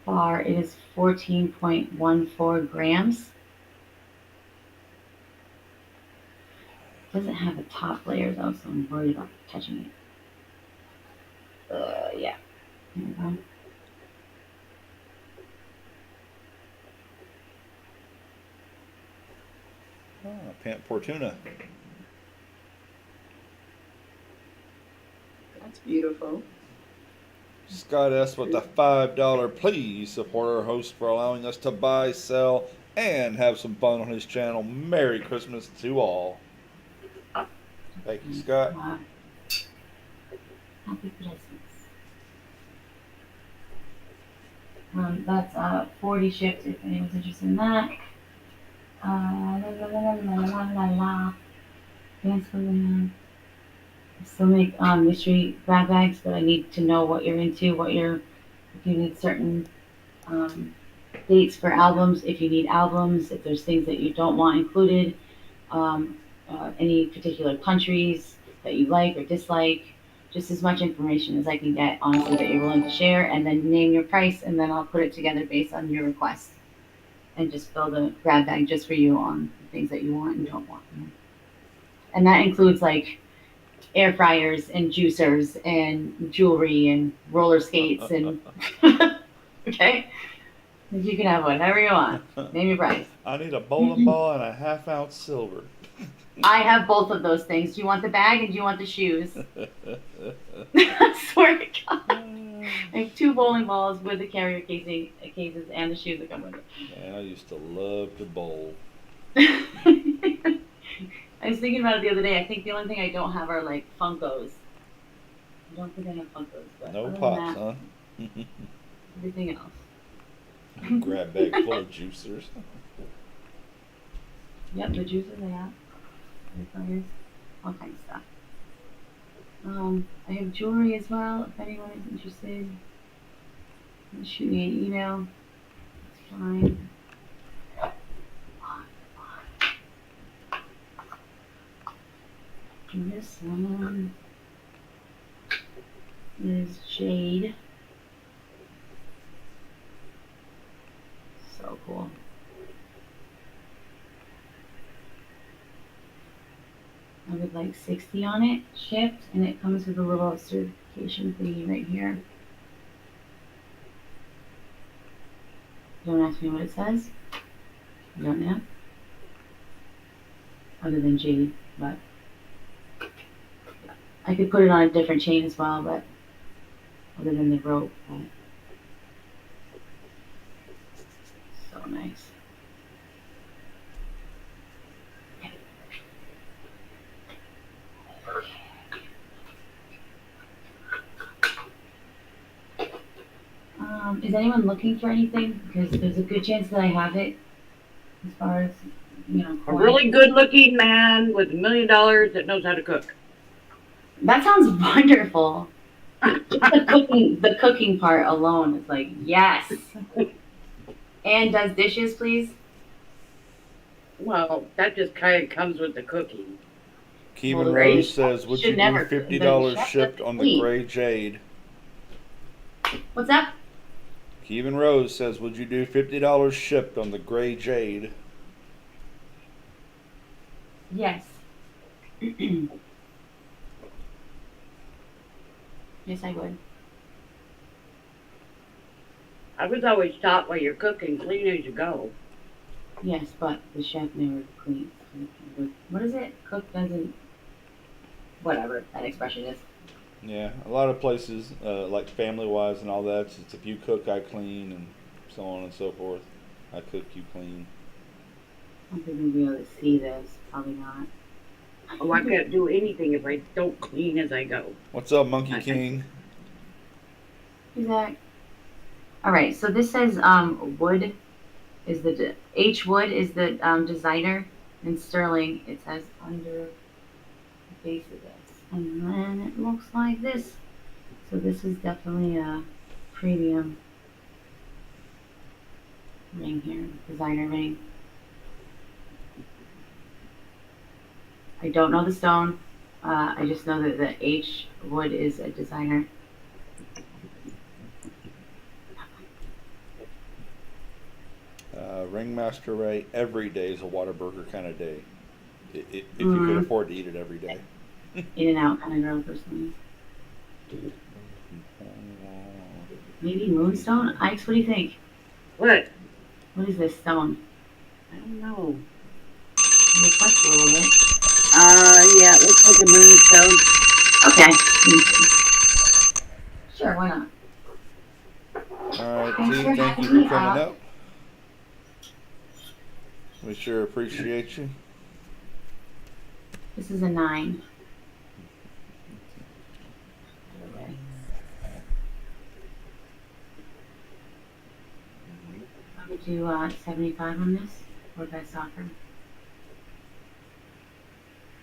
Bar, it is 14.14 grams. Doesn't have a top layer though, so I'm worried about touching it. Yeah. There we go. Pant Fortuna. That's beautiful. Scott S. with the $5. Please support our host for allowing us to buy, sell, and have some fun on his channel. Merry Christmas to all. Thank you, Scott. Happy Christmas. That's 40 shipped if anyone's interested in that. La la la la la la la. Dance for the I still make mystery grab bags, but I need to know what you're into, if you need certain dates for albums, if you need albums, if there's things that you don't want included, any particular countries that you like or dislike, just as much information as I can get, honestly, that you're willing to share, and then name your price, and then I'll put it together based on your request, and just build a grab bag just for you on the things that you want and don't want. And that includes like air fryers and juicers and jewelry and roller skates and okay, you can have whatever you want. Name your price. I need a bowling ball and a ½ ounce silver. I have both of those things. Do you want the bag and do you want the shoes? I swear to God. I have 2 bowling balls with the carrier cases and the shoes that come with it. Man, I used to love to bowl. I was thinking about it the other day. I think the only thing I don't have are like Funkos. I don't think I have Funkos. But No other than pops, that, huh? everything else. Grab bag full of juicers. Yep, the juices I have. Air fryers, all kinds of stuff. I have jewelry as well. If anyone is interested, shoot me an email. It's fine. And this one is jade. So cool. I would like 60 on it, shipped, and it comes with a little certification thingy right here. Don't ask me what it says. I don't know. Other than jade, but I could put it on a different chain as well, but other than the rope, but so nice. Is anyone looking for anything? Because there's a good chance that I have it. As far as, A really good-looking man with $1 million that knows how to cook. That sounds wonderful. The cooking part alone is like, yes. And does dishes, please? Well, that just kind of comes with the cooking. Kevin Well, Rose should says, would you do never- $50 the chef shipped doesn't on the clean. gray jade? What's that? Kevin Rose says, would you do $50 shipped on the gray jade? Yes. Yes, I would. I was always taught while you're cooking, clean as you go. Yes, but the chef never cleans. What is it? Cook doesn't. Whatever that expression is. Yeah, a lot of places, like Family Wise and all that, it's if you cook, I clean, and so on and so forth. I cook, you clean. I don't think we'll be able to see this. Probably not. Oh, I can't do anything if I don't clean as I go. What's up, Monkey King? Who's that? All right. So this says Wood is the H Wood is the designer, and Sterling it says under the base of this, and then it looks like this. So this is definitely a premium ring here, designer ring. I don't know the stone. I just know that the H Wood is a designer. Ringmaster Ray, every day is a Whataburger kind of day. If you could afford to eat it every day. In and out kind of girl, personally. Maybe moonstone? Ike's, what do you think? What? What is this stone? I don't know. It reflects a little bit. Yeah, it looks like a moonstone. Okay. Sure, why not? right, thanks See, for thank you having me for coming out. up. We sure appreciate you. This is a 9. I'm gonna do 75 on this for best offer.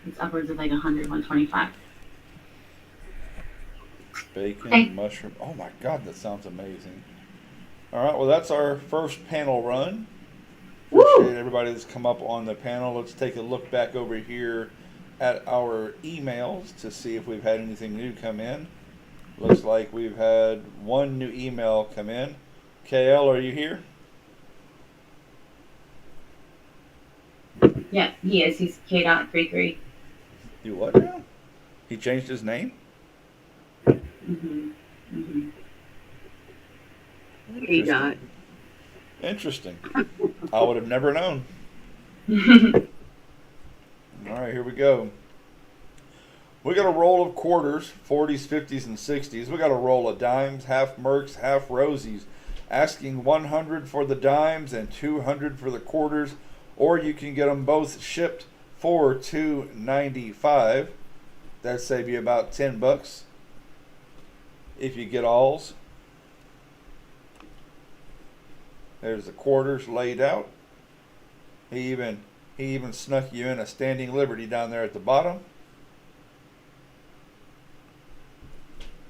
It's upwards of like 100, 125. Bacon, Hey. mushroom. Oh my God, that sounds amazing. All right, well, that's our first panel run. Appreciate everybody that's come up on the panel. Let's take a look back over here at our emails to see if we've had anything new come in. Looks like we've had one new email come in. KL, are you here? Yeah, he is. He's K.33. You what now? He changed his name? Mm-hmm. Mm-hmm. He got. Interesting. I would have never known. All right, here we go. We got a roll of quarters, 40s, 50s, and 60s. We got a roll of dimes, half mercs, half rosies. Asking 100 for the dimes and 200 for the quarters, or you can get them both shipped for $2.95. That'd save you about $10 if you get alls. There's the quarters laid out. He even snuck you in a standing liberty down there at the bottom.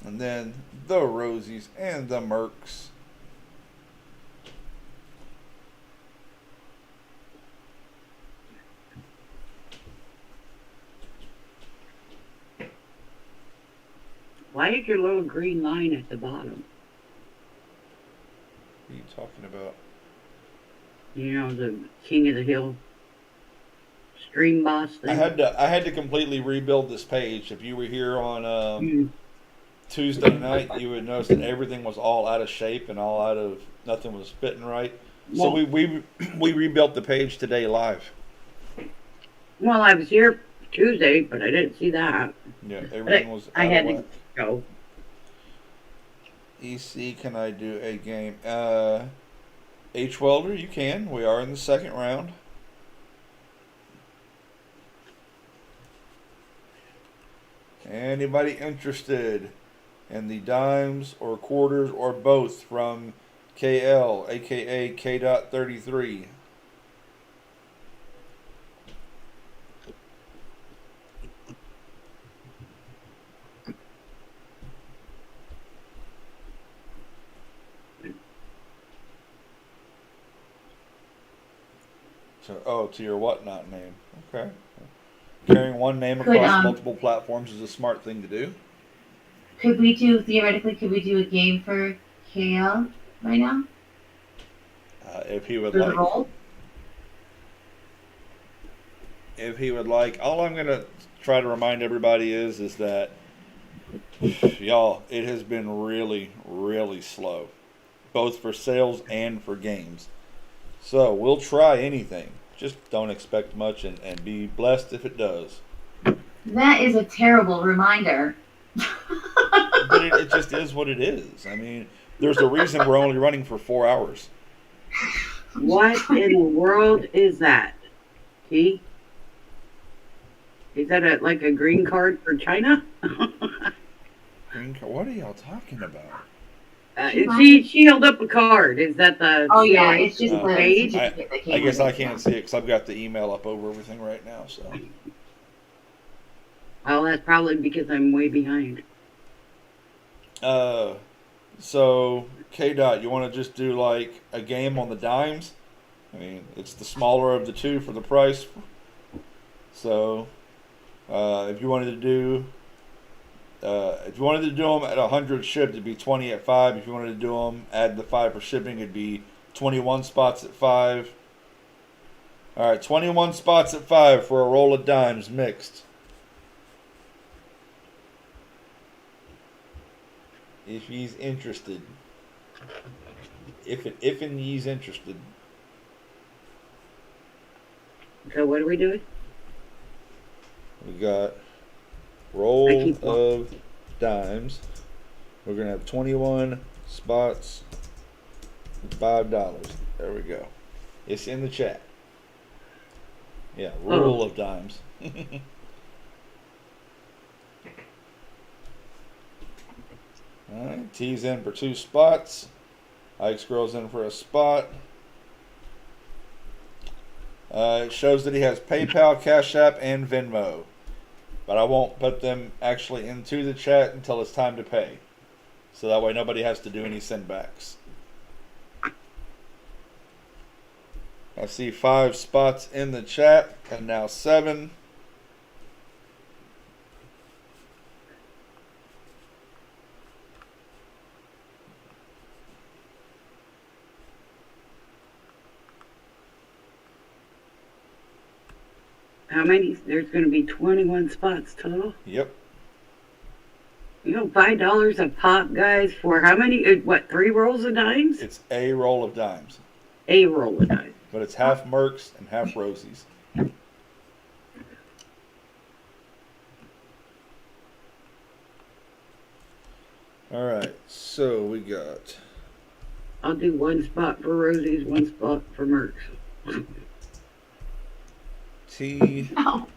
And then the rosies and the mercs. Why is your little green line at the bottom? What are you talking about? You know, the King of the Hill stream boss thing. I had to completely rebuild this page. If you were here on Tuesday night, you would notice that everything was all out of shape and all out of nothing was fitting right. So Well- we rebuilt the page today live. Well, I was here Tuesday, but I didn't see that. Yeah, everything was out I had of to whack. go. EC, can I do a game? H Welder, you can. We are in the second round. Anybody interested in the dimes or quarters or both from KL, aka K.33? To your whatnot name. Okay. Carrying one name Could, across multiple platforms is a smart thing to do. Could we do a game for KL right now? If he would For the like. roll? If he would like. All I'm gonna try to remind everybody is that y'all, it has been really, really slow, both for sales and for games. So we'll try anything. Just don't expect much and be blessed if it does. That is a terrible reminder. But it just is what it is. I mean, there's a reason we're only running for 4 hours. What in the world is that? He? Is that like a green card for China? Green card? What are y'all talking about? She held up a card. Is that the? Oh yeah, CRA it's just the page? certificate that came I guess with I it, can't yeah. see it because I've got the email up over everything right now. So. Well, that's probably because I'm way behind. So K Dot, you want to just do like a game on the dimes? I mean, it's the smaller of the two for the price. So, if you wanted to do them at 100 shipped, it'd be 20 at 5. If you wanted to do them, add the 5 for shipping, it'd be 21 spots at 5. All right, 21 spots at 5 for a roll of dimes mixed. If he's interested. If he's interested. So what are we doing? We got roll of dimes. We're gonna have 21 spots $5. There we go. It's in the chat. Yeah, rule of dimes. Alright, T's in for 2 spots. Ike's Girl's in for a spot. It shows that he has PayPal, Cash App, and Venmo. But I won't put them actually into the chat until it's time to pay. So that way nobody has to do any sendbacks. I see 5 spots in the chat, and now 7. How many? There's going to be 21 spots total. Yep. You know, $5 a pop, guys, for how many? What, 3 rolls of dimes? It's a roll of dimes. A roll of dimes. But it's half Mercs and half Rosies. Alright, so we got... I'll do 1 spot for Rosie's, 1 spot for Mercs. T. No.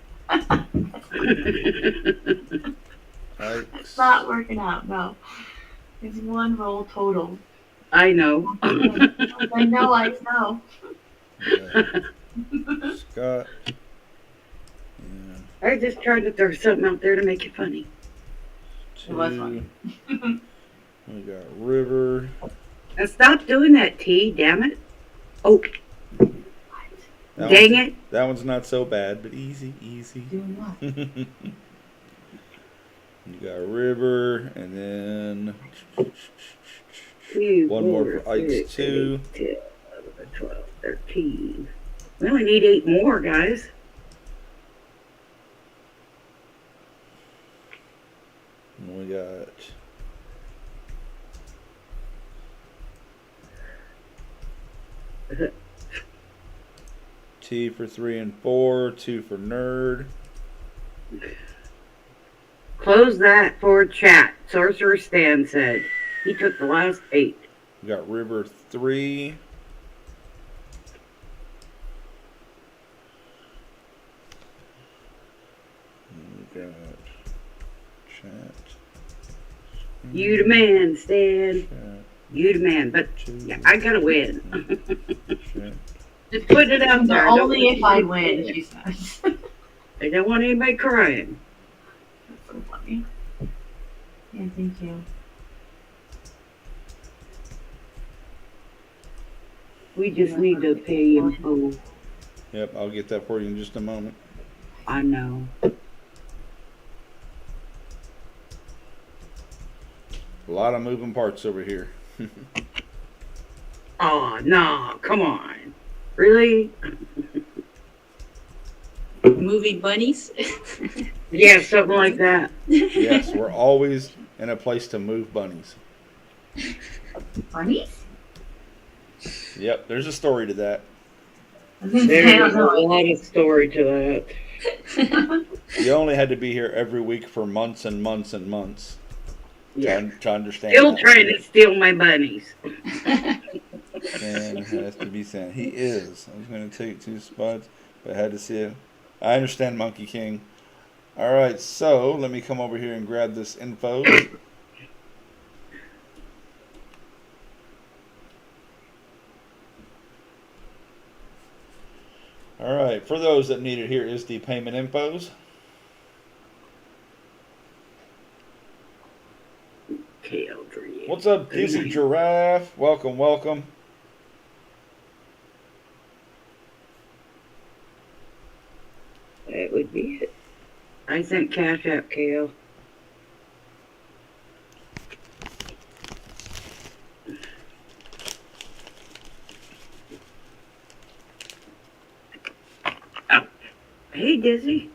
It's not working out, no. It's 1 roll total. I know. I know, I know. Scott. I just tried to throw something out there to make it funny. It was funny. We got River. Now stop doing that, T, damn it. Oh. That Dang one's, it. That one's not so bad, but easy, easy. Doing what? You got River, and then 2, 1 more 4, for Ike's 6, 2. 8, 10, 11, 12, 13. We only need 8 more, guys. And we got T for 3 and 4, 2 for Nerd. Close that for chat. Sorcerer Stan said. He took the last 8. We got River 3. And we got chat. You the man, Stan. Chat. You the man. But yeah, I gotta win. Chat. Just put it out there. Only if I win, she says. I don't want anybody crying. That's so funny. Yeah, thank you. We just need to pay him full. Yep, I'll get that for you in just a moment. I know. A lot of moving parts over here. Oh, no, come on. Really? Movie bunnies? Yeah, something like that. Yes, we're always in a place to move bunnies. Bunnies? Yep, there's a story to that. I was gonna say, I There's don't a know. lot of story to that. You only had to be here every week for months and months and months Yeah. to understand. Still that. trying to steal my bunnies. And it has to be sent. He is. I was going to take 2 spots, but I had to see it. I understand, Monkey King. All right, so let me come over here and grab this info. All right, for those that need it, here is the payment infos. KL3. What's up, Dizzy Giraffe? Welcome, welcome. That would be it. I sent Cash App, KL. Oh. Hey, Dizzy.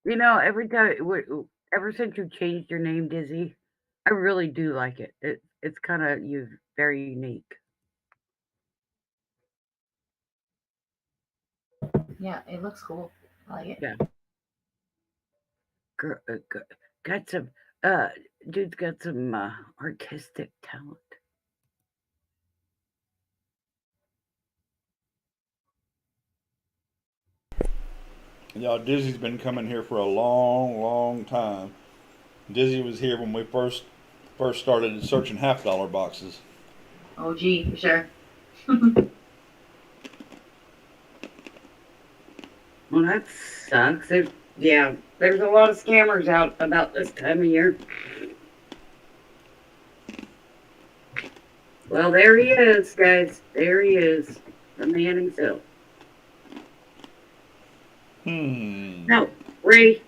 You know, every time, ever since you changed your name, Dizzy, I really do like it. It's kind of very unique. Yeah, it looks cool. I like it. Yeah. got some, dude's got some artistic talent. Y'all, Dizzy's been coming here for a long, long time. Dizzy was here when we first started searching $50 boxes. Oh, gee, for sure. Well, that sucks. There's a lot of scammers out about this time of year. Well, there he is, guys. There he is. The man himself. No, Ray.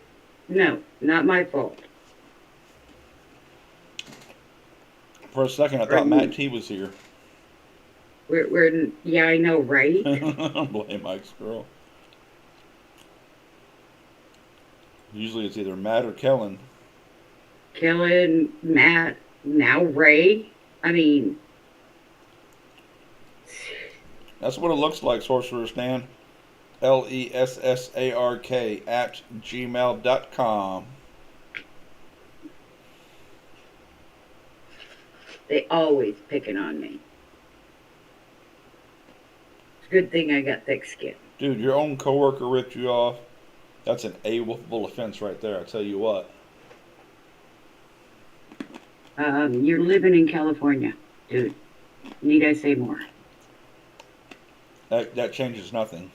No, not my fault. For a second, I thought Matt T was here. Yeah, I know, right? Blame Mike's girl. Usually it's either Matt or Kellen. Kellen, Matt, now Ray. I mean, that's what it looks like, Sorcerer Stan. LESSARK @gmail.com. they always picking on me. It's a good thing I got thick skin. Dude, your own coworker ripped you off. That's an A-wolfable offense right there, I tell you what. You're living in California, dude. Need I say more? That changes nothing.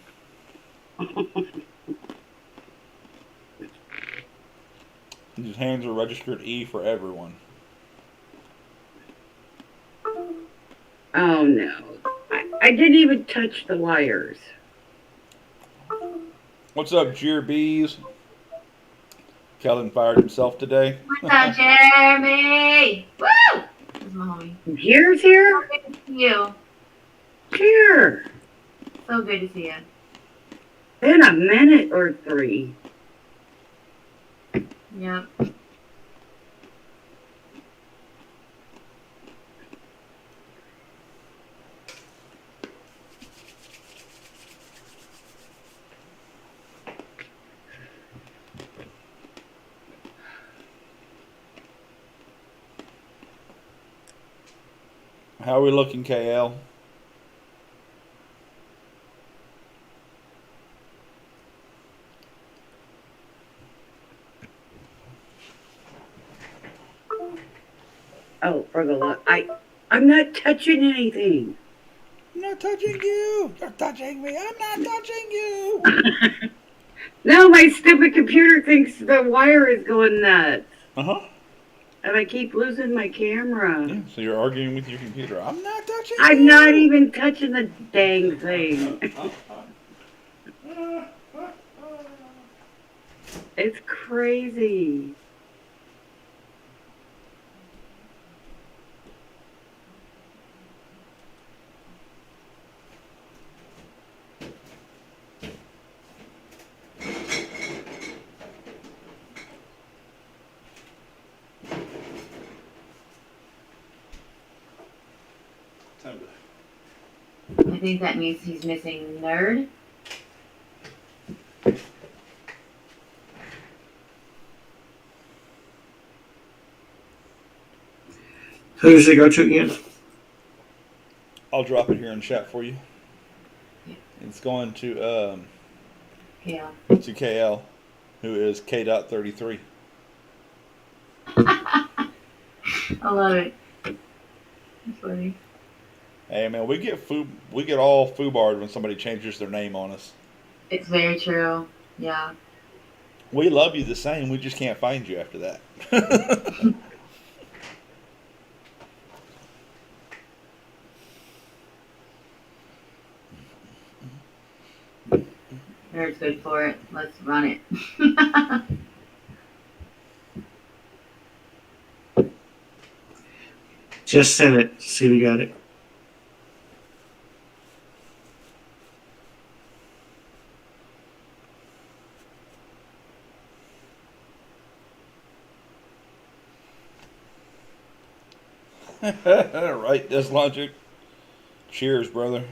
These hands are registered E for everyone. Oh no. I didn't even touch the wires. What's up, Jeer Bees? Kellen fired himself today. What's up, Jeremy? Woo! This is my homie. Jeer's here? So good to see you. Jeer. So good to see you. Been a minute or three. Yep. How are we looking, KL? Oh, for the love. I'm not touching anything. I'm not touching you. You're touching me. I'm not touching you. No, my stupid computer thinks the wire is going nuts. Uh-huh. And I keep losing my camera. Yeah, so you're arguing with your computer. I'm not touching I'm you. not even touching the dang thing. It's crazy. I think that means he's missing Nerd. Who does it go to again? I'll drop it here in chat for you. It's going to Yeah. KL, who is K.33. I love it. That's funny. Hey man, we get all foobarred when somebody changes their name on us. It's very true. Yeah. We love you the same. We just can't find you after that. Nerd's good for it. Let's run it. Just send it. See if we got it. Right, that's logic. Cheers, brother.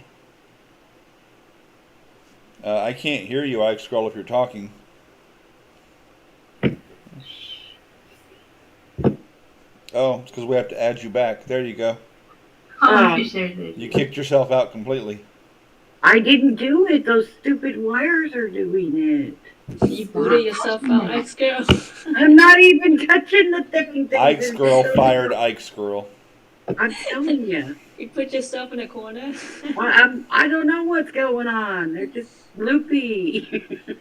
I can't hear you, I scroll if you're talking. Oh, it's because we have to add you back. There you go. Oh, you shared it. You kicked yourself out completely. I didn't do it. Those stupid wires are doing it. You booted yourself out, Ike's girl. I'm not even touching the thing. Ike's girl fired Ike's girl. I'm telling you. You put yourself in a corner. I don't know what's going on. They're just loopy.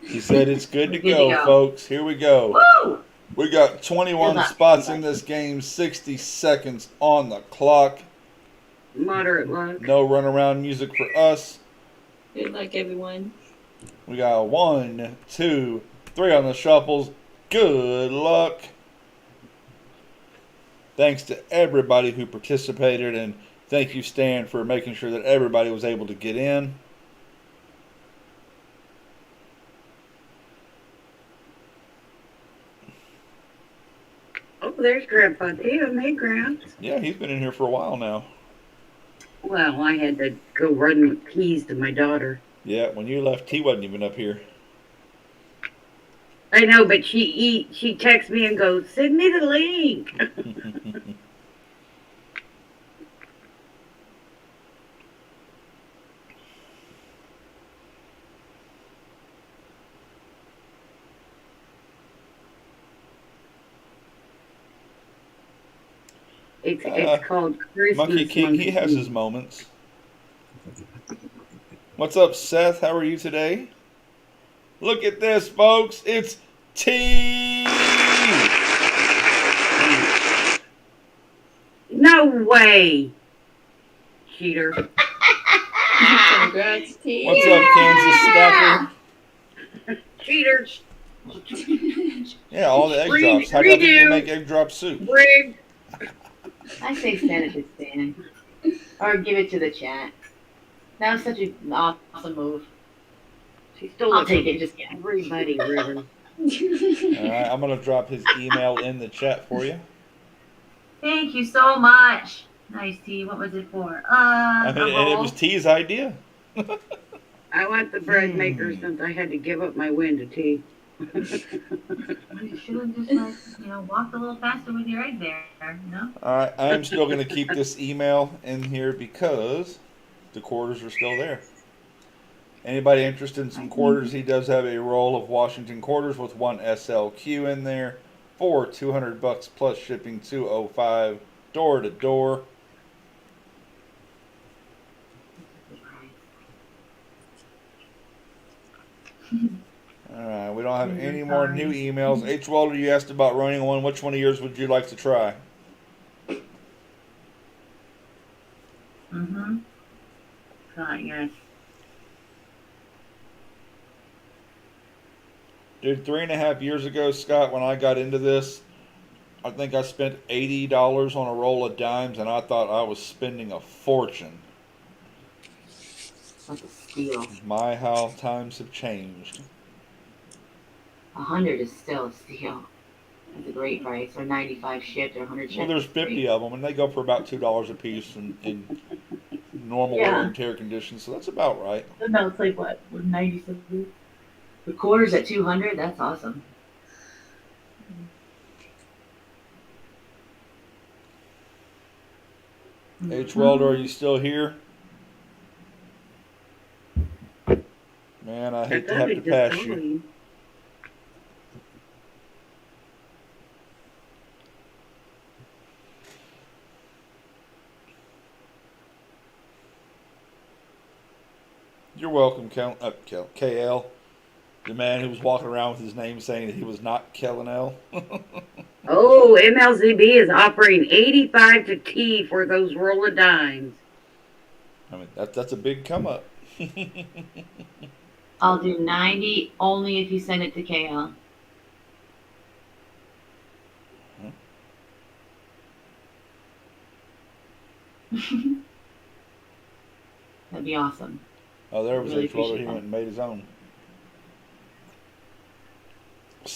He said it's good to Good to go, go. folks. Here we go. Woo! We got 21 Hold on. spots in this game, 60 seconds on the clock. Moderate luck. No runaround music for us. Good luck, everyone. We got 1, 2, 3 on the shuffles. Good luck. Thanks to everybody who participated, and thank you, Stan, for making sure that everybody was able to get in. Oh, there's Grandpa Tim. Hey, Gramps. Yeah, he's been in here for a while now. Well, I had to go run with keys to my daughter. Yeah, when you left, he wasn't even up here. I know, but she texts me and goes, "Send me the link." It's called Christmas Monkey King, he has his moments. What's up, Seth? How are you today? Look at this, folks. It's T. No way, cheater. Congrats, T. What's up, Kansas Stacker? Cheaters. Yeah, all the egg drops. How do you think they make egg drop soup? Rigged. I say send it to Stan. Or give it to the chat. That was such an awesome move. She stole I'll it take from it, just kidding. everybody, River. Alright, I'm going to drop his email in the chat for you. Thank you so much. Nice tea. What was it for? I mean, and it was T's idea. I want the bread maker since I had to give up my win to T. You should have just walked a little faster with your egg there, Alright, I'm still going to keep this email in here because the quarters are still there. Anybody interested in some quarters? He does have a roll of Washington quarters with 1 SLQ in there for $200 plus shipping, $205 door to door. Alright, we don't have any more new emails. H. Welder, you asked about running one. Which one of yours would you like to try? Mm-hmm. Yes. Dude, 3.5 years ago, Scott, when I got into this, I think I spent $80 on a roll of dimes, and I thought I was spending a fortune. That's a steal. My, how times have changed. 100 is still a steal. That's a great price. Or 95 shipped, or 100 shipped. Well, there's 50 of them, and they go for about $2 a piece in normal wear and tear conditions, so that's about right. No, it's like what? 97? The quarters at 200? That's awesome. H. Welder, are you still here? Man, I hate to have to pass you. You're welcome, KL. The man who was walking around with his name saying that he was not Kellenel. Oh, MLZB is offering 85 to T for those roll of dimes. I mean, that's a big come up. I'll do 90 only if you send it to KL. That'd be awesome. Oh, there was Really H. Welder. He appreciate went and made his own.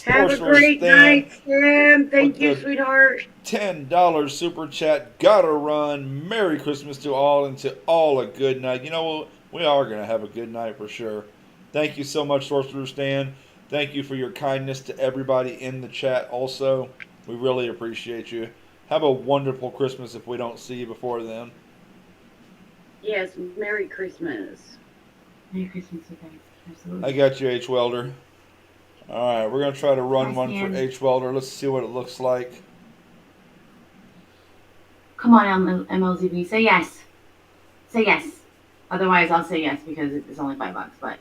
Have a great night, Sam. Thank you, sweetheart. $10 super chat. Gotta run. Merry Christmas to all, and to all a good night. You know, we are going to have a good night for sure. Thank you so much, Sorcerer Stan. Thank you for your kindness to everybody in the chat also. We really appreciate you. Have a wonderful Christmas if we don't see you before then. Yes, Merry Christmas. Merry Christmas, you guys. Absolutely. I got you, H Welder. All right, we're gonna try to run Nice one for hand. H Welder. Let's see what it looks like. Come on, MLZB, say yes. Say yes. Otherwise, I'll say yes because it's only $5. But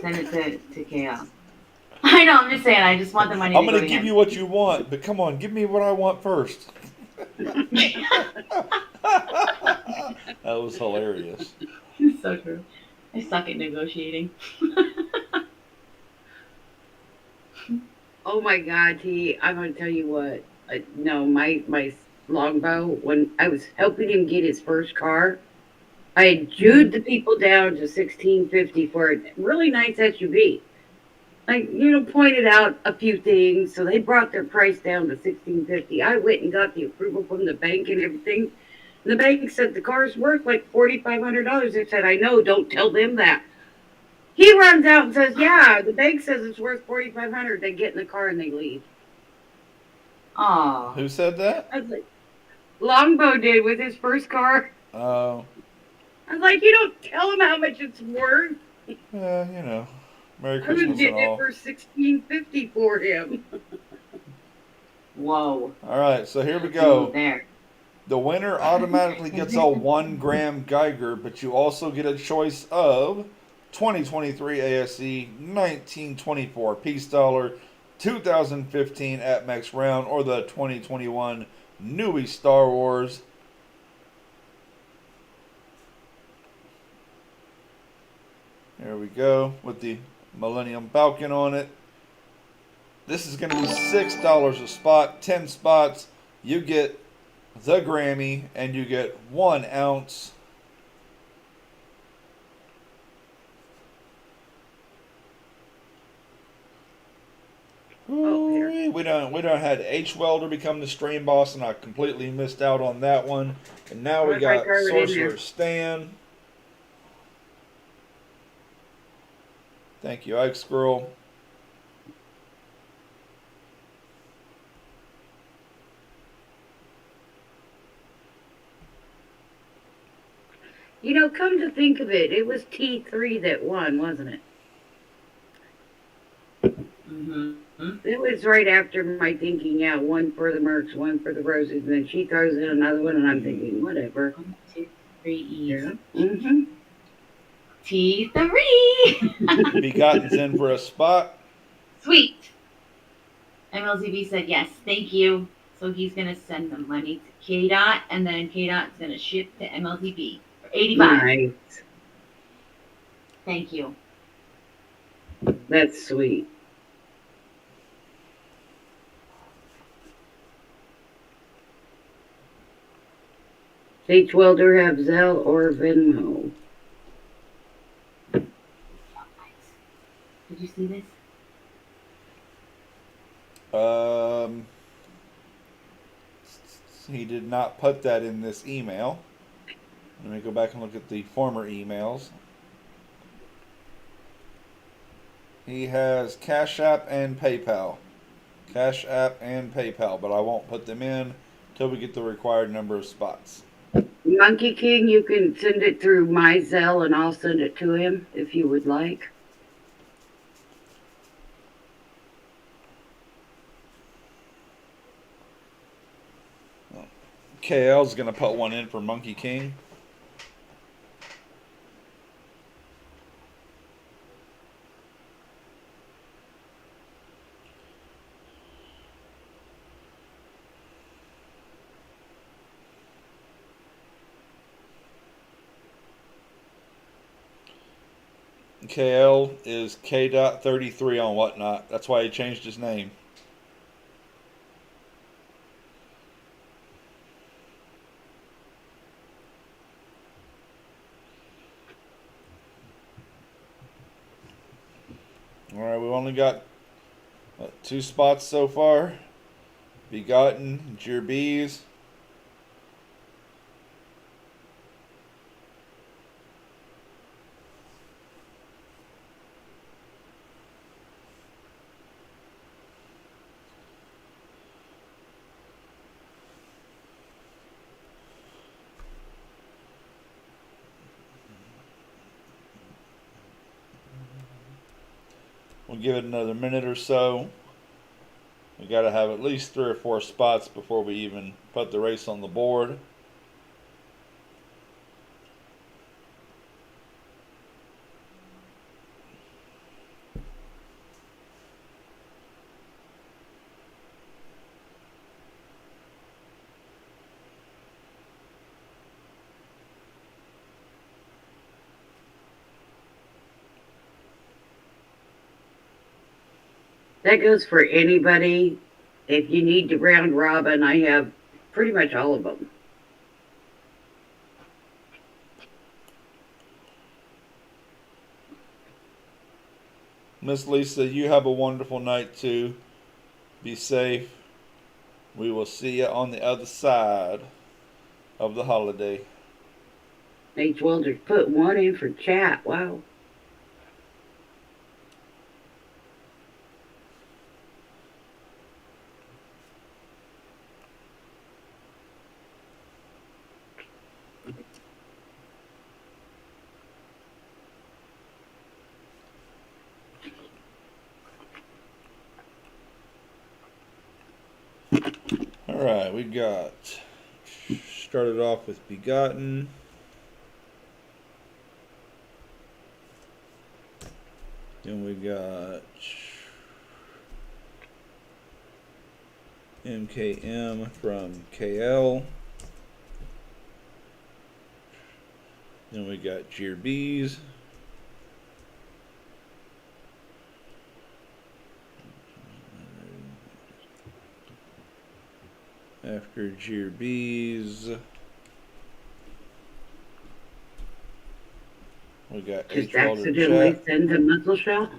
send it to KL. I know. I'm just saying. I just want the money. I'm to gonna go to give him. you what you want, but come on, give me what I want first. That was hilarious. So true. I suck at negotiating. Oh my God, T! I'm gonna tell you what. No, my longbow. When I was helping him get his first car, I had jewed the people down to $1,650 for a really nice SUV. Like, pointed out a few things, so they brought their price down to $1,650. I went and got the approval from the bank and everything. And the bank said the car's worth like $4,500. They said, I know, don't tell them that. He runs out and says, yeah, the bank says it's worth $4,500. They get in the car and they leave. Aw. Who said that? I was like, Longbow did with his first car. Oh, I was like, you don't tell him how much it's worth. Merry I was Christmas and getting it all. for $1,650 for him. Whoa. All right, so here we go. There. The winner automatically gets a 1 gram Geiger, but you also get a choice of 2023 ASE, 1924 Peace Dollar, 2015 APMEX round, or the 2021 Newbie Star Wars. There we go with the Millennium Falcon on it. This is going to be $6 a spot, 10 spots. You get the Grammy and you get 1 ounce. We don't had H Welder become the stream boss, and I completely missed out on that one. And now we got Sorcerer Stan. Thank you, Ike Squirrel. Come to think of it, it was T3 that won, wasn't it? Mm-hmm. It was right after my thinking, yeah, one for the Mercs, one for the Roses, and then she throws in another one, and I'm thinking, whatever. 1, 2, 3 E's. Yeah. Mm-hmm. T3. Begotten's in for a spot. Sweet. MLZB said yes. Thank you. So he's going to send the money to KDOT, and then KDOT's going to ship to MLZB for 85. Nice. Thank you. That's sweet. H Welder have Zelle or Venmo? Did you see this? He did not put that in this email. Let me go back and look at the former emails. He has Cash App and PayPal. Cash App and PayPal, but I won't put them in until we get the required number of spots. Monkey King, you can send it through my Zelle and I'll send it to him if you would like. KL's going to put one in for Monkey King. KL is K.33 on Whatnot. That's why he changed his name. Alright, we've only got 2 spots so far. Begotten, Jerbees. We'll give it another minute or so. We got to have at least 3 or 4 spots before we even put the race on the board. That goes for anybody. If you need to round robin, I have pretty much all of them. Miss Lisa, you have a wonderful night too. Be safe. We will see you on the other side of the holiday. H. Wilders put one in for chat. Wow. Alright, we got started off with Begotten. Then we got MKM from KL. Then we got Jeerbees. After Jeerbees, we got Just H. Walter accidentally Jet. send a muscle shell.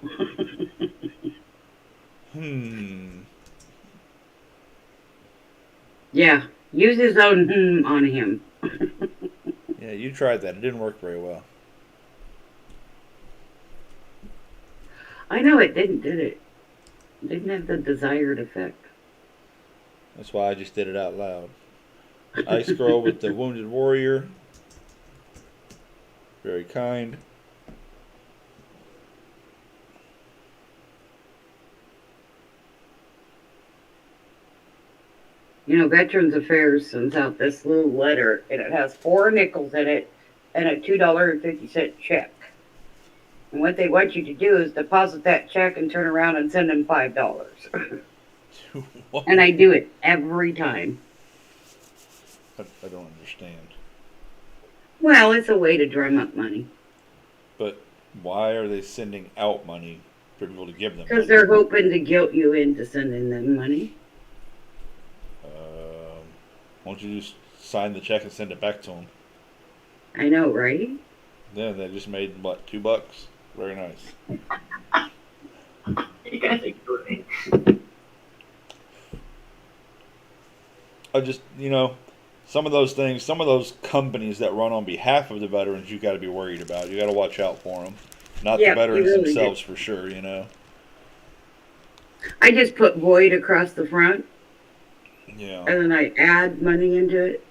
Yeah, use his own on him. Yeah, you tried that. It didn't work very well. I know it didn't, did it? It didn't have the desired effect. That's why I just did it out loud. Ice Girl with the Wounded Warrior. Very kind. You know, Veterans Affairs sends out this little letter, and it has 4 nickels in it and a $2.50 check. And what they want you to do is deposit that check and turn around and send them $5. And I do it every time. I don't understand. Well, it's a way to drum up money. But why are they sending out money for people to give them money? Because they're hoping to guilt you into sending them money. Why don't you just sign the check and send it back to them? I know, right? Yeah, they just made, what, $2? Very nice. You guys are great. I just, you know, some of those things, some of those companies that run on behalf of the veterans, you got to be worried about. You got to watch out for them. Not Yeah, the veterans you really themselves, do. for sure, you know. I just put void across the front, Yeah. and then I add money into it.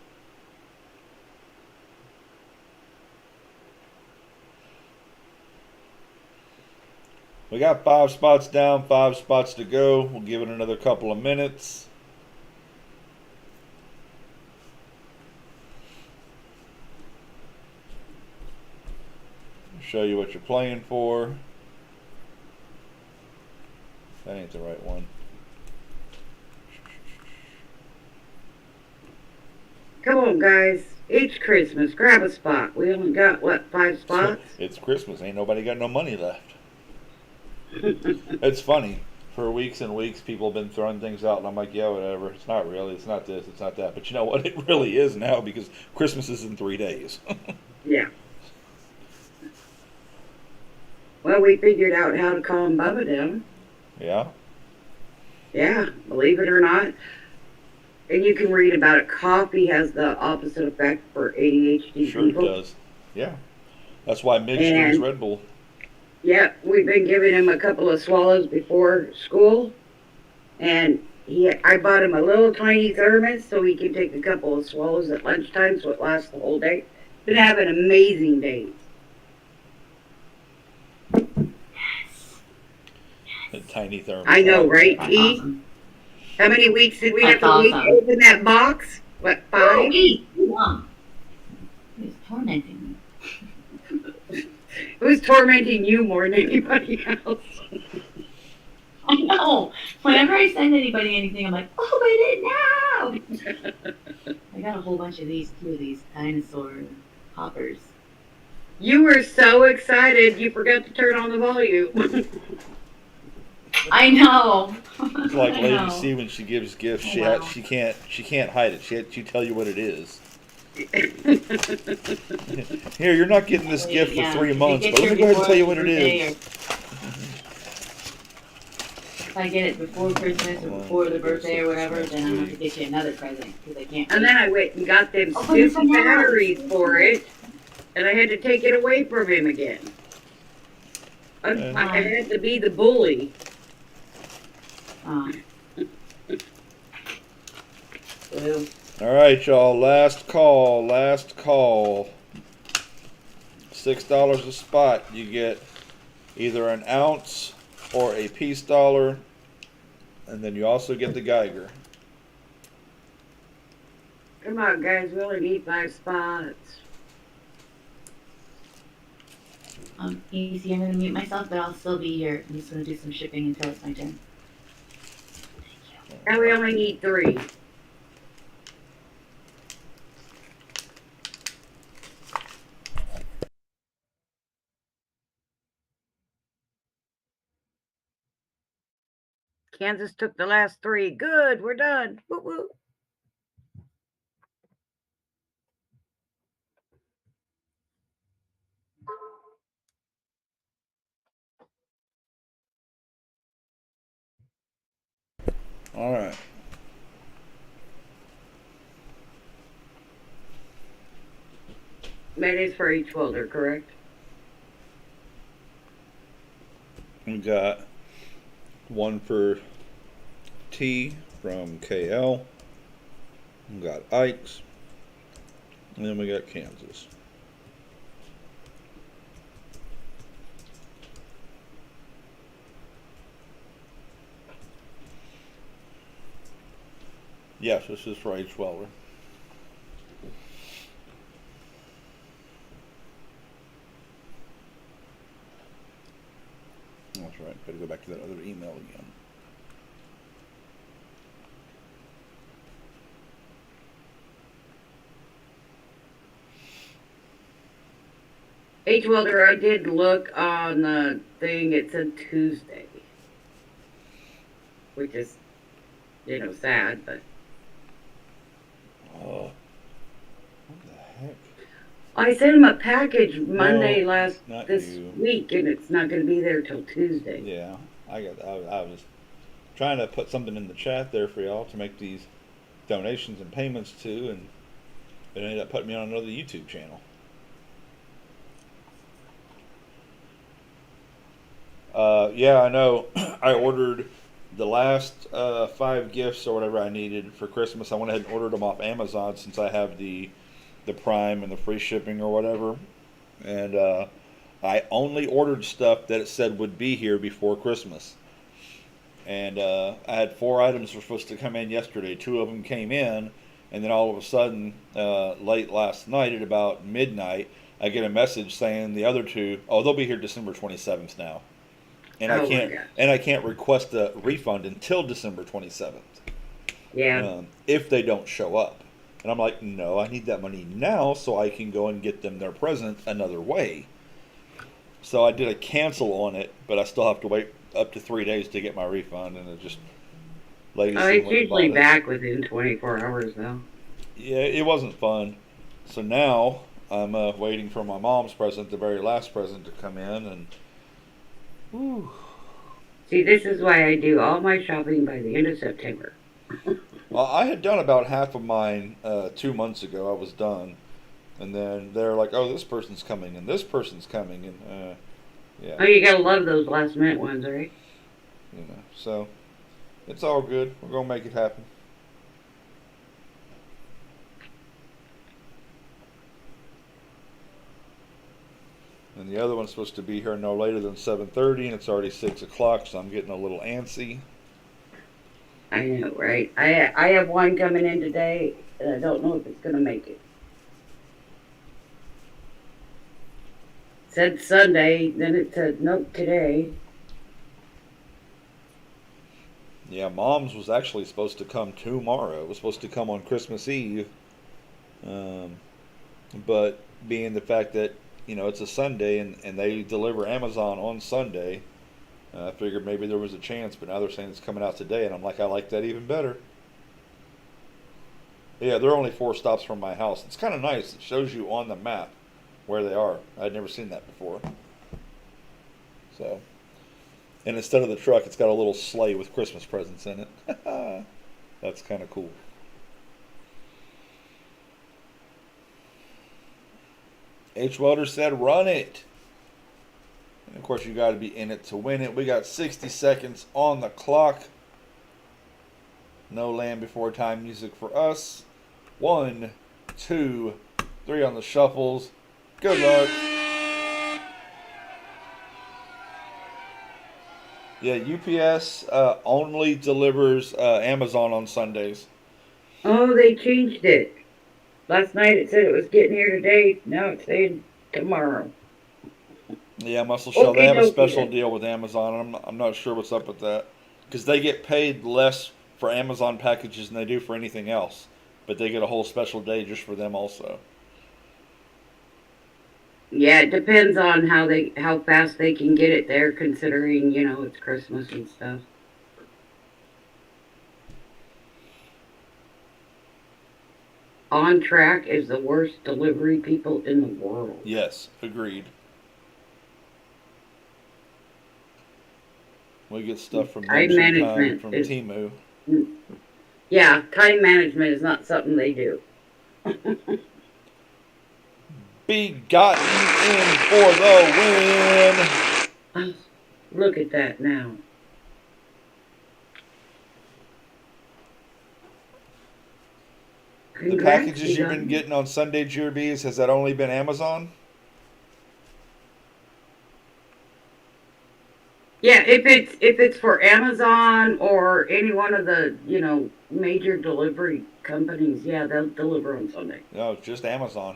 We got 5 spots down, 5 spots to go. We'll give it another couple of minutes. Show you what you're playing for. That ain't the right one. Come on, guys. Each Christmas, grab a spot. We only got, what, 5 spots? It's Christmas. Ain't nobody got no money left. It's funny. For weeks and weeks, people have been throwing things out, and I'm like, yeah, whatever. It's not really. It's not this. It's not that. But you know what? It really is now because Christmas is in 3 days. Yeah. Well, we figured out how to calm Bubba down. Yeah? Yeah, believe it or not. And you can read about it. Coffee has the opposite effect for ADHD Sure it people. does. Yeah. That's why Midge drinks And- Red Bull. Yeah, we've been giving him a couple of swallows before school. And I bought him a little tiny thermos so he could take a couple of swallows at lunchtime so it lasts the whole day. Been having amazing days. A tiny thermos. I know, right, That's T? awesome. How many weeks did we have That's to wait to awesome. open that box? What, 5? Mom. He's tormenting me. It was tormenting you more than anybody else. I know. Whenever I send anybody anything, I'm like, open it now. I got a whole bunch of these too, these dinosaur poppers. You were so excited you forgot to turn on the volume. I know. It's like I Lady know. C when she gives gifts. Oh, She wow. she can't hide it. She tell you what it is. Here, you're not getting this gift for Yeah, 3 if you months, get but let me yours go ahead and tell you before what it birthday is. If I get it before Christmas or before the birthday or whatever, then I'm gonna have to get you another present because I can't. And then I went and got them Oh, but it's stupid bananas. batteries for it, and I had to take it away from him again. I had to be the bully. Blue. All right, y'all. Last call. Last call. $6 a spot. You get either an ounce or a peace dollar, and then you also get the Geiger. Come on, guys, we only need 5 spots. Easy, I'm gonna mute myself, but I'll still be here. I'm just gonna do some shipping until it's my turn. And we only need 3. Kansas took the last 3. Good, we're done. Woo woo. All right. That is for each welder, correct? We got one for T from KL. We got Ike's. And then we got Kansas. Yes, this is for H. Weller. That's right. Better go back to that other email again. H welder, I did look on the thing, it said Tuesday. Which is, sad, but. Oh. What the heck? I sent him a package Monday not this you. week, and it's not going to be there till Tuesday. Yeah, I was trying to put something in the chat there for y'all to make these donations and payments to, and it ended up putting me on another YouTube channel. Yeah, I know. I ordered the last 5 gifts or whatever I needed for Christmas. I went ahead and ordered them off Amazon since I have the Prime and the free shipping or whatever. And I only ordered stuff that it said would be here before Christmas. And I had 4 items were supposed to come in yesterday. 2 of them came in, and then all of a sudden, late last night at about midnight, I get a message saying the other 2, they'll be here December 27th now. And Oh my gosh. I can't request a refund until December 27th. Yeah. If they don't show up. And I'm like, no, I need that money now so I can go and get them their present another way. So I did a cancel on it, but I still have to wait up to 3 days to get my refund, and it just It's usually back within 24 hours, though. Yeah, it wasn't fun. So now I'm waiting for my mom's present, the very last present, to come in, and whew. See, this is why I do all my shopping by the end of September. Well, I had done about half of mine 2 months ago. I was done, and then they're like, "Oh, this person's coming, and this person's coming," and yeah. Oh, you gotta love those last minute ones, right? So it's all good. We're gonna make it happen. And and the other one's supposed to be here no later than 7:30, and it's already 6 o'clock, so I'm getting a little antsy. I know, right? I have one coming in today, and I don't know if it's gonna make it. Said Sunday, then it said nope today. Yeah, Mom's was actually supposed to come tomorrow. It was supposed to come on Christmas Eve. But being the fact that, it's a Sunday and they deliver Amazon on Sunday, I figured maybe there was a chance, but now they're saying it's coming out today, and I'm like, I like that even better. Yeah, they're only 4 stops from my house. It's kind of nice. It shows you on the map where they are. I'd never seen that before. So, and instead of the truck, it's got a little sleigh with Christmas presents in it. That's kind of cool. H. Welder said, run it. And of course, you got to be in it to win it. We got 60 seconds on the clock. No Land Before Time music for us. 1, 2, 3 on the shuffles. Good luck. Yeah, UPS only delivers Amazon on Sundays. Oh, they changed it. Last night it said it was getting here today. Now it's saying tomorrow. Yeah, Muscle Shell, they have a Okey-dokey special then. deal with Amazon. I'm not sure what's up with that. Because they get paid less for Amazon packages than they do for anything else. But they get a whole special day just for them also. Yeah, it depends on how fast they can get it there, considering, it's Christmas and stuff. On Track is the worst delivery people in the world. Yes, agreed. We get stuff from Time them sometime management from is- Temu. Yeah, time management is not something they do. Begotten in for the win. Look at that now. The Congrats, packages you've been Begotten. getting on Sunday GRBs, has that only been Amazon? Yeah, if it's for Amazon or any one of the, major delivery companies, yeah, they'll deliver on Sunday. No, it's just Amazon.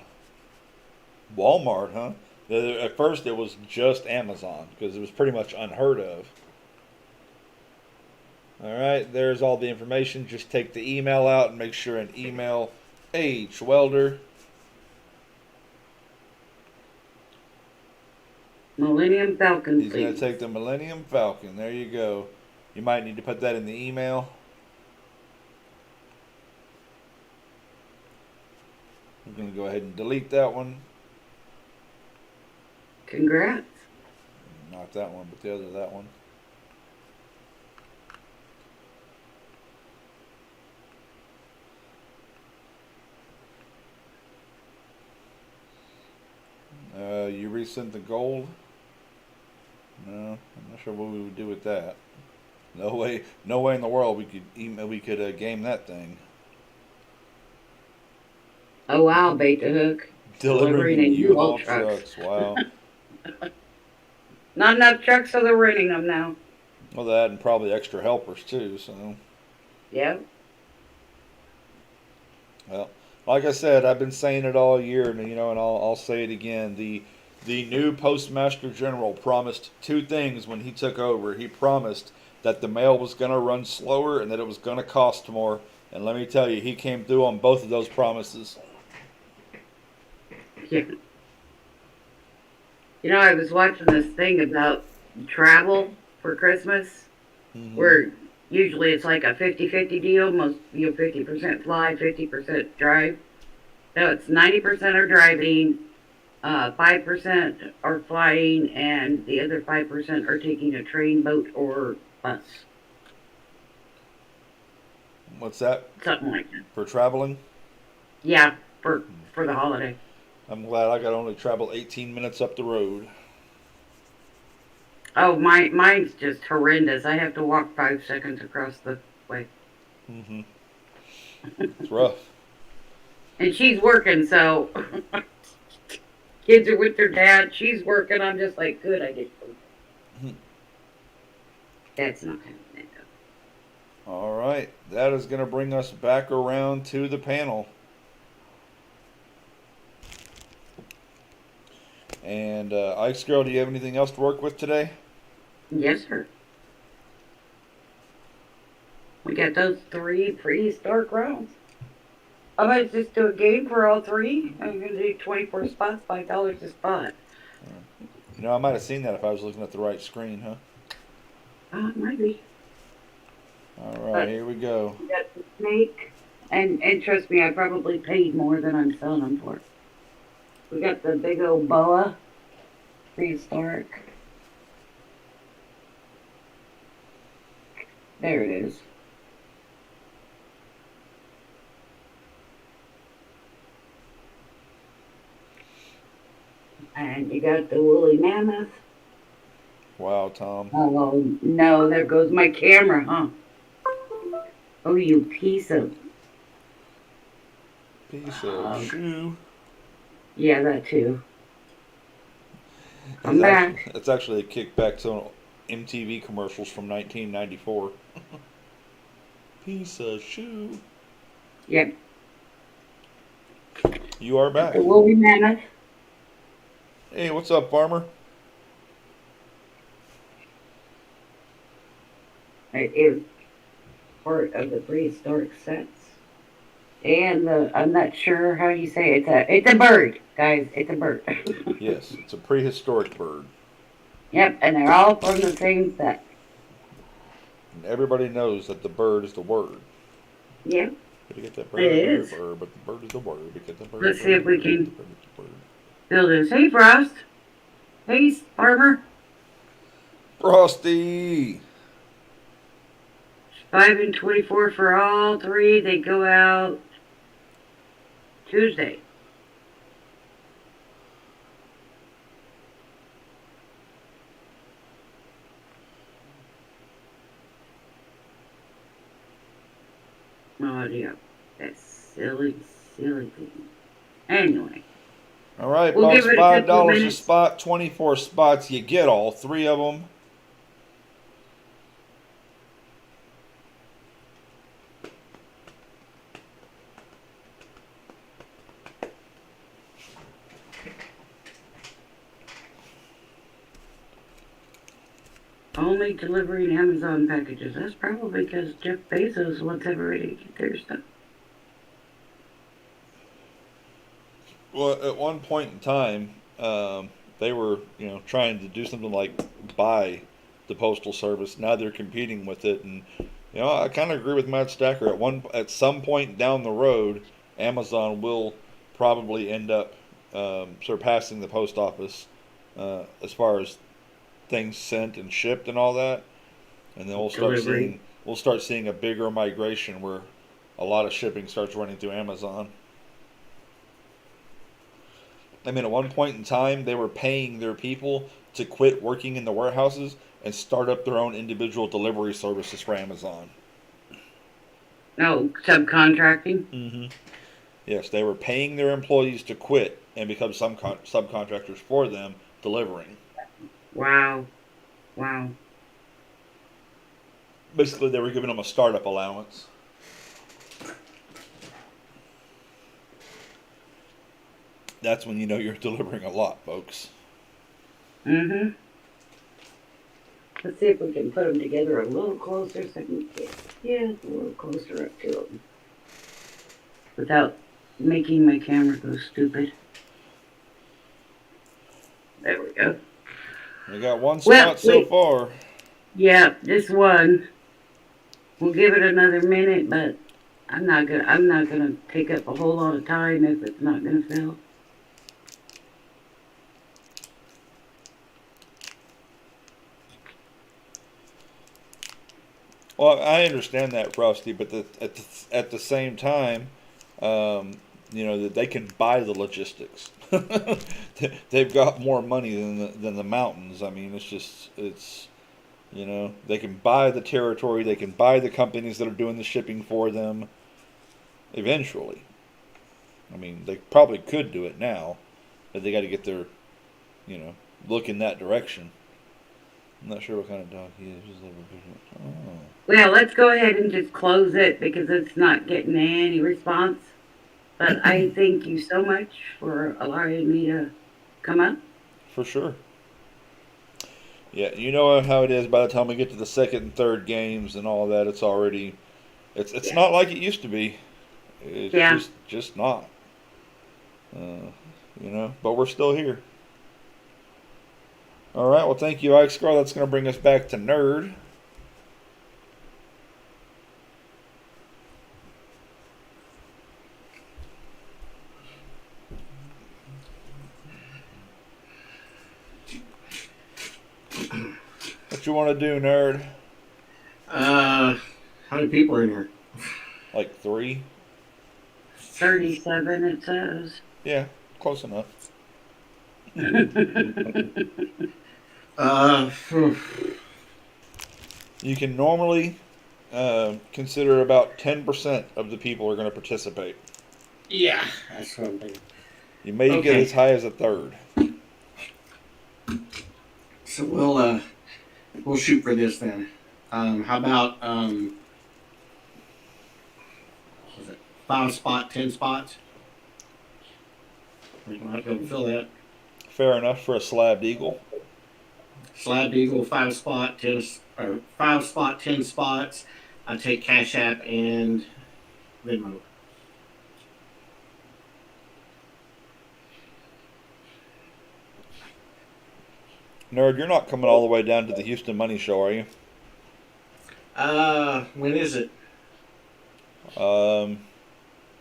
Walmart, huh? At first it was just Amazon because it was pretty much unheard of. All right, there's all the information. Just take the email out and make sure and email H. Welder. Millennium Falcon, He's going to please. take the Millennium Falcon. There you go. You might need to put that in the email. I'm going to go ahead and delete that one. Congrats. Not that one, but the other, that one. You resent the gold? No, I'm not sure what we would do with that. No way in the world we could game that thing. Oh wow, Bait the Hook. Delivering in U-Haul trucks. trucks. Wow. Not enough trucks, so they're renting them now. Well, that and probably extra helpers too. So, Yep. well, like I said, I've been saying it all year, and I'll say it again. The new Postmaster General promised 2 things when he took over. He promised that the mail was going to run slower and that it was going to cost more. And let me tell you, he came through on both of those promises. Yeah. I was watching this thing about travel for Christmas, where usually it's like a 50-50 deal. Most, 50% fly, 50% drive. No, it's 90% are driving, 5% are flying, and the other 5% are taking a train, boat, or bus. What's that? Something like that. For traveling? Yeah, for the holiday. I'm glad I got only travel 18 minutes up the road. Oh, mine's just horrendous. I have to walk 5 seconds across the way. It's rough. And she's working, so Kids are with their dad. She's working. I'm just like, good, I get food. That's not happening. All right, that is going to bring us back around to the panel. And Ice Girl, do you have anything else to work with today? Yes, sir. We got those 3 prehistoric rounds. I might just do a game for all 3. I'm going to do 24 spots, $5 a spot. You know, I might have seen that if I was looking at the right screen, huh? Maybe. All right, here we go. We got the snake. And trust me, I probably paid more than I'm selling them for. We got the big old boa. Prehistoric. There it is. And you got the woolly mammoth. Wow, Tom. Oh, no, there goes my camera, huh? Oh, you piece of... Piece of shoe. Yeah, that too. I'm back. It's actually a kickback to MTV commercials from 1994. Piece of shoe. Yep. You are back. The woolly mammoth. Hey, what's up, farmer? It is part of the prehistoric sets. And I'm not sure how you say it. It's a bird, guys. It's a bird. Yes, it's a prehistoric bird. Yep, and they're all from the same set. And everybody knows that the bird is the word. Yep. Gotta get that bird, It is. bird, but the bird is the word. Because the bird, Let's the see if we bird, can the bird, the bird. build this. Hey, Frost. Hey, Farmer. Frosty! 5 and 24 for all 3. They go out Tuesday. Oh, yeah. That silly thing. Anyway. All right, We'll boss, give it a couple $5 a minutes. spot, 24 spots. You get all 3 of them. Only delivering Amazon packages. That's probably because Jeff Bezos wants everybody to get their stuff. Well, at one point in time, they were, trying to do something like buy the postal service. Now they're competing with it, and I kind of agree with Matt Stacker. At some point down the road, Amazon will probably end up surpassing the post office as far as things sent and shipped and all that, and then we'll start seeing a bigger migration where a lot of shipping starts running through Amazon. I mean, at one point in time, they were paying their people to quit working in the warehouses and start up their own individual delivery services for Amazon. Oh, subcontracting? Mm-hmm. Yes, they were paying their employees to quit and become some subcontractors for them delivering. Wow. Basically, they were giving them a startup allowance. That's when you know you're delivering a lot, folks. Mm-hmm. Let's see if we can put them together a little closer so I can get a little closer up to them. Without making my camera go stupid. There we go. We got one spot so far. Yeah, this one. We'll give it another minute, but I'm not gonna take up a whole lot of time if it's not gonna fill. Well, I understand that, Frosty, but at the same time, that they can buy the logistics. They've got more money than the mountains. I mean, it's they can buy the territory, they can buy the companies that are doing the shipping for them. Eventually, I mean, they probably could do it now, but they got to get their, look in that direction. I'm not sure what kind of dog he is. Oh. Well, let's go ahead and just close it because it's not getting any response. But I thank you so much for allowing me to come up. For sure. Yeah, you know how it is. By the time we get to the second and third games and all that, it's already, it's not like it used to be. It's just not. But we're still here. All right. Well, thank you, Ike Scar. That's going to bring us back to Nerd. What you want to do, Nerd? How many people are in here? Like 3. 37, it says. Yeah, close enough. You can normally consider about 10% of the people are going to participate. Yeah, that's what I'm thinking. You may get as high as a third. So we'll shoot for this then. How about was it 5 spot, 10 spots? We're gonna have to fill that. Fair enough for a slabbed eagle. Slabbed eagle, 5 spot, 10 or 5 spot, 10 spots. I take Cash App and Venmo. Nerd, you're not coming all the way down to the Houston Money Show, are you? When is it?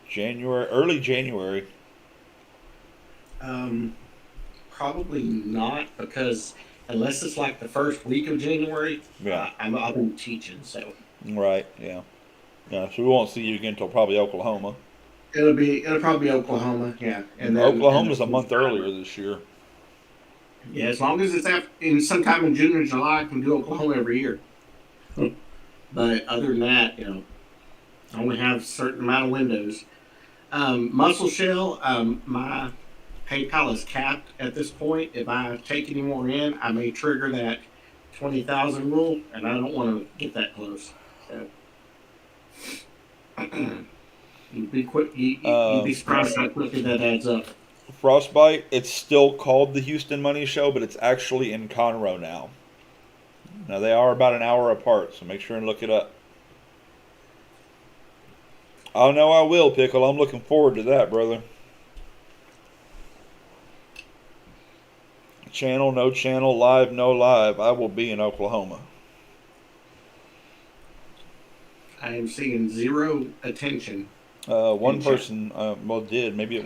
January, early January. Probably not, because unless it's like the first week of January, I'll be teaching, so. Right, yeah. Yeah, so we won't see you again until probably Oklahoma. It'll probably be Oklahoma, yeah. And then, Oklahoma's a month earlier this year. Yeah, as long as it's in sometime in June or July, I can do Oklahoma every year. But other than that, I only have a certain amount of windows. Muscle Shell, my PayPal is capped at this point. If I take any more in, I may trigger that 20,000 rule, and I don't want to get that close. So. You'd be surprised how quickly that adds up. Frostbite, it's still called the Houston Money Show, but it's actually in Conroe now. Now, they are about an hour apart, so make sure and look it up. Oh, no, I will, Pickle. I'm looking forward to that, brother. Channel, no channel, live, no live. I will be in Oklahoma. I am seeing 0 attention. One person, did. Maybe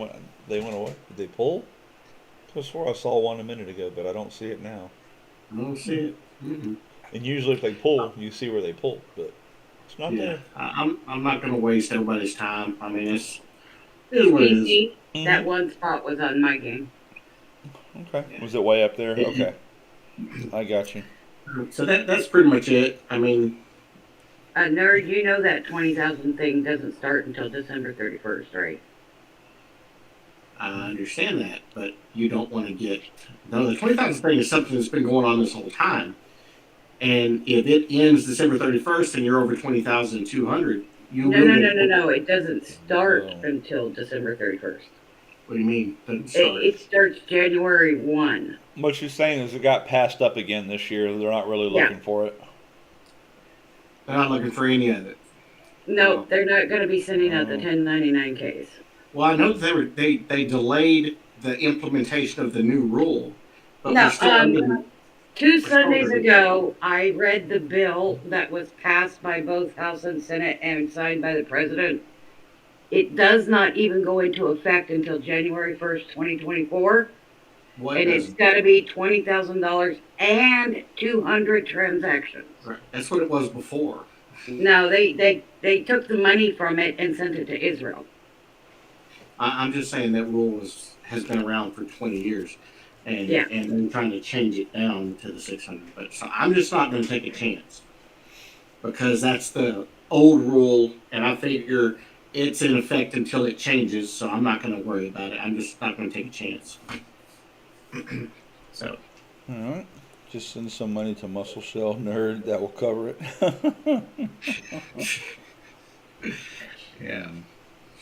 they went away. Did they pull? I swore I saw one a minute ago, but I don't see it now. I don't see it. Mm-mm. And usually if they pull, you see where they pull, but it's not there. I'm not going to waste everybody's time. I mean, it is what it is. Mm-hmm. That one spot was on my game. Okay. Yeah. Was it way up there? Okay. I got you. So that's pretty much it. I mean... Nerd, you know that 20,000 thing doesn't start until December 31st, right? I understand that, but you don't want to get... No, the 20,000 thing is something that's been going on this whole time. And if it ends December 31st and you're over 20,200, you will... No. It doesn't start until December 31st. What do you mean? It starts January 1. What she's saying is it got passed up again this year. They're not really looking for it. They're not looking for any of it. No, they're not going to be sending out the 1099Ks. Well, I know they delayed the implementation of the new rule. But No, 2 Sundays ago, I read the bill that was passed by both House and Senate and signed by the President. It does not even go into effect until January 1st, 2024. And it's got to be $20,000 and 200 transactions. Right. That's what it was before. No, they took the money from it and sent it to Israel. I'm just saying that rule has been around for 20 years. And they're trying to change it down to the 600. But so I'm just not going to take a chance. Because that's the old rule, and I figure it's in effect until it changes, so I'm not going to worry about it. I'm just not going to take a chance. So All right. Just send some money to Muscle Shell Nerd. That will cover it. yeah.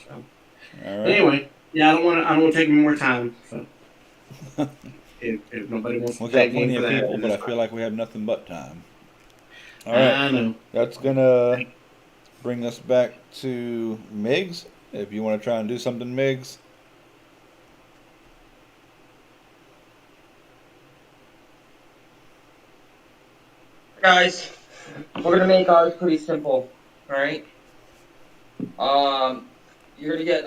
So All right. anyway, yeah, I don't want to take any more time. So if nobody wants to We've got tag in plenty for of that, people, then but I that's feel fine. like we have nothing but time. All right. I know. That's gonna bring us back to Migs. If you want to try and do something, Migs. Guys, we're gonna make ours pretty simple. All right. You're gonna get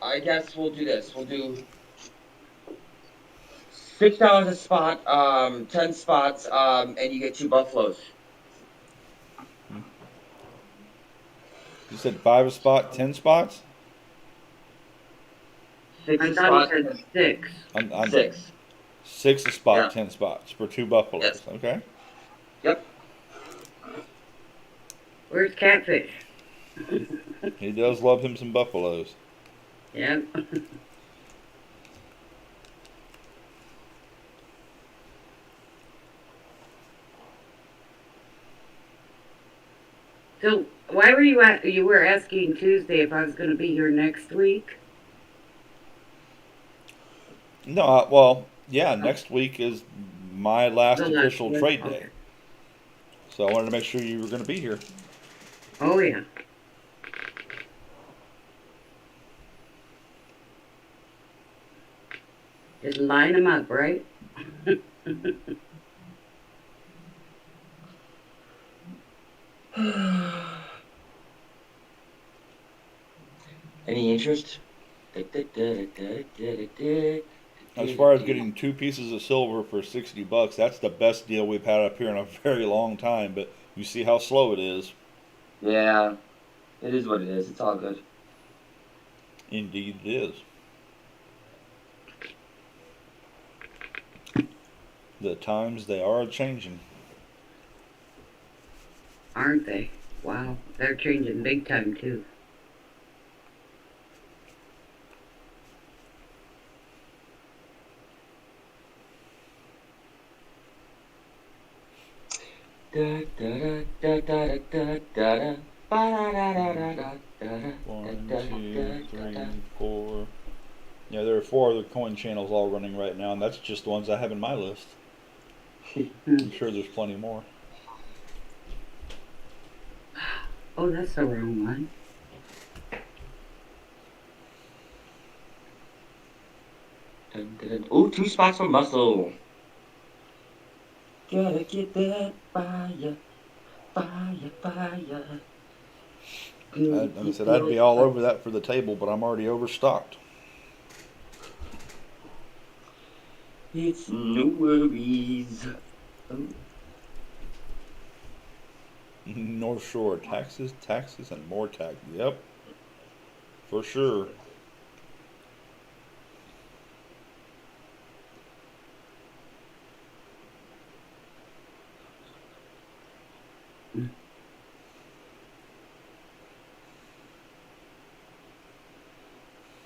I guess we'll do this. We'll do $6 a spot, 10 spots, and you get 2 buffaloes. You said 5 a spot, 10 spots. 6 I a thought spot. he said 6. I'm 6. 6 a spot, Yeah. 10 spots for 2 buffaloes. Yes. Okay. Yep. Where's Catfish? He does love him some buffaloes. Yep. So why were you were asking Tuesday if I was going to be here next week? No, well, yeah. Next week is my last The last official one, trade okay. day, so I wanted to make sure you were going to be here. Oh yeah. Just line them up, right? Any interest? As far as getting 2 pieces of silver for $60, that's the best deal we've had up here in a very long time. But you see how slow it is. Yeah, it is what it is. It's all good. Indeed, it is. The times they are changing. Aren't they? Wow, they're changing big time too. Da, da, da, da, da, da, da, da. 1, 2, 3, 4. Yeah, there are 4 other coin channels all running right now, and that's just the ones I have in my list. I'm sure there's plenty more. Oh, that's the wrong one. Ooh, 2 spots for muscle. Gotta get that fire, fire, fire. Like I said, I'd be all over that for the table, but I'm already overstocked. It's no worries. North Shore, taxes, taxes, and more tax. Yep, for sure.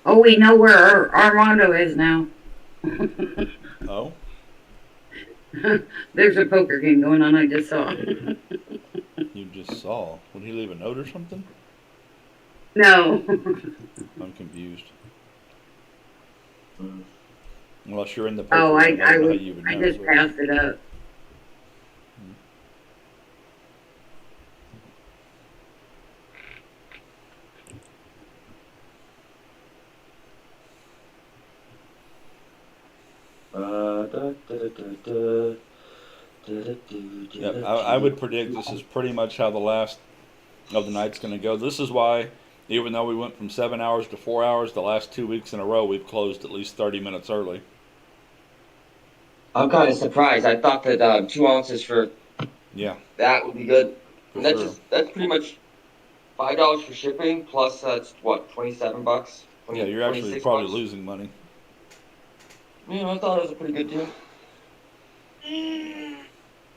Oh, we know where Armando is now. Oh, There's a poker game going on, I just saw. you just saw. Would he leave a note or something? No. I'm confused. Unless you're in the poker Oh, room, I don't know how I you would I know. just passed it up. Yep, I would predict this is pretty much how the last of the night's going to go. This is why, even though we went from 7 hours to 4 hours, the last 2 weeks in a row, we've closed at least 30 minutes early. I'm kind of surprised. I thought that 2 ounces for Yeah, that would be good. for And that's sure. that's pretty much $5 for shipping plus that's what $27. 20, Yeah, you're actually 26 probably bucks. losing money. Yeah, I thought it was a pretty good deal.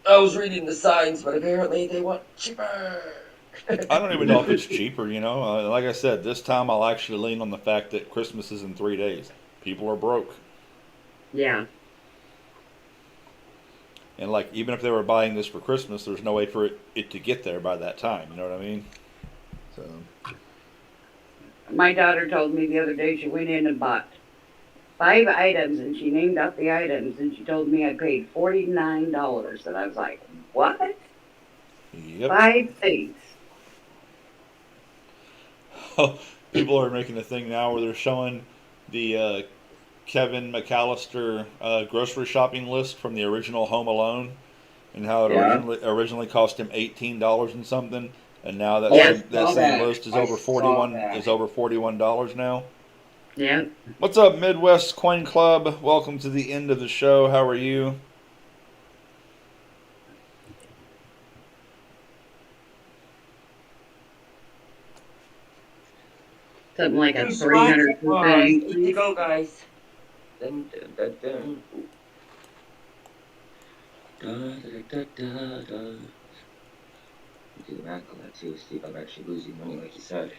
I was reading the signs, but apparently they want cheaper. I don't even know if it's cheaper, you know. Like I said, this time I'll actually lean on the fact that Christmas is in 3 days. People are broke. Yeah. And like, even if they were buying this for Christmas, there's no way for it to get there by that time. You know what I mean? So My daughter told me the other day she went in and bought 5 items and she named out the items and she told me I paid $49 and I was like, what? yep. 5 things. People are making a thing now where they're showing the Kevin McAllister grocery shopping list from the original Home Alone, and how it Yeah. originally cost him $18 and something, and now that Yes, that saw same that. list is I over saw 41 that. is over $41 now. Yeah. What's up, Midwest Coin Club? Welcome to the end of the show. How are you? Something like a Two spots, 300% 8 to increase. go, guys. Dun, dun, dun, dun. Da, da, da, da, da. Do the math on that too, see if I'm actually losing money like you said.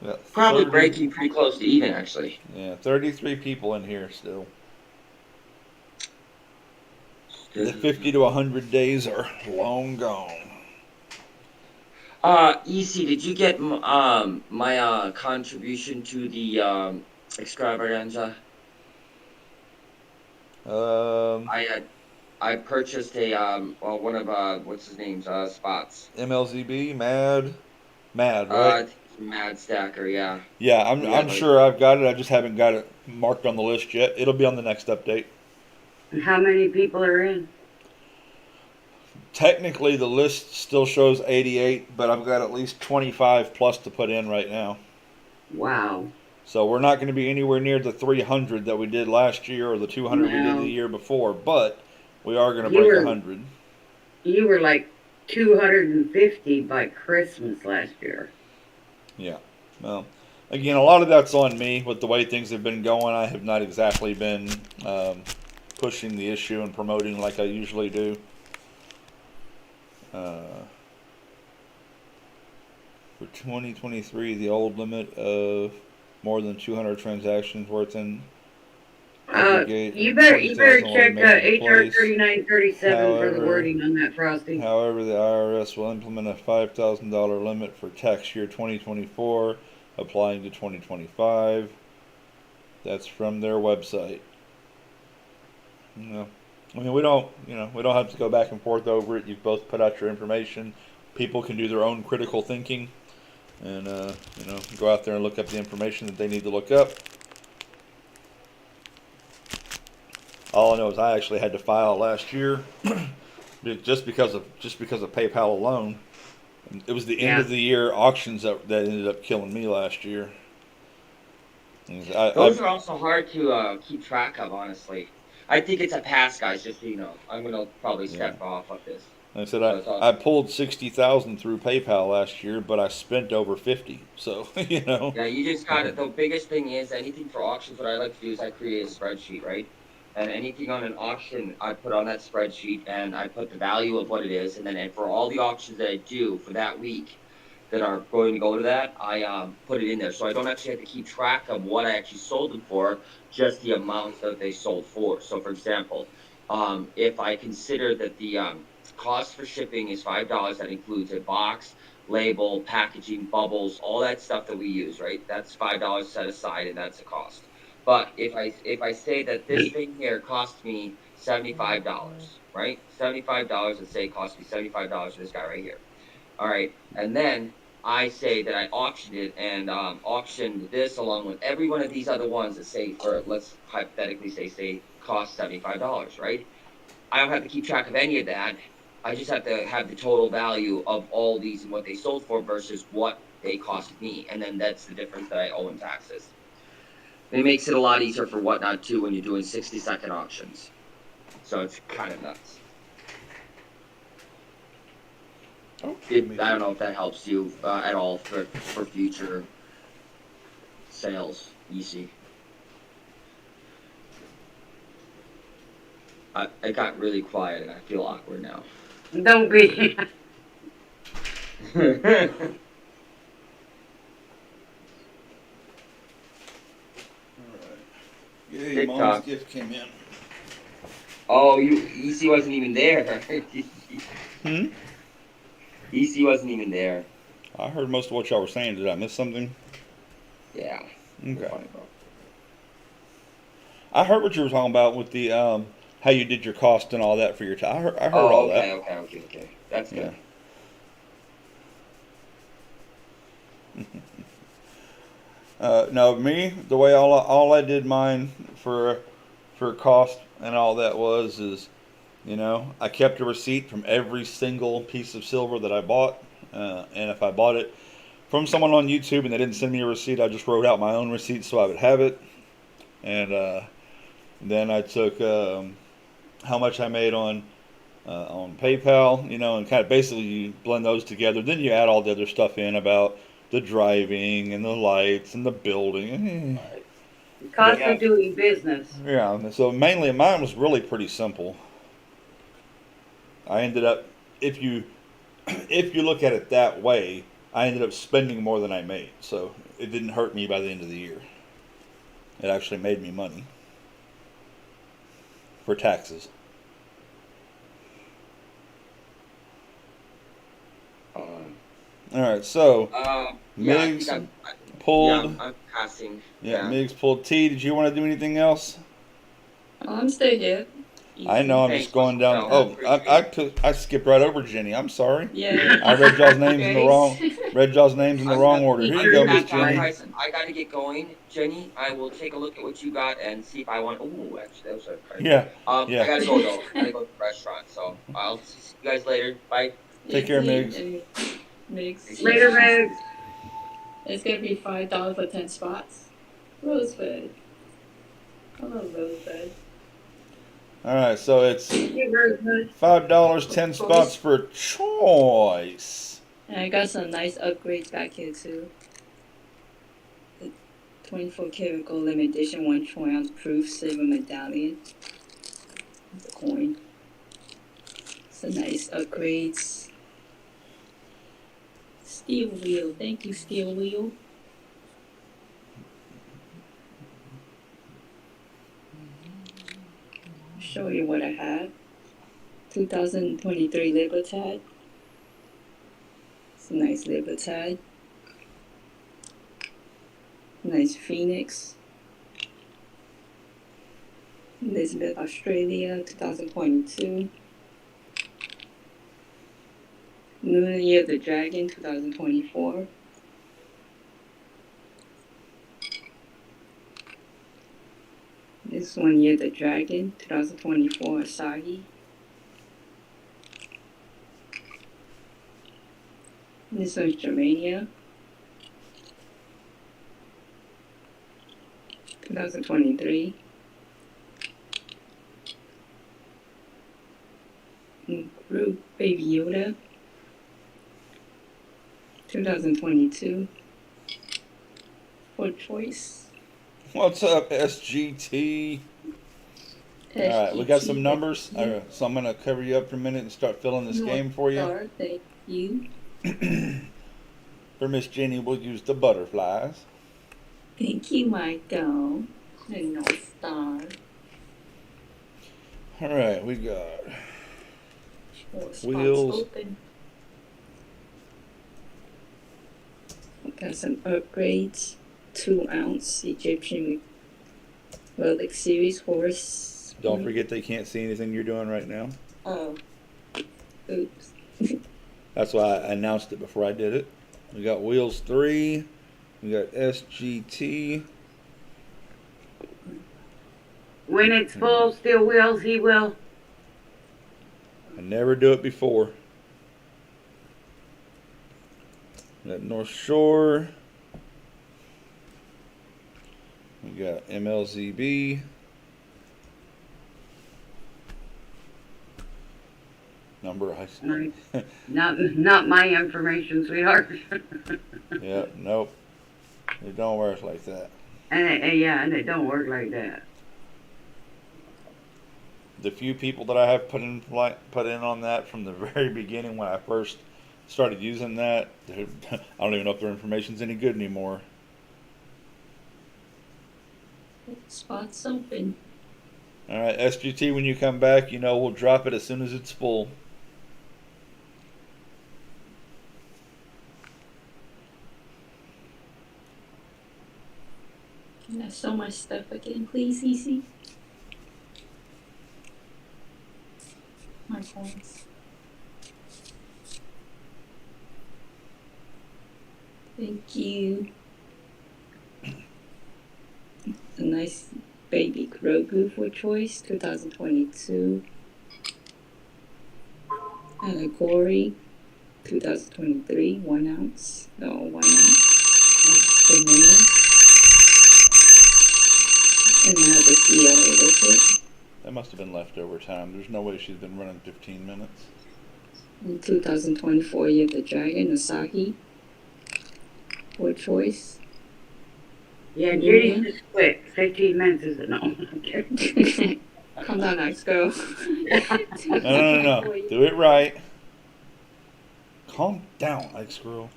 Yeah, Probably 30 breaking pretty close to even, actually. Yeah, 33 people in here still. The 50 to 100 days are long gone. EC, did you get my contribution to the extravaganza? I purchased a one of what's his name's spots. MLZB, Mad, right? I think it's Mad Stacker, yeah. Yeah, Yeah, I'm sure I've got it. I just haven't got it marked on the list yet. It'll be on the next update. And how many people are in? Technically, the list still shows 88, but I've got at least 25 plus to put in right now. Wow. So we're not going to be anywhere near the 300 that we did last year or the 200 we did No. the year before, but we are going to You break were- 100. You were like 250 by Christmas last year. Yeah. Well, again, a lot of that's on me with the way things have been going. I have not exactly been pushing the issue and promoting like I usually do. For 2023, the old limit of more than 200 transactions worth in aggregate You of better 20,000 will check remain in HR place. 3937 for the However- wording on that, Frosty. However, the IRS will implement a $5,000 limit for tax year 2024, applying to 2025. That's from their website. I mean, we don't have to go back and forth over it. You've both put out your information. People can do their own critical thinking, and go out there and look up the information that they need to look up. All I know is I actually had to file last year, just because of PayPal alone. It was the end of the year auctions that ended up killing me last year. Those are also hard to keep track of, honestly. I think it's a pass, guys, just so you know. I'm going to probably step off of this. Like I said, I pulled 60,000 through PayPal last year, but I spent over 50. So, Yeah, you just got it. The biggest thing is anything for auctions, what I like to do is I create a spreadsheet, right? And anything on an auction, I put on that spreadsheet and I put the value of what it is. And then for all the auctions that I do for that week that are going to go to that, I put it in there. So I don't actually have to keep track of what I actually sold them for, just the amount that they sold for. So, for example, if I consider that the cost for shipping is $5, that includes a box, label, packaging, bubbles, all that stuff that we use, right? That's $5 set aside, and that's a cost. But if I say that this thing here cost me $75, right? $75, and say it cost me $75 for this guy right here. All right, and then I say that I auctioned it and auctioned this along with every one of these other ones that say, or let's hypothetically say cost $75, right? I don't have to keep track of any of that. I just have to have the total value of all these and what they sold for versus what they cost me, and then that's the difference that I owe in taxes. It makes it a lot easier for Whatnot too when you're doing 60-second auctions. So it's kind of nuts. I don't know if that helps you at all for future sales, EC. It got really quiet and I feel awkward now. Don't be. Hey, Mom's TikTok. gift came in. Oh, EC wasn't even there. Hmm? EC wasn't even there. I heard most of what y'all were saying. Did I miss something? Yeah. Okay. I heard what you were talking about with the how you did your cost and all that for your time. I heard all Oh, okay, that. okay. That's good. Yeah. No, me, the way all I did mine for cost and all that is, you know, I kept a receipt from every single piece of silver that I bought, and if I bought it from someone on YouTube and they didn't send me a receipt, I just wrote out my own receipt so I would have it, and then I took how much I made on PayPal, you know, and kind of basically you blend those together. Then you add all the other stuff in about the driving and the lights and the building. Cost Yeah. of doing business. Yeah, so mainly mine was really pretty simple. I ended up, if you look at it that way, I ended up spending more than I made. So it didn't hurt me by the end of the year. It actually made me money for taxes. All right, so Yeah, I Migs think pulled. I'm passing. Yeah, Migs pulled T. Did you want to do anything else? I'm still here. I know. I'm Thanks, just going down. Michelle. Oh, I skipped right over Jenny. I'm sorry. Yeah. I read y'all's names in the wrong. Read y'all's names in the I'm wrong gonna- order. Here I'm you go, gonna Miss Jenny. guys, I gotta get going. Jenny, I will take a look at what you got and see if I want. Ooh, actually, that was a. Yeah. I gotta go though. I gotta go to the restaurant, so I'll see you guys later. Bye. Take care, Migs. Migs. Later, Meg. It's gonna be $5 for 10 spots. Rosebud. Hello, Rosebud. All right, so it's Thank you very much. $5, 10 spots for choice. And I got some nice upgrades back here too. The 24 karat gold limited edition 1 troy ounce proof silver medallion. The coin. Some nice upgrades. Steel wheel. Thank you, steel wheel. Show you what I have. 2023 Libertad. It's a nice Libertad. Nice Phoenix. Elizabeth, Australia, 2022. Lunar Year of the Dragon, 2024. This one, Year of the Dragon, 2024, Asahi. This one's Germania. 2023. Group Baby Yoda. 2022. For choice. What's up, SGT? All right, we got some numbers. All right, so I'm going to cover you up for a minute and start filling this game for you. Thank you. For Miss Jenny, we'll use the butterflies. Thank you, Michael. The North Star. All right, we got Spots wheels. open. Got some upgrades. 2 ounce Egyptian Relic Series horse. Don't forget they can't see anything you're doing right now. Oh. Oops. That's why I announced it before I did it. We got wheels 3. We got SGT. When it's full, steel wheels, he will. I never do it before. We got North Shore. We got MLZB. Number I Nice. Not my information, sweetheart. Yep, nope. It don't work like that. and it don't work like that. The few people that I have put in on that from the very beginning when I first started using that, I don't even know if their information's any good anymore. Spots open. All right, SGT, when you come back, we'll drop it as soon as it's full. Can I have so much stuff again, please, Cece? My points. Thank you. A nice baby Grogu for choice, 2022. And a Gory, 2023, 1 ounce. No, 1 ounce. The name. And I have the CLA with it. That must have been leftover time. There's no way she's been running 15 minutes. In 2024, you have the Dragon Asahi for choice. Yeah, Judy's is quick. 15 minutes is enough. Calm down, Ice Girl. No. Do it right. Calm down, Ice Girl.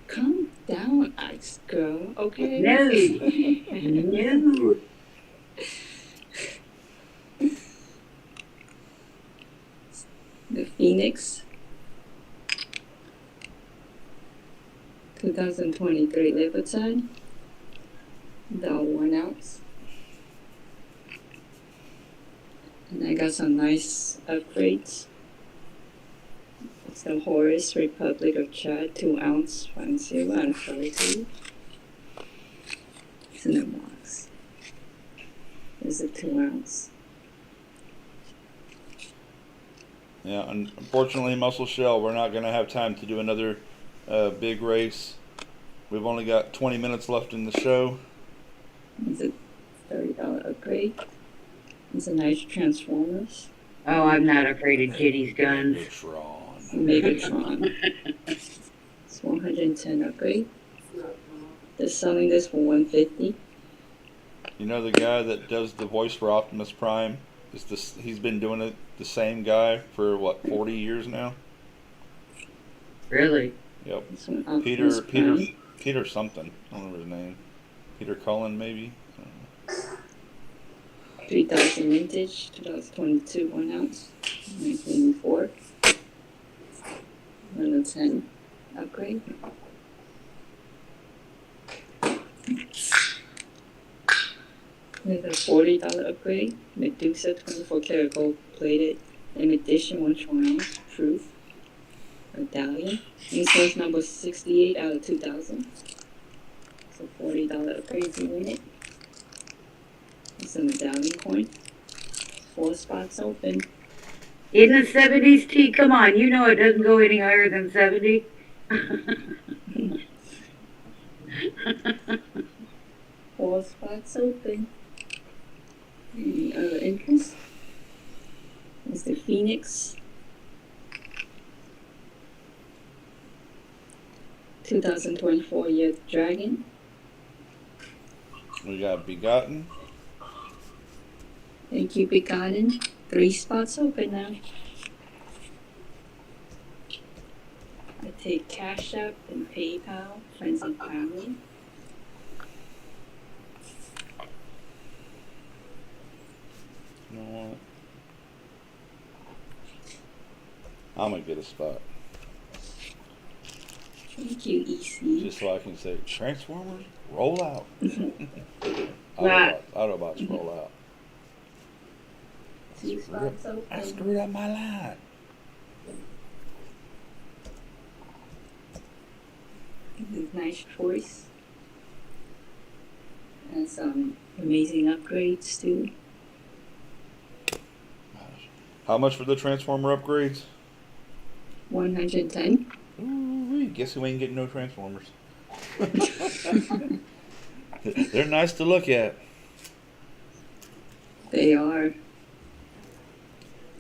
Calm down, Ice Girl, okay? No. No. The Phoenix. 2023 Libertad. The 1 ounce. And I got some nice upgrades. It's the Horus Republic of Chad 2 ounce 50 and 42. It's in the box. There's a 2 ounce. Yeah, unfortunately, Muscle Shell, we're not going to have time to do another big race. We've only got 20 minutes left in the show. It's a $30 upgrade. It's a nice Transformers. Oh, I'm not afraid of Judy's guns. Megatron. It's 110 upgrade. They're selling this for 150. You know the guy that does the voice for Optimus Prime? He's been doing it, the same guy, for 40 years now? Really? Yep. This one, Optimus Prime. Peter something. I don't remember his name. Peter Cullen, maybe? 3000 vintage, 2022, 1 ounce, 1984. 110 upgrade. With a $40 upgrade, Medusa 24 karat gold plated, limited edition 1 ounce proof medallion. Instance number 68 out of 2000. So $40 upgrade if you win it. It's a medallion coin. 4 spots open. In the 70s, T, come on, you know it doesn't go any higher than 70. 4 spots open. Any other interest? Is the Phoenix. 2024 Year Dragon. We got Begotten. Thank you, Begotten. 3 spots open now. I take Cash App and PayPal, friends and family. You know what? I'm gonna get a spot. Thank you, EC. Just so I can say, Transformers, roll out. Right. Autobots, roll out. 2 spots open. I screwed up my line. This is nice choice. And some amazing upgrades too. How much for the Transformer upgrades? 110. Ooh, guess who ain't getting no Transformers? They're nice to look at. They are.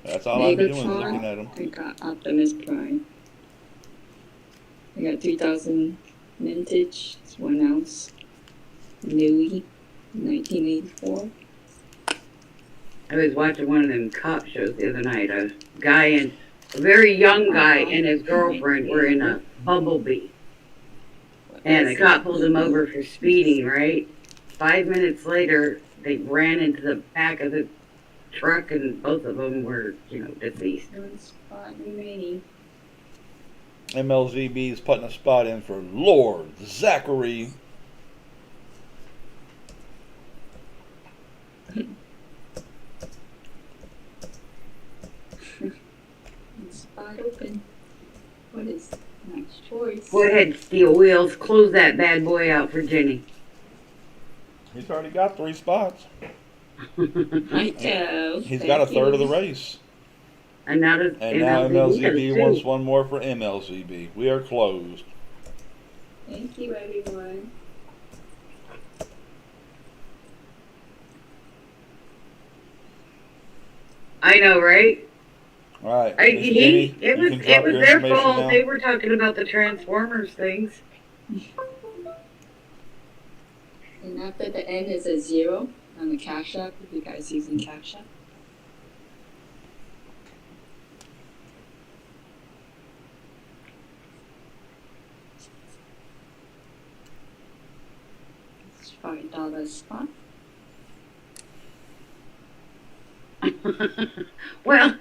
That's all I'm doing is Megatron. looking at them. I got Optimus Prime. I got 3000 vintage. It's 1 ounce. Nui, 1984. I was watching one of them cop shows the other night. A very young guy and his girlfriend were in a Bumblebee. And the cop pulled him over for speeding, right? 5 minutes later, they ran into the back of the truck, and both of them were, deceased. One spot remaining. MLZB is putting a spot in for Lord Zachary. One spot open. What is next choice? Go ahead, Steel Wheels. Close that bad boy out for Jenny. He's already got 3 spots. I know. He's got a third of the race. And now, And now MLZB has wants two. one more for MLZB. We are closed. Thank you, everyone. I know, right? All right. Miss Jenny, It you was can drop their your information fault. now. They were talking about the Transformers things. And after the N is a 0 on the Cash App, if you guys using Cash App. It's $5 spot. Well,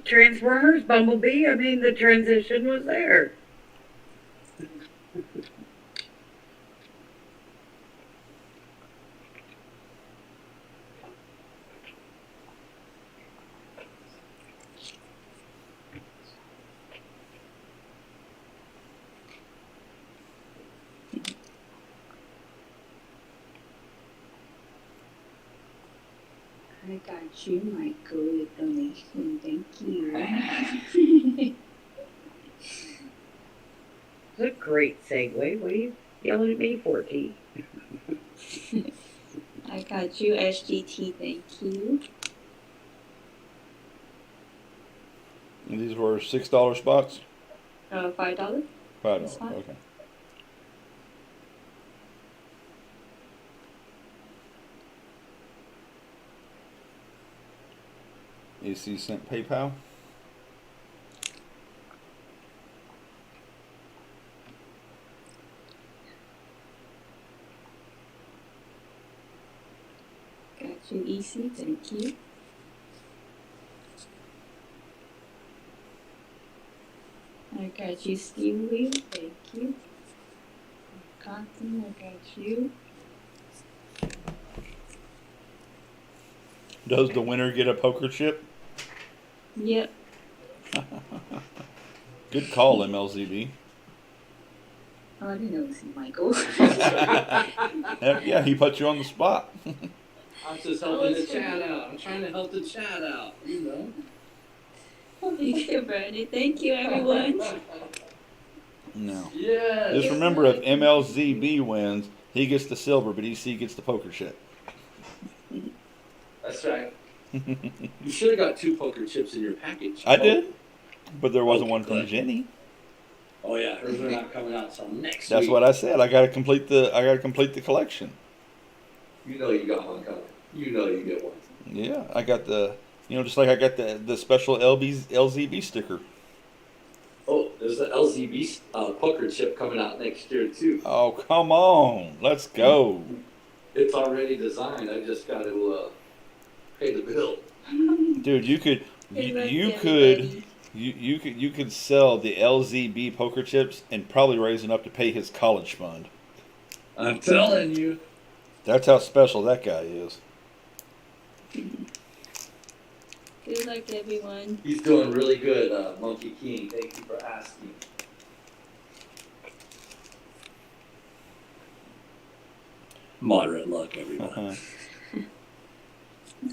Transformers, Bumblebee. I mean, the transition was there. I got you, Michael, with donation. Thank you. It's a great segue. What are you yelling at me for, T? I got you, SGT. Thank you. And these were $6 spots? $5. $5. Spot. Okay. AC sent PayPal. Got you, EC. Thank you. I got you, Steve Wheel. Thank you. Cotton, I got you. Does the winner get a poker chip? Yep. Good call, MLZB. Oh, I didn't know it was Michael. Heck yeah, he put you on the spot. I'm just helping the chat out. I'm trying to help the chat out, you know. You can burn it. Thank you, everyone. No. Yeah. Just remember, if MLZB wins, he gets the silver, but EC gets the poker chip. That's right. You should have got 2 poker chips in your package. I did, but there wasn't Okay, one from good. Jenny. Oh yeah, hers are not coming out till next That's week. what I said. I gotta complete the collection. You know you got one coming. You know you get one. Yeah, I got just like I got the special LZB sticker. Oh, there's an LZB poker chip coming out next year too. Oh, come on. Let's go. It's already designed. I just got to pay the bill. Dude, you could Good luck, you everybody. could you could sell the LZB poker chips and probably raise enough to pay his college fund. I'm telling you. That's how special that guy is. Good luck, everyone. He's doing really good, Monkey King. Thank you for asking. Moderate luck, everyone.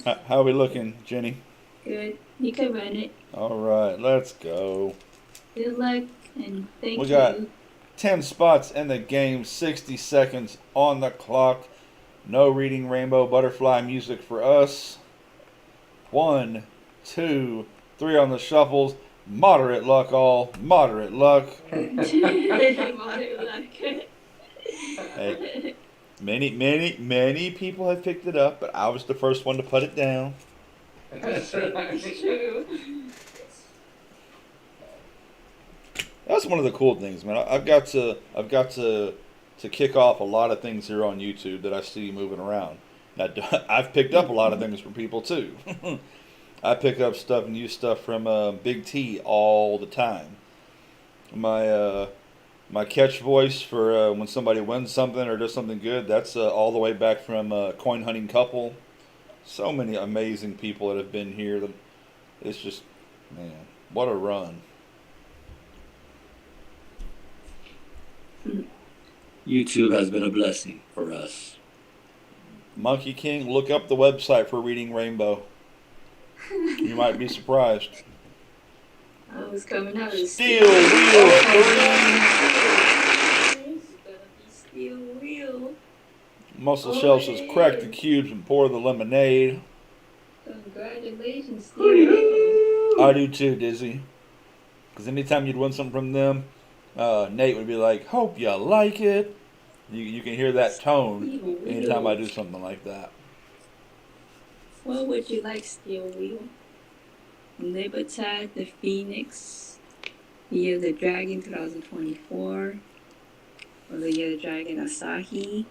How are we looking, Jenny? Good. You can run it. All right, let's go. Good luck and thank We you. got 10 spots in the game, 60 seconds on the clock. No reading rainbow butterfly music for us. 1, 2, 3 on the shuffles. Moderate luck, all. Moderate luck. Moderate luck. Hey, many people have picked it up, but I was the first one to put it down. It's true. That's one of the cool things, man. I've got to kick off a lot of things here on YouTube that I see moving around. Now, I've picked up a lot of things from people too. I pick up stuff and use stuff from Big T all the time. My catch voice for when somebody wins something or does something good, that's all the way back from Coin Hunting Couple. So many amazing people that have been here. That it's just, man, what a run. YouTube has been a blessing for us. Monkey King, look up the website for Reading Rainbow. You might be surprised. I was coming out of Steel Wheel 3. It's gonna be Steel Wheel. Muscle Shell says, crack the cubes and pour the lemonade. Congratulations, Steel Wheel. I do too, Dizzy. Because anytime you'd win something from them, Nate would be like, hope you like it. You can hear that tone anytime I do something like that. What would you like, Steel Wheel? Libertad, the Phoenix, Year of the Dragon 2024, or the Year of the Dragon Asahi?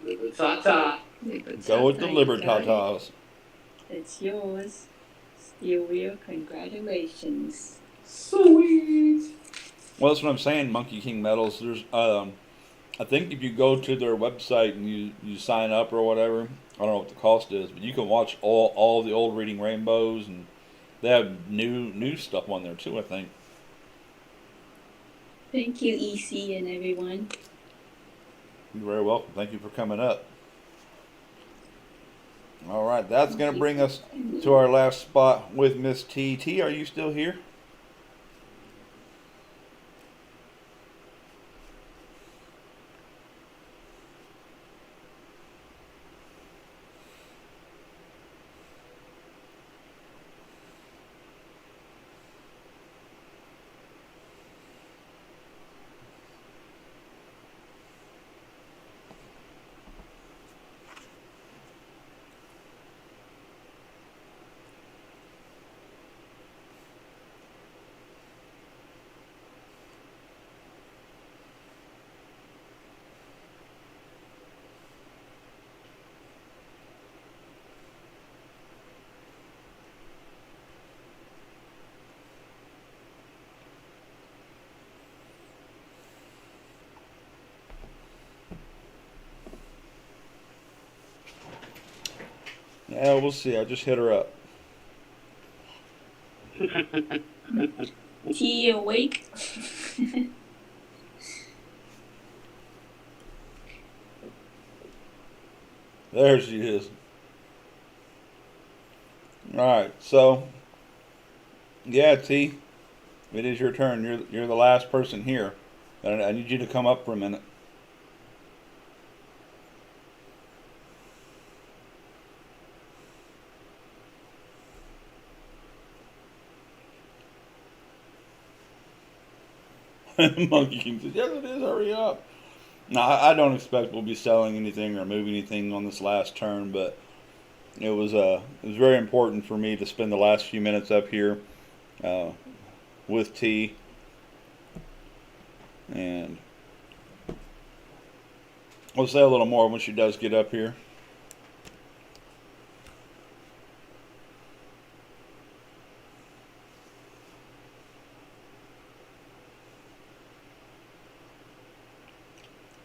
Libertata. Go with the Libertatas. It's yours. Steel Wheel, congratulations. Sweet. Well, that's what I'm saying, Monkey King Metals. There's, I think if you go to their website and you sign up or whatever, I don't know what the cost is, but you can watch all the old Reading Rainbows, and they have new stuff on there too, I think. Thank you, EC and everyone. You're very welcome. Thank you for coming up. All right, that's going to bring us to our last spot with Miss T. T, are you still here? Yeah, we'll see. I just hit her up. T awake? There she is. Alright, so yeah, T, it is your turn. You're the last person here. And I need you to come up for a minute. Monkey King says, yes it is, hurry up. No, I don't expect we'll be selling anything or moving anything on this last turn, but it was very important for me to spend the last few minutes up here with T, and we'll say a little more when she does get up here.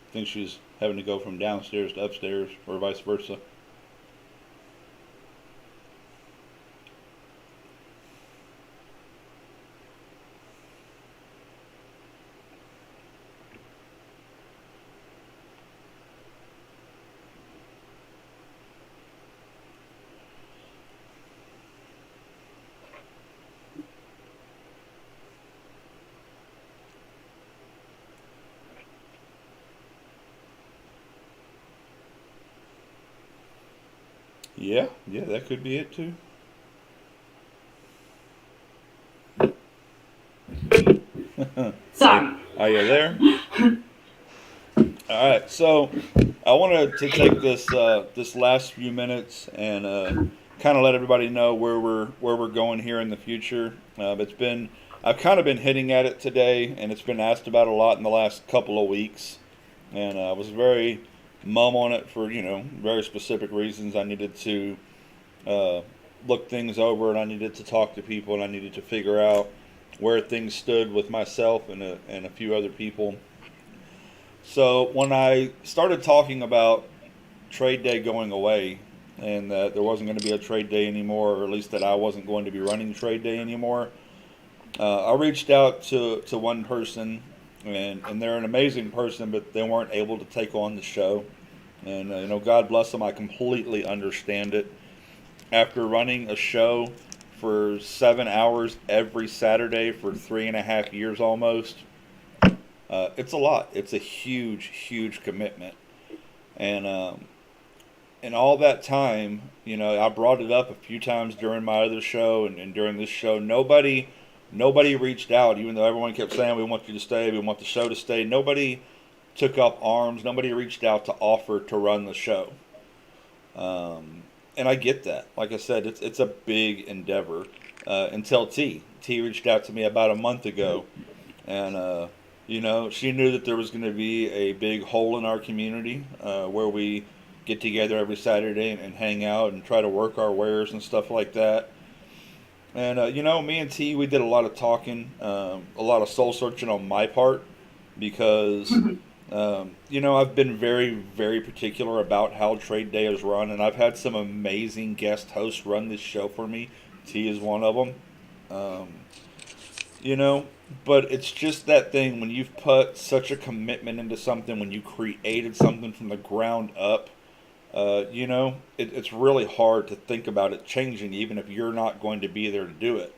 I think she's having to go from downstairs to upstairs or vice versa. Yeah, that could be it too. Sorry. Are you there? All right, so I wanted to take this last few minutes and kind of let everybody know where we're going here in the future. I've kind of been hitting at it today, and it's been asked about a lot in the last couple of weeks, and I was very mum on it for, very specific reasons. I needed to look things over, and I needed to talk to people, and I needed to figure out where things stood with myself and a few other people. So when I started talking about trade day going away, and that there wasn't going to be a trade day anymore, or at least that I wasn't going to be running trade day anymore, I reached out to one person, and they're an amazing person, but they weren't able to take on the show. And, God bless them, I completely understand it. After running a show for 7 hours every Saturday for 3.5 years almost, it's a lot. It's a huge, huge commitment. And all that time, I brought it up a few times during my other show and during this show. Nobody reached out, even though everyone kept saying, we want you to stay, we want the show to stay. Nobody took up arms. Nobody reached out to offer to run the show. And I get that. Like I said, it's a big endeavor. Until T reached out to me about a month ago. And, she knew that there was going to be a big hole in our community where we get together every Saturday and hang out and try to work our wares and stuff like that. And, me and T, we did a lot of talking, a lot of soul searching on my part because, I've been very, very particular about how Trade Day is run, and I've had some amazing guest hosts run this show for me. T is one of them. But it's just that thing when you've put such a commitment into something, when you created something from the ground up, it's really hard to think about it changing, even if you're not going to be there to do it.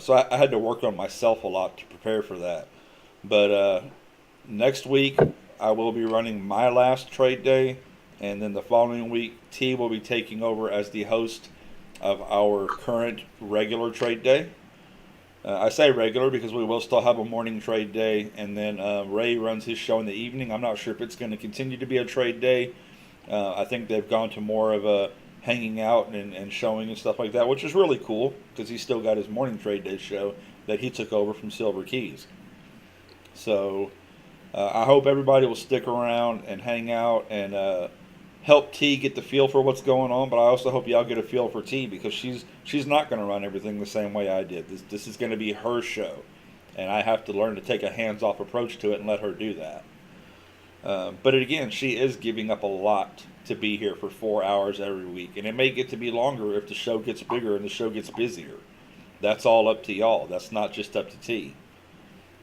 So I had to work on myself a lot to prepare for that. But next week, I will be running my last trade day, and then the following week, T will be taking over as the host of our current regular trade day. I say regular because we will still have a morning trade day, and then Ray runs his show in the evening. I'm not sure if it's going to continue to be a trade day. I think they've gone to more of a hanging out and showing and stuff like that, which is really cool because he's still got his morning trade day show that he took over from Silver Keys. So I hope everybody will stick around and hang out and help T get the feel for what's going on, but I also hope y'all get a feel for T because she's not going to run everything the same way I did. This is going to be her show, and I have to learn to take a hands-off approach to it and let her do that. But again, she is giving up a lot to be here for 4 hours every week, and it may get to be longer if the show gets bigger and the show gets busier. That's all up to y'all. That's not just up to T.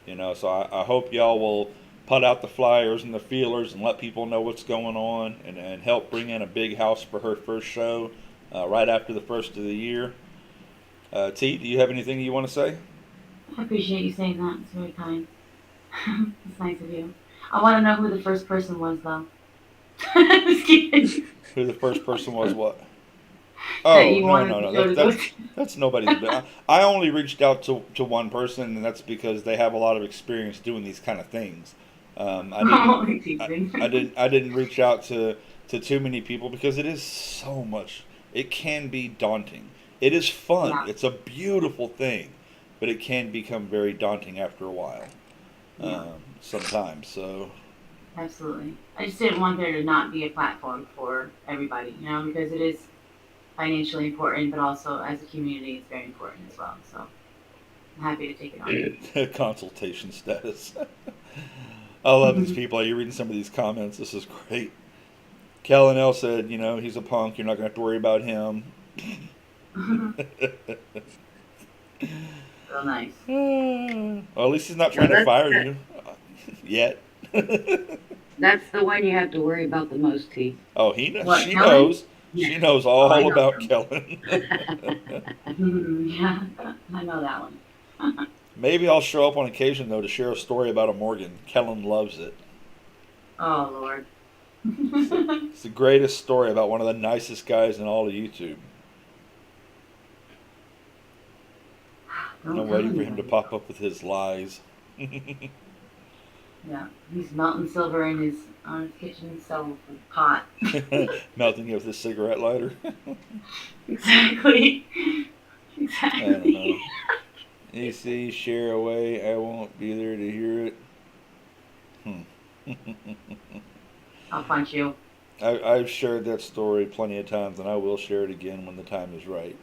So I hope y'all will put out the flyers and the feelers and let people know what's going on and help bring in a big house for her first show right after the first of the year. T, do you have anything you want to say? I appreciate you saying that. It's very kind. It's nice of you. I want to know who the first person was, though. Just kidding. Who the first person was? What? That Oh, you no. wanted to go to those- That's nobody's business. I only reached out to one person, and that's because they have a lot of experience doing these kind of things. I didn't reach out to too many people because it is so much. It can be daunting. It is fun. Yeah. It's a beautiful thing, but it can become very daunting after a while. Sometimes. So. Absolutely. I just didn't want there to not be a platform for everybody, because it is financially important, but also as a community, it's very important as well. So I'm happy to take it on. Consultation status. I love these people. Are you reading some of these comments? This is great. Kellen L said, he's a punk. You're not going to have to worry about him. Real nice. Well, at least he's not trying to fire you yet. That's the one you have to worry about the most, T. Oh, he knows. What, She Kellen? knows. She knows all I know. about Kellen. Yeah, I know that one. Maybe I'll show up on occasion, though, to share a story about a Morgan. Kellen loves it. Oh, Lord. It's the greatest story about one of the nicest guys in all of YouTube. I'm waiting for him to pop up with his lies. Yeah, he's melting silver in his kitchen stove pot. Melting it with his cigarette lighter. Exactly. I don't know. EC, share away. I won't be there to hear it. I'll punch you. I've shared that story plenty of times, and I will share it again when the time is right.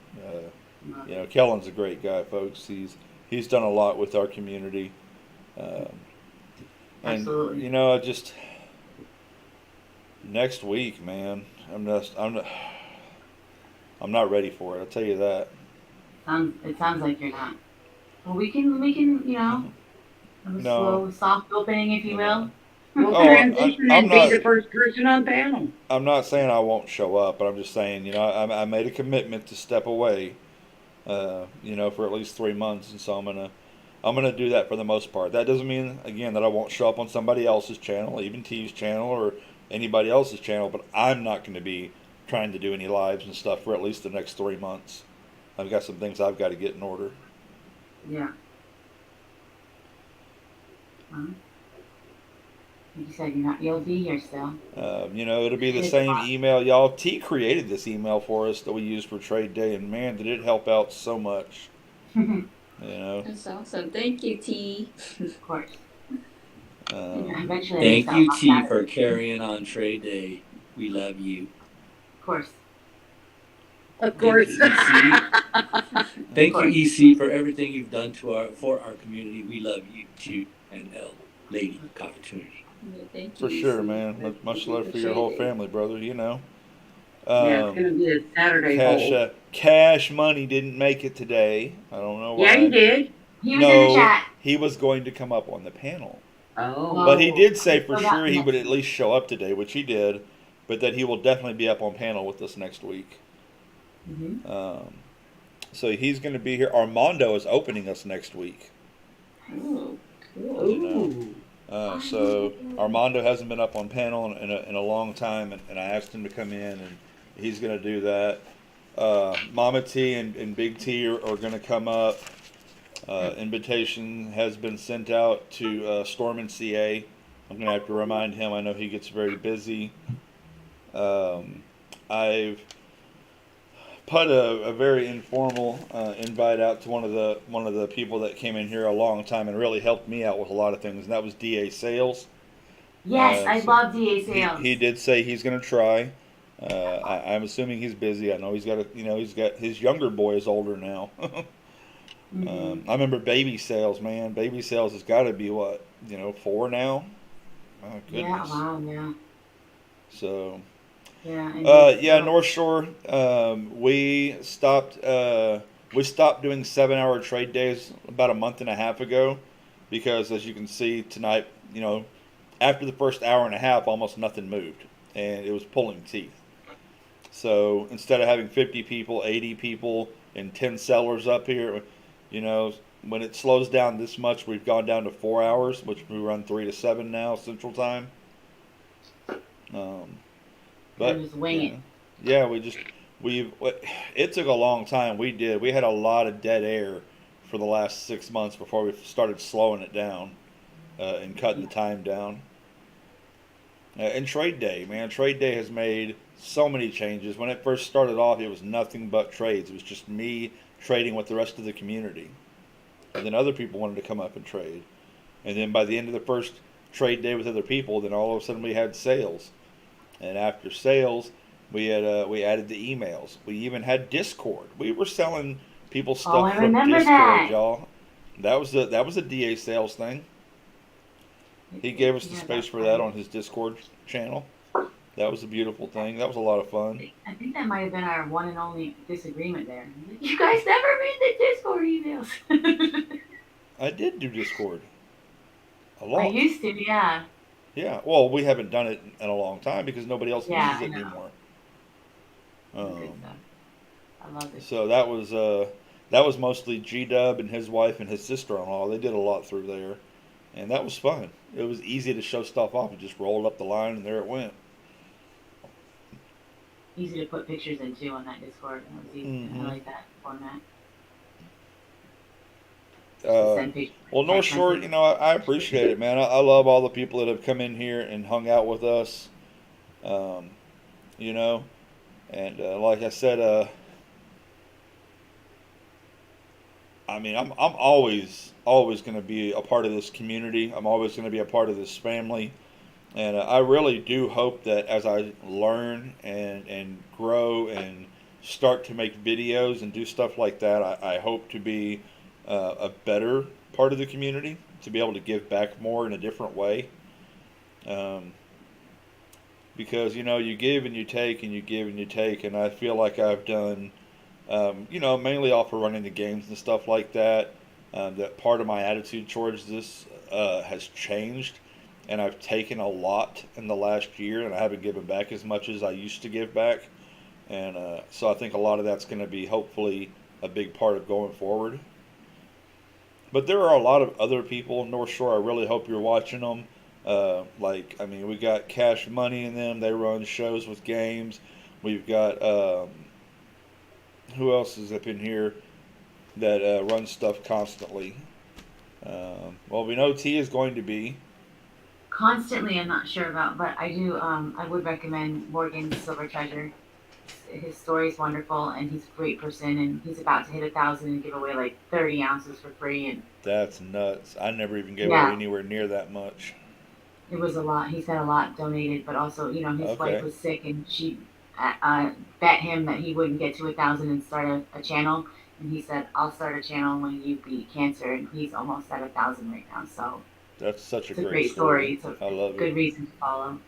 Kellen's a great guy, folks. He's done a lot with our community, and Absolutely. I just next week, man, I'm not ready for it. I'll tell you that. It sounds like you're not. Well, we can, have a No. slow, soft opening, if you will. We'll Oh, transition I'm and be not- the first person on panel. I'm not saying I won't show up, but I'm just saying, I made a commitment to step away, for at least 3 months, and so I'm gonna do that for the most part. That doesn't mean, again, that I won't show up on somebody else's channel, even T's channel or anybody else's channel, but I'm not going to be trying to do any lives and stuff for at least the next 3 months. I've got some things I've got to get in order. Yeah. Well, you said you'll be here still. It'll be the same email, y'all. T created this email for us that we used for trade day, and man, did it help out so much. That's awesome. Thank you, T. Of course. Thank you, T, for carrying on trade day. We love you. Of course. Of course. Thank you, EC, for everything you've done for our community. We love you too, and Lady Opportunity. Yeah, thank For you. sure, EC. man. Much love for your whole family, brother. Yeah, it's gonna be a Saturday bowl. Cash Money didn't make it today. I don't know why. Yeah, he did. He was in the chat. He was going to come up on the panel. Oh. But he did say for so sure he that- would at least show up today, which he did, but that he will definitely be up on panel with us next week. Mm-hmm. So he's going to be here. Armando is opening us next week. Oh, cool. Ooh. So Armando hasn't been up on panel in a long time, and I asked him to come in, and he's going to do that. Mama T and Big T are going to come up. Invitation has been sent out to Storm and CA. I'm going to have to remind him. I know he gets very busy. I've put a very informal invite out to one of the people that came in here a long time and really helped me out with a lot of things, and that was DA Sales. Yes, I so love DA Sales. He did say he's going to try. I'm assuming he's busy. I know he's got his younger boy is older now. I remember Baby Sales, man. Baby Sales has got to be 4 now. Oh goodness. Yeah, wow, yeah. So. Yeah. North Shore. We stopped doing 7-hour trade days about a month and a half ago, because as you can see tonight, after the first hour and a half, almost nothing moved, and it was pulling teeth. So instead of having 50 people, 80 people, and 10 sellers up here, when it slows down this much, we've gone down to 4 hours, which we run 3 to 7 now Central Time. But just wing it. Yeah, it took a long time. We had a lot of dead air for the last 6 months before we started slowing it down and cutting the time down. And Trade Day, man, Trade Day has made so many changes. When it first started off, it was nothing but trades. It was just me trading with the rest of the community. And then other people wanted to come up and trade. And then by the end of the first trade day with other people, then all of a sudden we had sales. And after sales, we added the emails. We even had Discord. We were selling people stuff I from remember Discord, that. y'all. That was a DA Sales thing. He gave us the space for that on his Discord channel. That was a beautiful thing. That was a lot of fun. I think that might have been our one and only disagreement there. You guys never read the Discord emails. I did do Discord. A lot. I used to, yeah. Yeah. Well, we haven't done it in a long time because nobody else Yeah, uses it I know. anymore. Good stuff. I love it. So that was mostly G-Dub and his wife and his sister-in-law. They did a lot through there, and that was fun. It was easy to show stuff off. You just rolled up the line and there it went. Easy to put pictures in too on that Discord. That was easy. Mhm. I like that format. Well, North Shore, I appreciate it, man. I love all the people that have come in here and hung out with us. And like I said, I'm always going to be a part of this community. I'm always going to be a part of this family. And I really do hope that as I learn and grow and start to make videos and do stuff like that, I hope to be a better part of the community, to be able to give back more in a different way. Um, because, you give and you take and you give and you take, and I feel like I've done, mainly off of running the games and stuff like that, that part of my attitude towards this has changed, and I've taken a lot in the last year, and I haven't given back as much as I used to give back. And so I think a lot of that's going to be hopefully a big part of going forward. But there are a lot of other people, North Shore. I really hope you're watching them. We got Cash Money in them. They run shows with games. We've got who else is up in here that runs stuff constantly? We know T is going to be. Constantly, I'm not sure about, but I do. I would recommend Morgan's Silver Treasure. His story is wonderful, and he's a great person, and he's about to hit 1,000 and give away like 30 ounces for free. And That's nuts. I never even gave away anywhere near that much. it was a lot. He's had a lot donated, but also, his Okay. wife was sick, and she bet him that he wouldn't get to 1,000 and start a channel. And he said, "I'll start a channel when you beat cancer," and he's almost at 1,000 right now. So That's such a it's a great great story. It's a I love good it. reason to follow.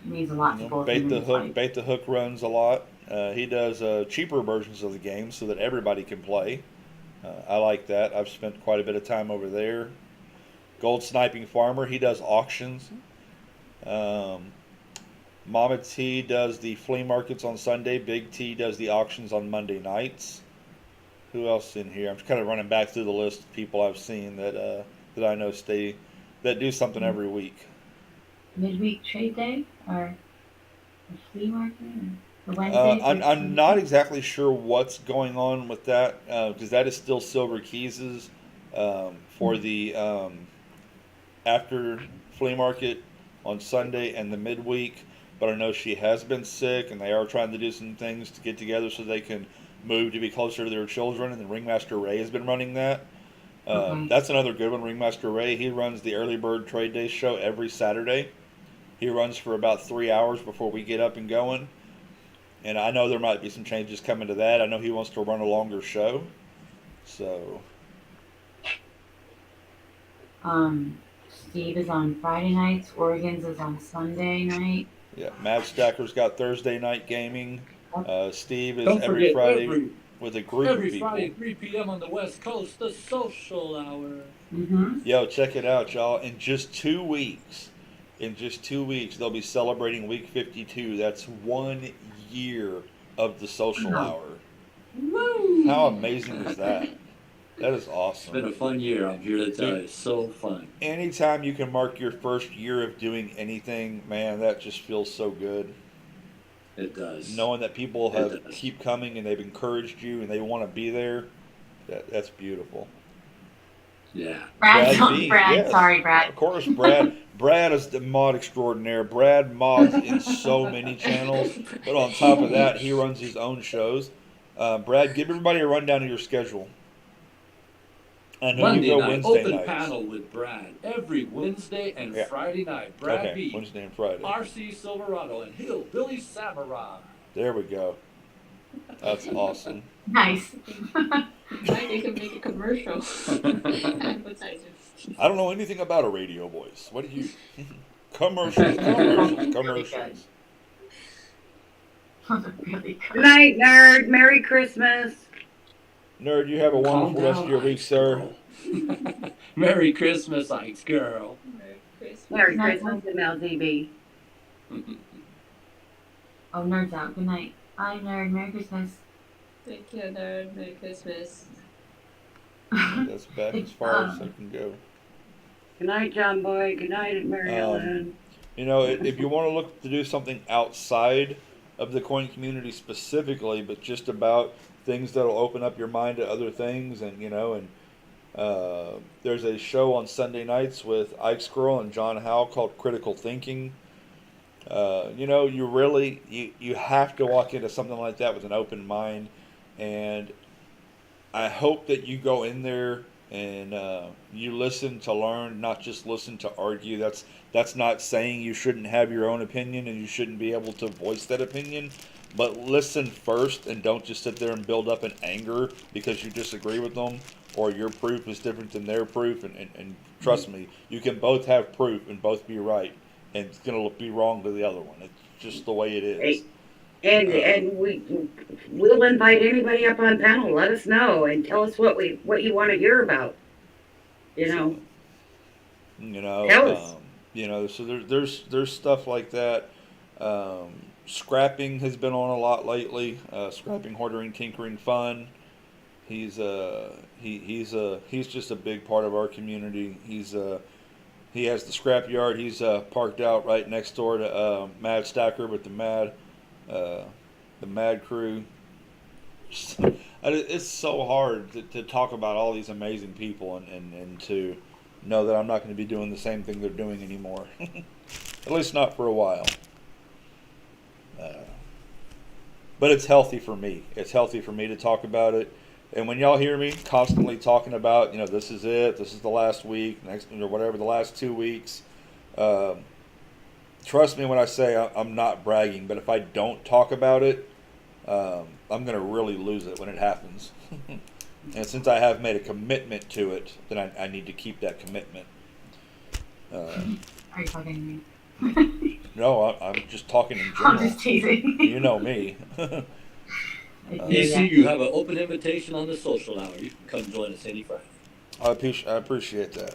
It means a lot to both Bait him the and his Hook. wife. Bait the Hook runs a lot. He does cheaper versions of the game so that everybody can play. I like that. I've spent quite a bit of time over there. Gold Sniping Farmer. He does auctions. Mama T does the flea markets on Sunday. Big T does the auctions on Monday nights. Who else in here? I'm just kind of running back through the list of people I've seen that I know that do something every week. Midweek trade day or the flea market or the Wednesdays? I'm not exactly sure what's going on with that because that is still Silver Keys's for the after flea market on Sunday and the midweek. But I know she has been sick, and they are trying to do some things to get together so they can move to be closer to their children. And then Ringmaster Ray has been running that. That's another good one. Ringmaster Ray, he runs the Early Bird Trade Day show every Saturday. He runs for about 3 hours before we get up and going. And I know there might be some changes coming to that. I know he wants to run a longer show. So, Steve is on Friday nights. Oregon's is on Sunday night. yeah, Mad Stacker's got Thursday night gaming. Steve is Don't every forget, Friday with a group of every people. Friday, 3 p.m. on the West Coast, the social hour. Mm-hmm. Yo, check it out, y'all. In just 2 weeks, they'll be celebrating week 52. That's 1 year of the social hour. Woo! How amazing is that? That is It's been awesome. a fun year. I'm here to tell you. It's so fun. Anytime you can mark your first year of doing anything, man, that just feels so good. It does. Knowing that people It have does. keep coming and they've encouraged you and they want to be there, that's beautiful. Yeah. Brad, B, Brad, yes. sorry, Brad. Of course, Brad. Brad is the mod extraordinaire. Brad mods in so many channels, but on top of that, he runs his own shows. Brad, give everybody a rundown of your schedule. I know Monday you go night, Wednesday open nights. panel with Brad. Every Wednesday and Yeah. Friday night. Brad Okay, B, Wednesday and Friday. RC Silverado, and Hillbilly Samurai. There we go. That's awesome. Nice. Like they could make a commercial. Advertising. I don't know anything about a radio voice. What do you? Commercials. Those are really Good good. night, nerd. Merry Christmas. Nerd, you have a Calm wonderful rest of your down, week, Ice sir. Girl. Merry Christmas, Ice Girl. Merry Christmas. Merry Night, Christmas, MLDB. Oh, nerd's out. Good night. Bye, nerd. Merry Christmas. Thank you, nerd. Merry Christmas. That's about as far as I can go. Good night, John Boy. Good night, Mary Ellen. You know, if you want to look to do something outside of the coin community specifically, but just about things that'll open up your mind to other things, and there's a show on Sunday nights with Ike Squirrel and John Howe called Critical Thinking. You have to walk into something like that with an open mind, and I hope that you go in there and you listen to learn, not just listen to argue. That's not saying you shouldn't have your own opinion and you shouldn't be able to voice that opinion, but listen first and don't just sit there and build up an anger because you disagree with them or your proof is different than their proof. And trust me, you can both have proof and both be right, and it's going to be wrong to the other one. It's just the way it is. And we'll invite anybody up on panel. Let us know and tell us what you want to hear about. You know. Tell us. So there's stuff like that. Scrapping has been on a lot lately. Scrapping, Hoarding, Tinkering Fun. He's just a big part of our community. He has the scrap yard. He's parked out right next door to Mad Stacker with the Mad Crew. It's so hard to talk about all these amazing people and to know that I'm not going to be doing the same thing they're doing anymore. At least not for a while. But it's healthy for me. It's healthy for me to talk about it. And when y'all hear me constantly talking about, this is it, this is the last week, next or whatever, the last 2 weeks, trust me when I say I'm not bragging, but if I don't talk about it, I'm going to really lose it when it happens. And since I have made a commitment to it, then I need to keep that commitment. Are you talking to me? No, I'm just talking in general. I'm just teasing. You know me. EC, you have an open invitation on the social hour. You can come join us any Friday. I appreciate that.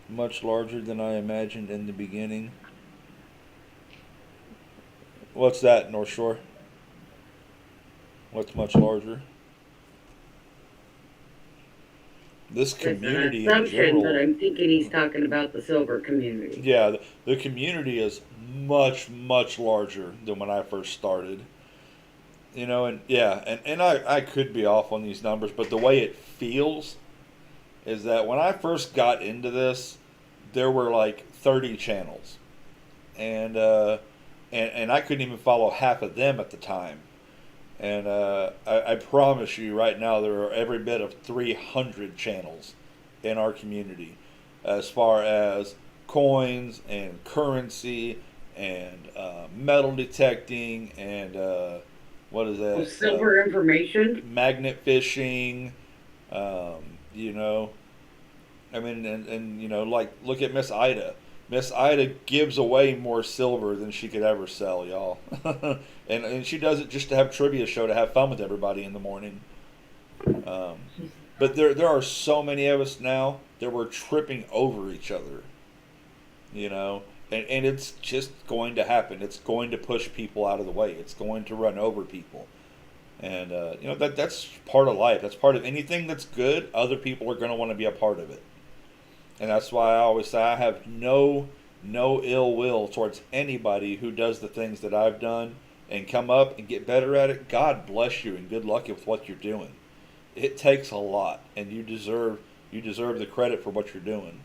Much larger than I imagined in the beginning. What's that, North Shore? What's much larger? This community It's an in assumption, general. but I'm thinking he's talking about the silver community. Yeah, the community is much, much larger than when I first started. And I could be off on these numbers, but the way it feels is that when I first got into this, there were like 30 channels, and I couldn't even follow half of them at the time. And I promise you right now there are every bit of 300 channels in our community as far as coins and currency and metal detecting and what is that? Silver information? Magnet fishing, like look at Miss Ida. Miss Ida gives away more silver than she could ever sell, y'all. and she does it just to have trivia show to have fun with everybody in the morning. But there are so many of us now that we're tripping over each other. And it's just going to happen. It's going to push people out of the way. It's going to run over people. And that's part of life. That's part of anything that's good. Other people are going to want to be a part of it. And that's why I always say I have no ill will towards anybody who does the things that I've done and come up and get better at it. God bless you and good luck with what you're doing. It takes a lot, and you deserve the credit for what you're doing.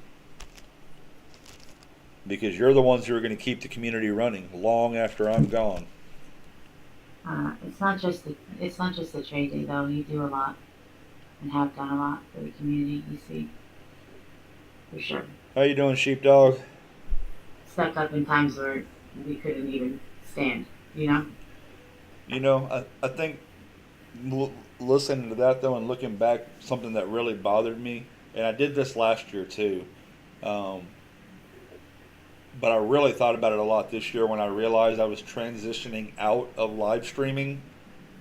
Because you're the ones who are going to keep the community running long after I'm gone. It's not just the trade day though. You do a lot and have done a lot for the community. You see. For sure. How you doing, Sheepdog? Stepped up in times where we couldn't even stand, I think listening to that, though, and looking back, something that really bothered me, and I did this last year, too, but I really thought about it a lot this year when I realized I was transitioning out of live streaming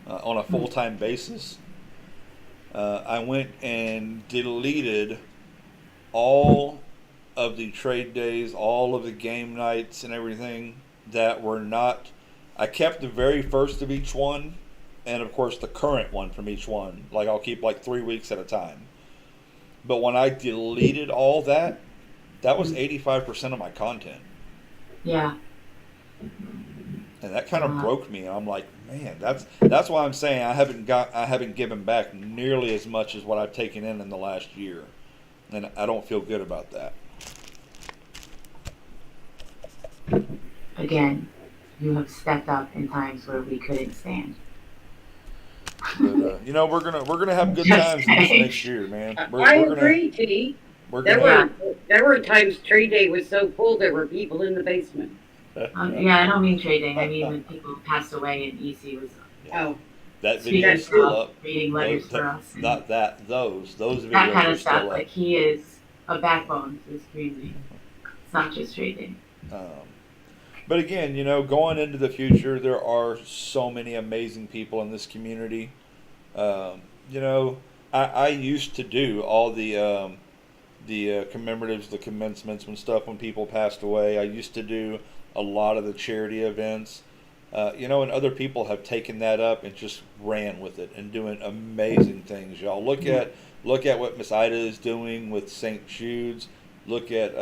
on a full-time basis. I went and deleted all of the trade days, all of the game nights and everything that were not. I kept the very first of each one, and of course the current one from each one. Like I'll keep like 3 weeks at a time. But when I deleted all that, that was 85% of my content. Yeah. And that kind of broke me. I'm like, man, that's why I'm saying I haven't given back nearly as much as what I've taken in the last year. And I don't feel good about that. Again, you have stepped up in times where we couldn't stand. But You know, we're gonna have good times this next year, man. I We're gonna agree, T. we're There gonna. were times trade day was so full there were people in the basement. Yeah, I don't mean trading. I mean when people passed away and EC was Oh, That speaking video is still of up. reading letters Those, for us. and not that those videos that kind are of stuff. still up. Like he is a backbone to this community. It's not just trading. But again, you know, going into the future, there are so many amazing people in this community. You know, I used to do all the commemoratives, the commencements and stuff when people passed away. I used to do a lot of the charity events. You know, and other people have taken that up and just ran with it and doing amazing things. Y'all look at what Miss Ida is doing with St. Jude's. Look at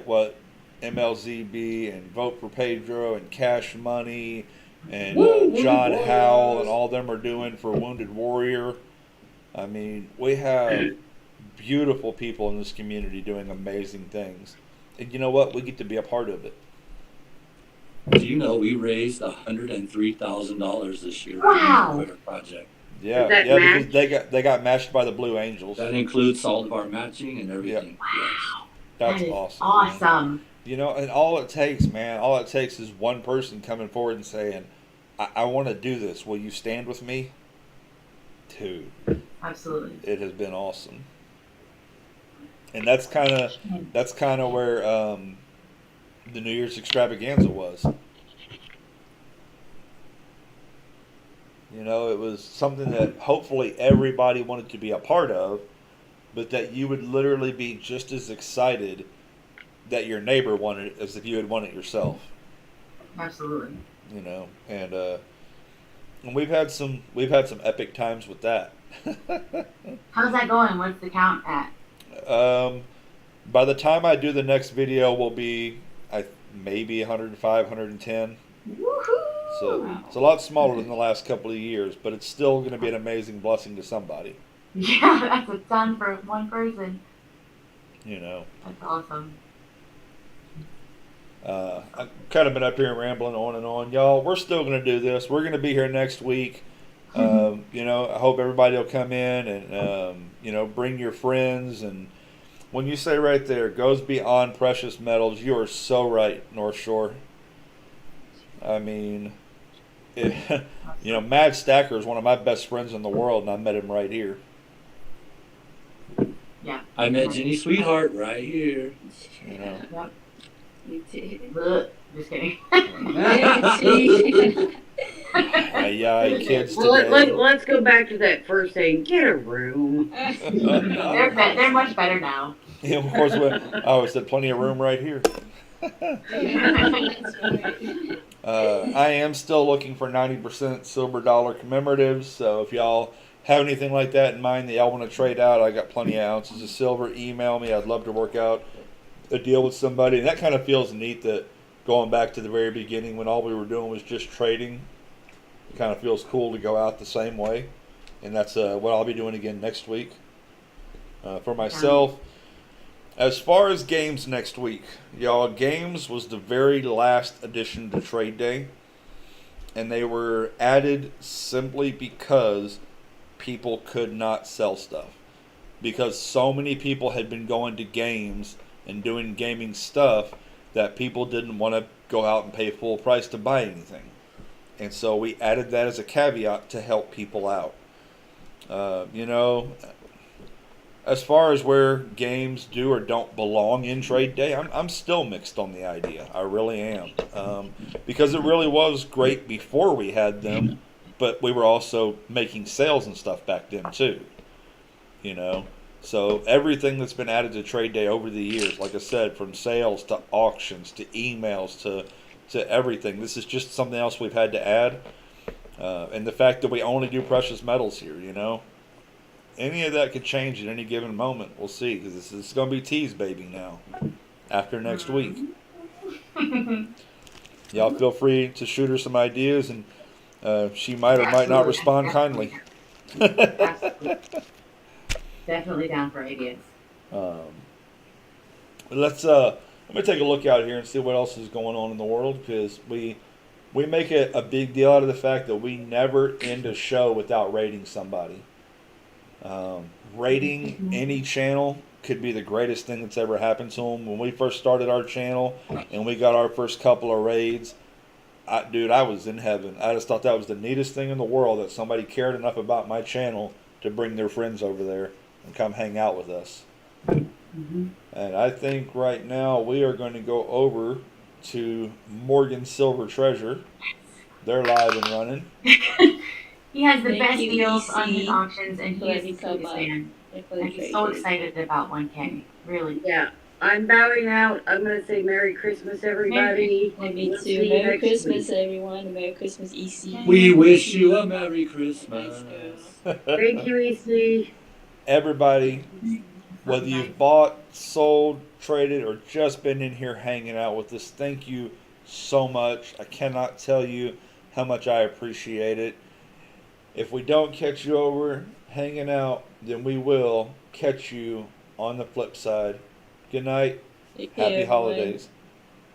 what MLZB and Vote for Pedro and Cash Money and John Howell and all them are doing for Wounded Warrior. I mean, we have beautiful people in this community doing amazing things. And you know what? We get to be a part of it. Do you know we raised $103,000 this year Wow. for the project? Yeah, Is that yeah, matched? because they got matched by the Blue Angels. That includes all of our matching and everything. Wow. That's That is awesome. man. awesome. You know, and all it takes, man, all it takes is one person coming forward and saying, I want to do this. Will you stand with me? Dude, Absolutely. it has been awesome. And that's kind of where the New Year's extravaganza was. You know, it was something that hopefully everybody wanted to be a part of, but that you would literally be just as excited that your neighbor wanted it as if you had won it yourself. Absolutely. You know, and we've had some epic times with that. How's that going? What's the count at? By the time I do the next video, will be maybe 105, 110. Woohoo! So it's a lot smaller than the last couple of years, but it's still going to be an amazing blessing to somebody. Yeah, that's a ton for one person. You know, That's awesome. I've kind of been up here and rambling on and on, y'all. We're still going to do this. We're going to be here next week. You know, I hope everybody will come in and you know, bring your friends. And when you say right there, goes beyond precious metals, you are so right, North Shore. I mean, you know, Mad Stacker is one of my best friends in the world, and I met him right here. Yeah. I met Jenny Sweetheart right here. You know, Yep. You did. Ugh, just kidding. yeah, kids well, today. let's go back to that first thing. Get a room. They're much better now. Yeah, of course, I always said plenty of room right here. That's right. I am still looking for 90% silver dollar commemoratives, so if y'all have anything like that in mind that y'all want to trade out, I got plenty of ounces of silver. Email me. I'd love to work out a deal with somebody. And that kind of feels neat that going back to the very beginning when all we were doing was just trading, it kind of feels cool to go out the same way. And that's what I'll be doing again next week. For myself, as far as games next week, y'all, games was the very last addition to Trade Day. And they were added simply because people could not sell stuff. Because so many people had been going to games and doing gaming stuff that people didn't want to go out and pay full price to buy anything. And so we added that as a caveat to help people out. You know, as far as where games do or don't belong in Trade Day, I'm still mixed on the idea. I really am. Because it really was great before we had them, but we were also making sales and stuff back then too. You know? So everything that's been added to Trade Day over the years, like I said, from sales to auctions to emails to everything, this is just something else we've had to add. And the fact that we only do precious metals here, you know, any of that could change at any given moment. We'll see, because this is going to be T's baby now after next week. Y'all feel free to shoot her some ideas, and she might or might not respond kindly. Absolutely. Definitely down for ideas. Let me take a look out here and see what else is going on in the world, because we we make a big deal out of the fact that we never end a show without rating somebody. Rating any channel could be the greatest thing that's ever happened to them. When we first started our channel and we got our first couple of raids, I was in heaven. I just thought that was the neatest thing in the world, that somebody cared enough about my channel to bring their friends over there and come hang out with us. Mm-hmm. And I think right now we are going to go over to Morgan Silver Treasure. They're live and running. He has the Thank best you, deals on EC, his auctions, and for he letting is me the come sweetest up. man. And for And the he's so traders. excited about 1K. Really. Yeah, I'm bowing out. I'm gonna say Merry Christmas, everybody. And me We'll too. see you Merry next Christmas, week. everyone. Merry Christmas, EC. We wish you a Merry Christmas. Thank you, EC. Everybody, whether you've bought, sold, traded, or just been in here hanging out with us, thank you so much. I cannot tell you how much I appreciate it. If we don't catch you over hanging out, then we will catch you on the flip side. Good night. Take care, Happy everyone. holidays.